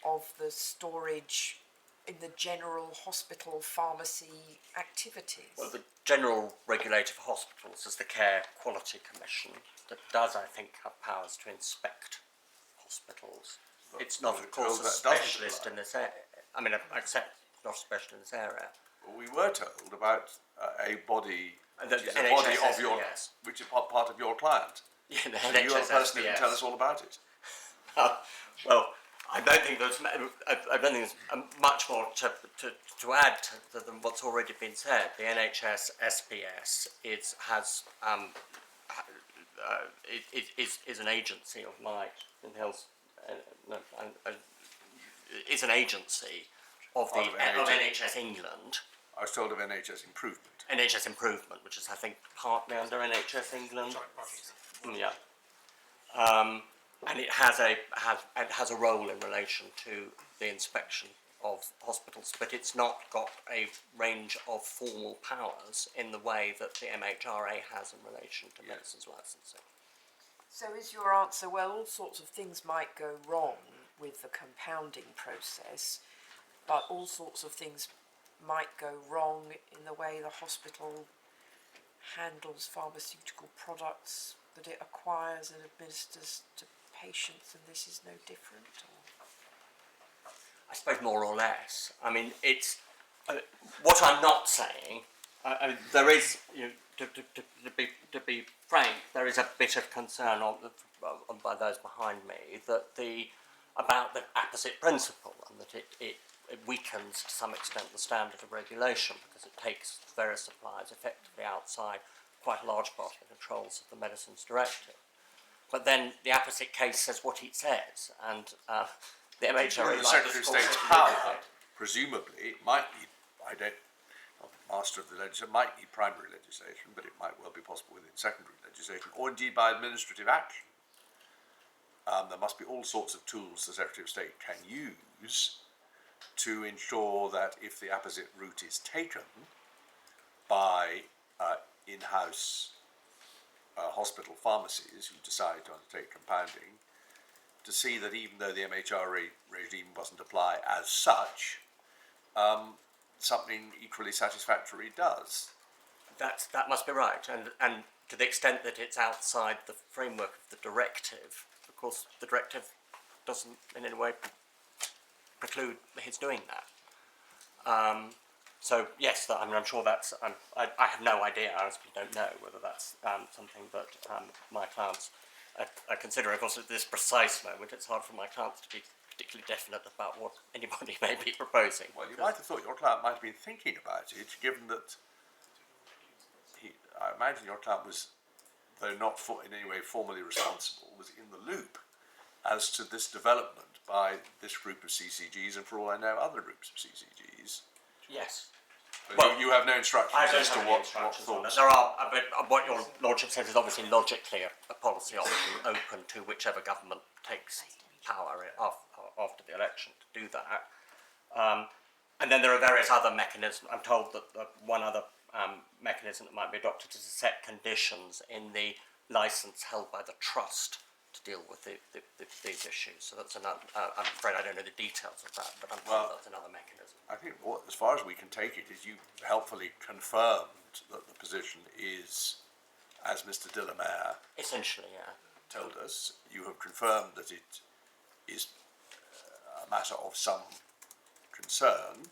of the storage in the general hospital pharmacy activities? well, the general regulator for hospitals is the Care Quality Commission that does, I think, have powers to inspect hospitals. It's not, of course, a that doesn't specialist apply. in this area. I mean, I accept it's not a specialist in this area. Well, we were told about a body, And which the is a body NHS of your, yes. which is part of your client. Yeah, the And you are the NHS person who can yes. tell us all about it. Well, I don't think there's much more to add than what's already been said. The NHS SPS is an agency of might in health. Is an agency of the Of of NHS England. I was told of NHS Improvement. NHS Improvement, which is I think partly under NHS England. Yeah. And it has a role in relation to the inspection of hospitals, but it's not got a range of formal powers in the way that the MHRA has in relation to medicines licensing. So is your answer, well, all sorts of things might go wrong with the compounding process, but all sorts of things might go wrong in the way the hospital handles pharmaceutical products that it acquires and administers to patients, and this is no different? Or? I suppose more or less. I mean, it's what I'm not saying. I mean, there is, to be frank, there is a bit of concern by those behind me that about the apposite principle, and that it weakens to some extent the standard of regulation because it takes various suppliers effectively outside quite a large part of the controls of the Medicines Directive. But then the apposite case says what it says, and the MHRA, The Secretary of State's power, presumably, it might need, I'm not master of the legislation, might need primary legislation, but it might well be possible within secondary legislation, or indeed by administrative action. There must be all sorts of tools the Secretary of State can use to ensure that if the apposite route is taken by in-house hospital pharmacies who decide to undertake compounding, to see that even though the MHRA regime wasn't applied as such, something equally satisfactory does. That must be right, and to the extent that it's outside the framework of the directive, of course, the directive doesn't in any way preclude his doing that. So yes, I mean, I'm sure that's. I have no idea. I honestly don't know whether that's something that my clients are considering. Of course, at this precise moment, it's hard for my clients to be particularly definite about what anybody may be proposing. Well, you might have thought your client might have been thinking about it, given that I imagine your client was, though not in any way formally responsible, was in the loop as to this development by this group of CCGs, and for all I know, other groups of CCGs. Yes. But Well, you have no instructions I don't as to have any what instructions on that. thoughts. There are, but what your lordship says is obviously logically a policy option open to whichever government takes power after the election to do that. And then there are various other mechanisms. I'm told that one other mechanism that might be adopted is to set conditions in the licence held by the trust to deal with these issues. So that's another. I'm afraid I don't know the details of that, but I'm told that's another mechanism. I think, as far as we can take it, is you helpfully confirmed that the position is, as Mr. Delamere Essentially, yeah. told us, you have confirmed that it is a matter of some concern,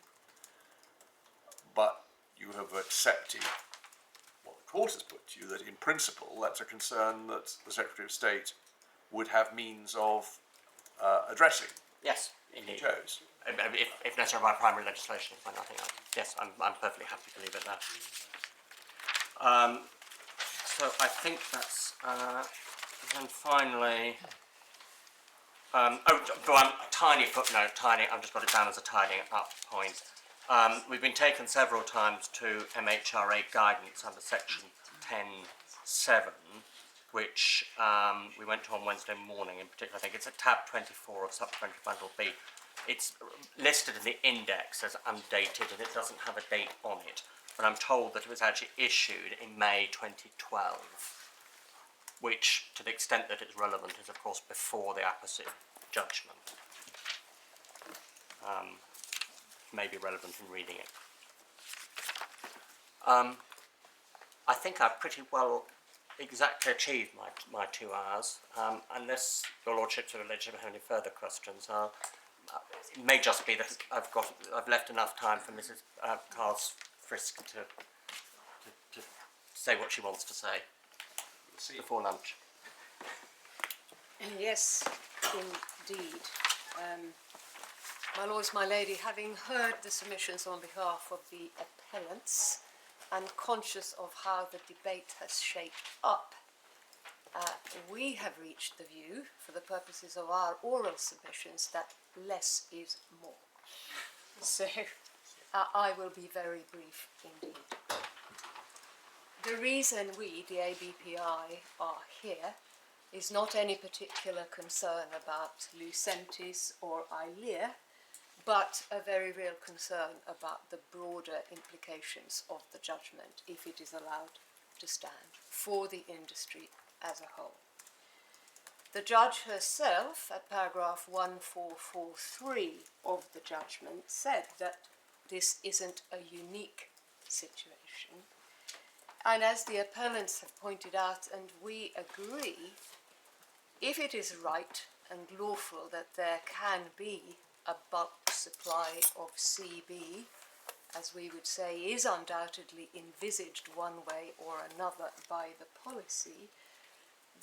but you have accepted what the court has put to you, that in principle that's a concern that the Secretary of State would have means of addressing. Yes, He indeed. chose. If necessary by primary legislation, by nothing else. Yes, I'm perfectly happy to leave it there. So I think that's, then finally, a tiny footnote, I've just got it down as a tidying up point. We've been taken several times to MHRA guidance under section 10.7, which we went to on Wednesday morning in particular. I think it's at tab 24 of supplementary bundle B. It's listed in the index as undated and it doesn't have a date on it, but I'm told that it was actually issued in May 2012, which, to the extent that it's relevant, is of course before the apposite judgment. May be relevant in reading it. I think I've pretty well exactly achieved my 2 hours, unless your lordships are alleged to have any further questions. It may just be that I've left enough time for Mrs. Carl's Frisk to say what she wants to say before lunch. Yes, indeed. My lords, my lady, having heard the submissions on behalf of the appellants and conscious of how the debate has shaped up, we have reached the view, for the purposes of our oral submissions, that less is more. So I will be very brief indeed. The reason we, the ABPI, are here is not any particular concern about Lucentis or ILEA, but a very real concern about the broader implications of the judgment if it is allowed to stand for the industry as a whole. The judge herself, at paragraph 1443 of the judgment, said that this isn't a unique situation. And as the appellants have pointed out, and we agree, if it is right and lawful that there can be a bulk supply of CB, as we would say is undoubtedly envisaged one way or another by the policy,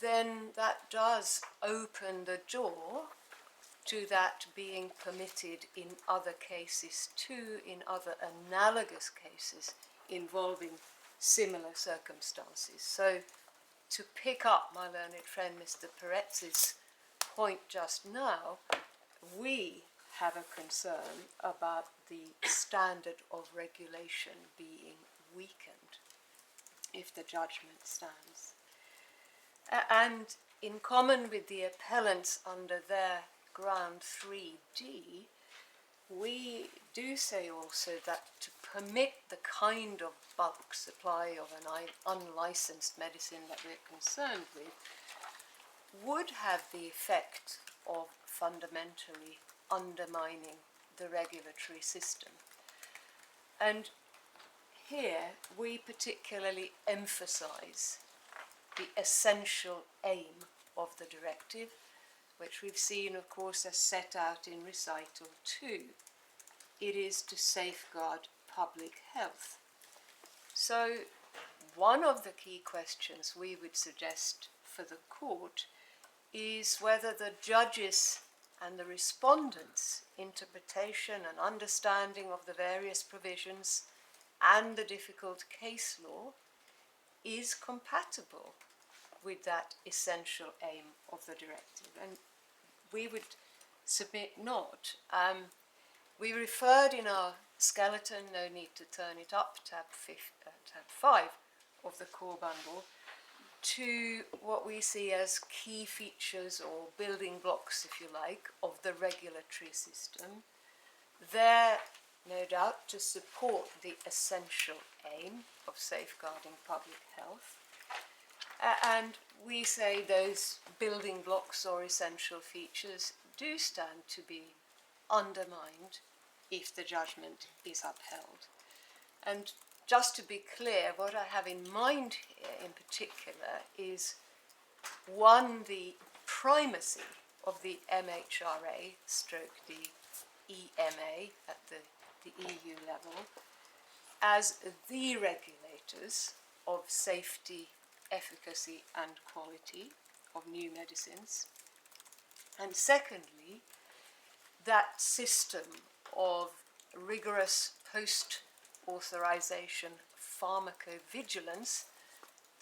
then that does open the door to that being permitted in other cases too, in other analogous cases involving similar circumstances. So to pick up my learned friend Mr. Peretz's point just now, we have a concern about the standard of regulation being weakened if the judgment stands. And in common with the appellants under their ground 3D, we do say also that to permit the kind of bulk supply of an unlicensed medicine that we're concerned with would have the effect of fundamentally undermining the regulatory system. And here we particularly emphasize the essential aim of the directive, which we've seen, of course, as set out in recital 2. It is to safeguard public health. So one of the key questions we would suggest for the court is whether the judges and the respondents' interpretation and understanding of the various provisions and the difficult case law is compatible with that essential aim of the directive. And we would submit not. We referred in our skeleton, no need to turn it up, tab 5 of the core bundle, to what we see as key features or building blocks, if you like, of the regulatory system. There, no doubt, to support the essential aim of safeguarding public health. And we say those building blocks or essential features do stand to be undermined if the judgment is upheld. And just to be clear, what I have in mind here in particular is, one, the primacy of the MHRA stroke the EMA at the EU level as the regulators of safety, efficacy and quality of new medicines. And secondly, that system of rigorous post-authorization pharmacovigilance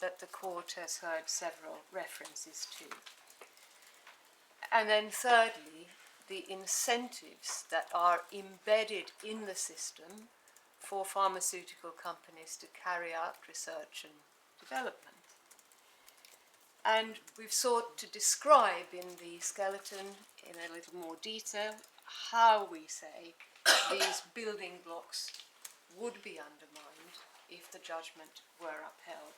that the court has heard several references to. And then thirdly, the incentives that are embedded in the system for pharmaceutical companies to carry out research and development. And we've sought to describe in the skeleton in a little more detail how we say these building blocks would be undermined if the judgment were upheld.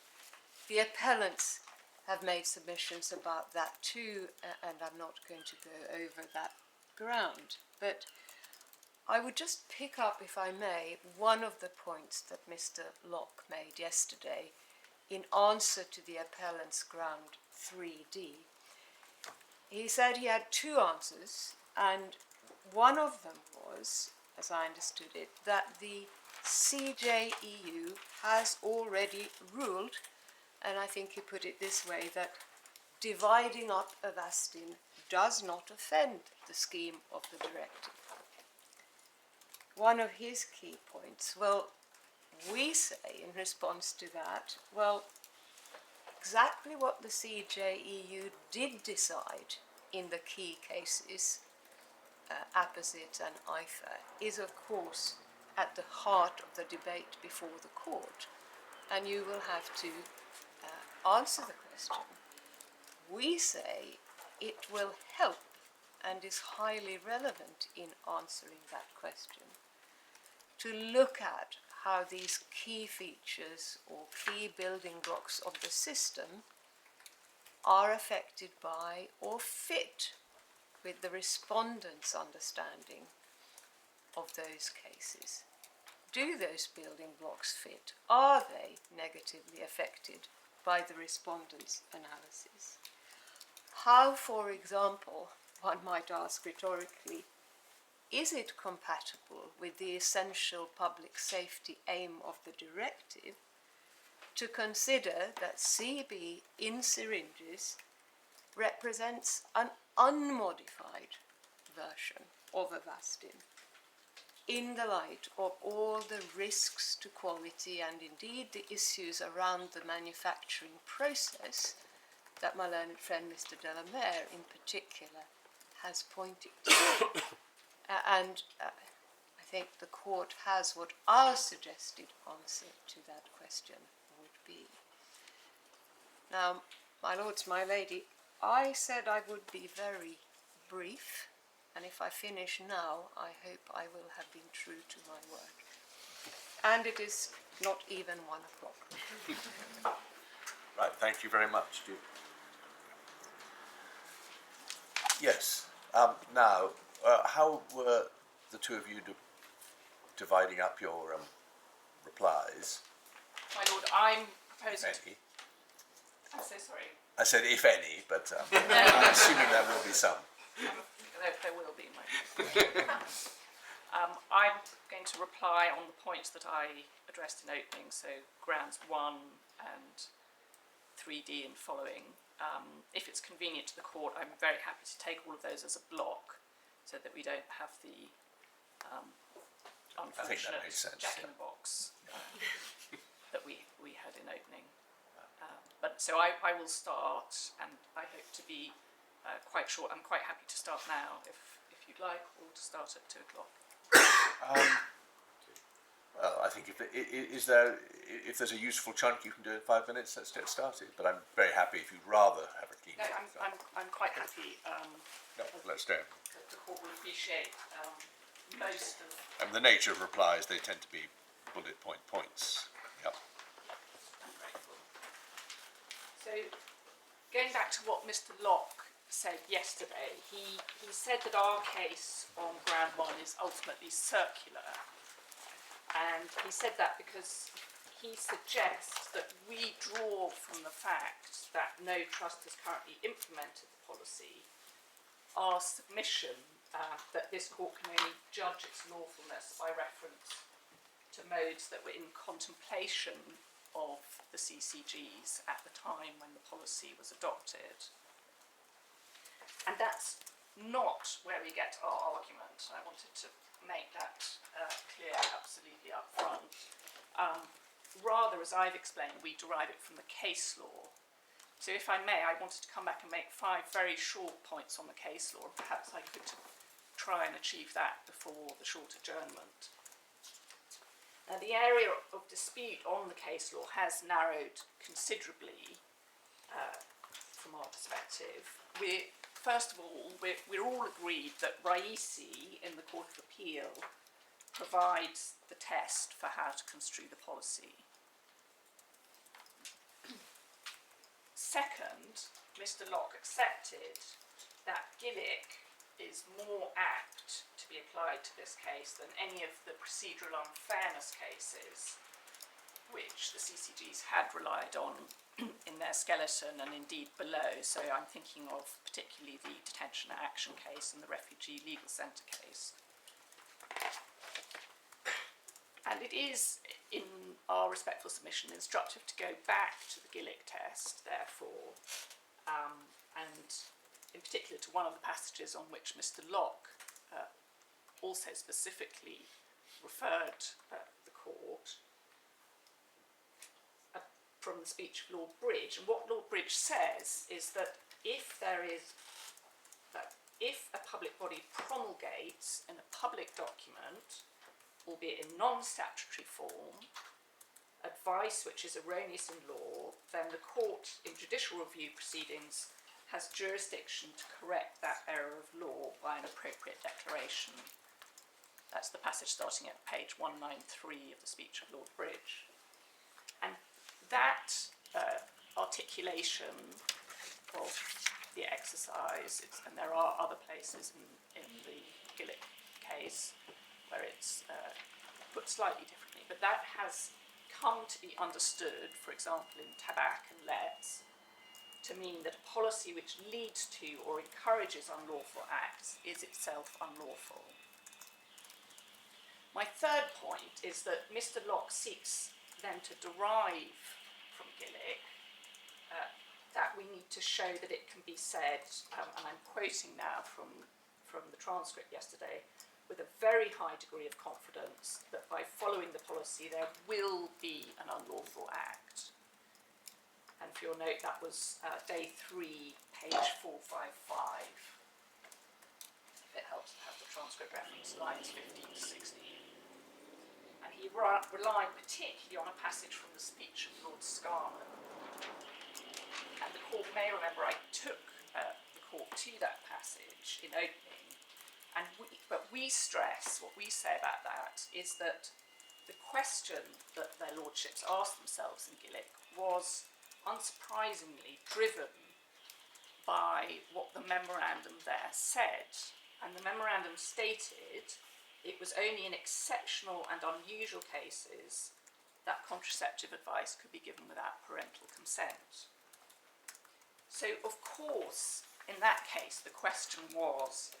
The appellants have made submissions about that too, and I'm not going to go over that ground. But I would just pick up, if I may, one of the points that Mr. Locke made yesterday in answer to the appellant's ground 3D. He said he had two answers, and one of them was, as I understood it, that the CJEU has already ruled, and I think he put it this way, that dividing up Avastin does not offend the scheme of the directive. One of his key points, well, we say in response to that, well, exactly what the CJEU did decide in the key cases, Apposite and IFA, is of course at the heart of the debate before the court, and you will have to answer the question. We say it will help and is highly relevant in answering that question to look at how these key features or key building blocks of the system are affected by or fit with the respondent's understanding of those cases. Do those building blocks fit? Are they negatively affected by the respondent's analysis? How, for example, one might ask rhetorically, is it compatible with the essential public safety aim of the directive to consider that CB in syringes represents an unmodified version of Avastin in the light of all the risks to quality and indeed the issues around the manufacturing process that my learned friend Mr. Delamere in particular has pointed to. And I think the court has what our suggested answer to that question would be. Now, my lords, my lady, I said I would be very brief, and if I finish now, I hope I will have been true to my word. And it is not even 1 o'clock. Right, thank you very much. Yes. Now, how were the two of you dividing up your replies? My lord, I'm proposing. If any. I'm so sorry. I said if any, but I'm assuming there will be some. There will be, my lord. I'm going to reply on the points that I addressed in opening, so grounds 1 and 3D and following. If it's convenient to the court, I'm very happy to take all of those as a block, so that we don't have the unfortunate jack-in-the-box that we had in opening. But so I will start, and I hope to be quite short. I'm quite happy to start now, if you'd like, or to start at 2 o'clock. Well, I think if there's a useful chunk you can do in 5 minutes, let's get started. But I'm very happy if you'd rather have a key. No, I'm quite happy. No, let's do it. The court will appreciate most of. And the nature of replies, they tend to be bullet points. Yep. I'm grateful. So, going back to what Mr. Locke said yesterday, he said that our case on ground 1 is ultimately circular. And he said that because he suggests that we draw from the fact that no trust has currently implemented the policy, our submission that this court can only judge its lawfulness by reference to modes that were in contemplation of the CCGs at the time when the policy was adopted. And that's not where we get our argument. I wanted to make that clear absolutely up front. Rather, as I've explained, we derive it from the case law. So if I may, I wanted to come back and make 5 very short points on the case law, and perhaps I could try and achieve that before the short adjournment. Now, the area of dispute on the case law has narrowed considerably from our perspective. First of all, we're all agreed that Raisi in the Court of Appeal provides the test for how to construe the policy. Second, Mr. Locke accepted that Gillick is more apt to be applied to this case than any of the procedural unfairness cases which the CCGs had relied on in their skeleton and indeed below. So I'm thinking of particularly the detention action case and the refugee legal centre case. And it is, in our respectful submission, instructive to go back to the Gillick test, therefore, and in particular to one of the passages on which Mr. Locke also specifically referred the court from the speech of Lord Bridge. And what Lord Bridge says is that if a public body promulgates in a public document, albeit in non-statutory form, advice which is erroneous in law, then the court in judicial review proceedings has jurisdiction to correct that error of law by an appropriate declaration. That's the passage starting at page 193 of the speech of Lord Bridge. And that articulation of the exercise, and there are other places in the Gillick case where it's put slightly differently, but that has come to be understood, for example, in Tabac and Letts, to mean that a policy which leads to or encourages unlawful acts is itself unlawful. My third point is that Mr. Locke seeks then to derive from Gillick that we need to show that it can be said, and I'm quoting now from the transcript yesterday, with a very high degree of confidence that by following the policy there will be an unlawful act. And for your note, that was day 3, page 455. It helps to have the transcript reference, lines 15 to 16. And he relied particularly on a passage from the speech of Lord Scarman. And the court may remember I took the court to that passage in opening. But we stress, what we say about that is that the question that their lordships asked themselves in Gillick was unsurprisingly driven by what the memorandum there said. And the memorandum stated it was only in exceptional and unusual cases that contraceptive advice could be given without parental consent. So, of course, in that case, the question was,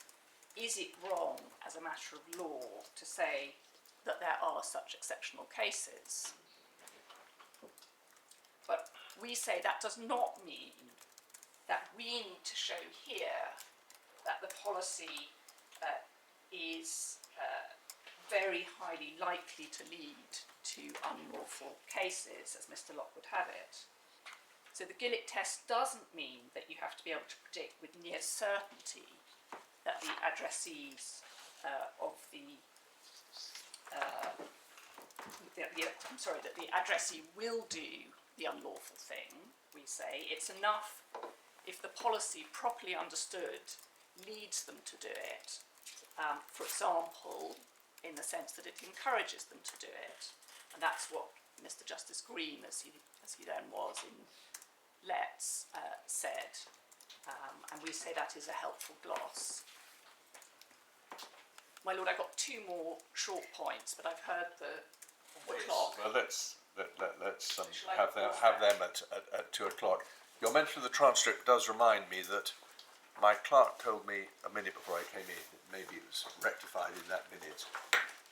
is it wrong as a matter of law to say that there are such exceptional cases? But we say that does not mean that we need to show here that the policy is very highly likely to lead to unlawful cases, as Mr. Locke would have it. So the Gillick test doesn't mean that you have to be able to predict with near certainty that the addressees that the addressee will do the unlawful thing. We say it's enough if the policy properly understood leads them to do it. For example, in the sense that it encourages them to do it, and that's what Mr. Justice Green, as he then was in Letts, said, and we say that is a helpful gloss. My lord, I've got 2 more short points, but I've heard the clock. Well, let's have them at 2 o'clock. Your mention of the transcript does remind me that my clerk told me a minute before I came in, maybe it was rectified in that minute,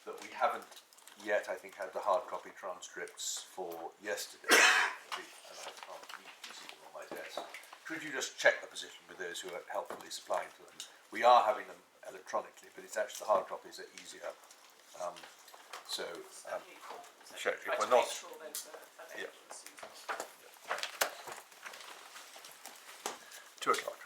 that we haven't yet, I think, had the hard copy transcripts for yesterday, and I can't see them on my desk. Could you just check the position with those who are helpfully supplying to them? We are having them electronically, but it's actually the hard copies are easier. Check if we're not. Yeah. 2 o'clock.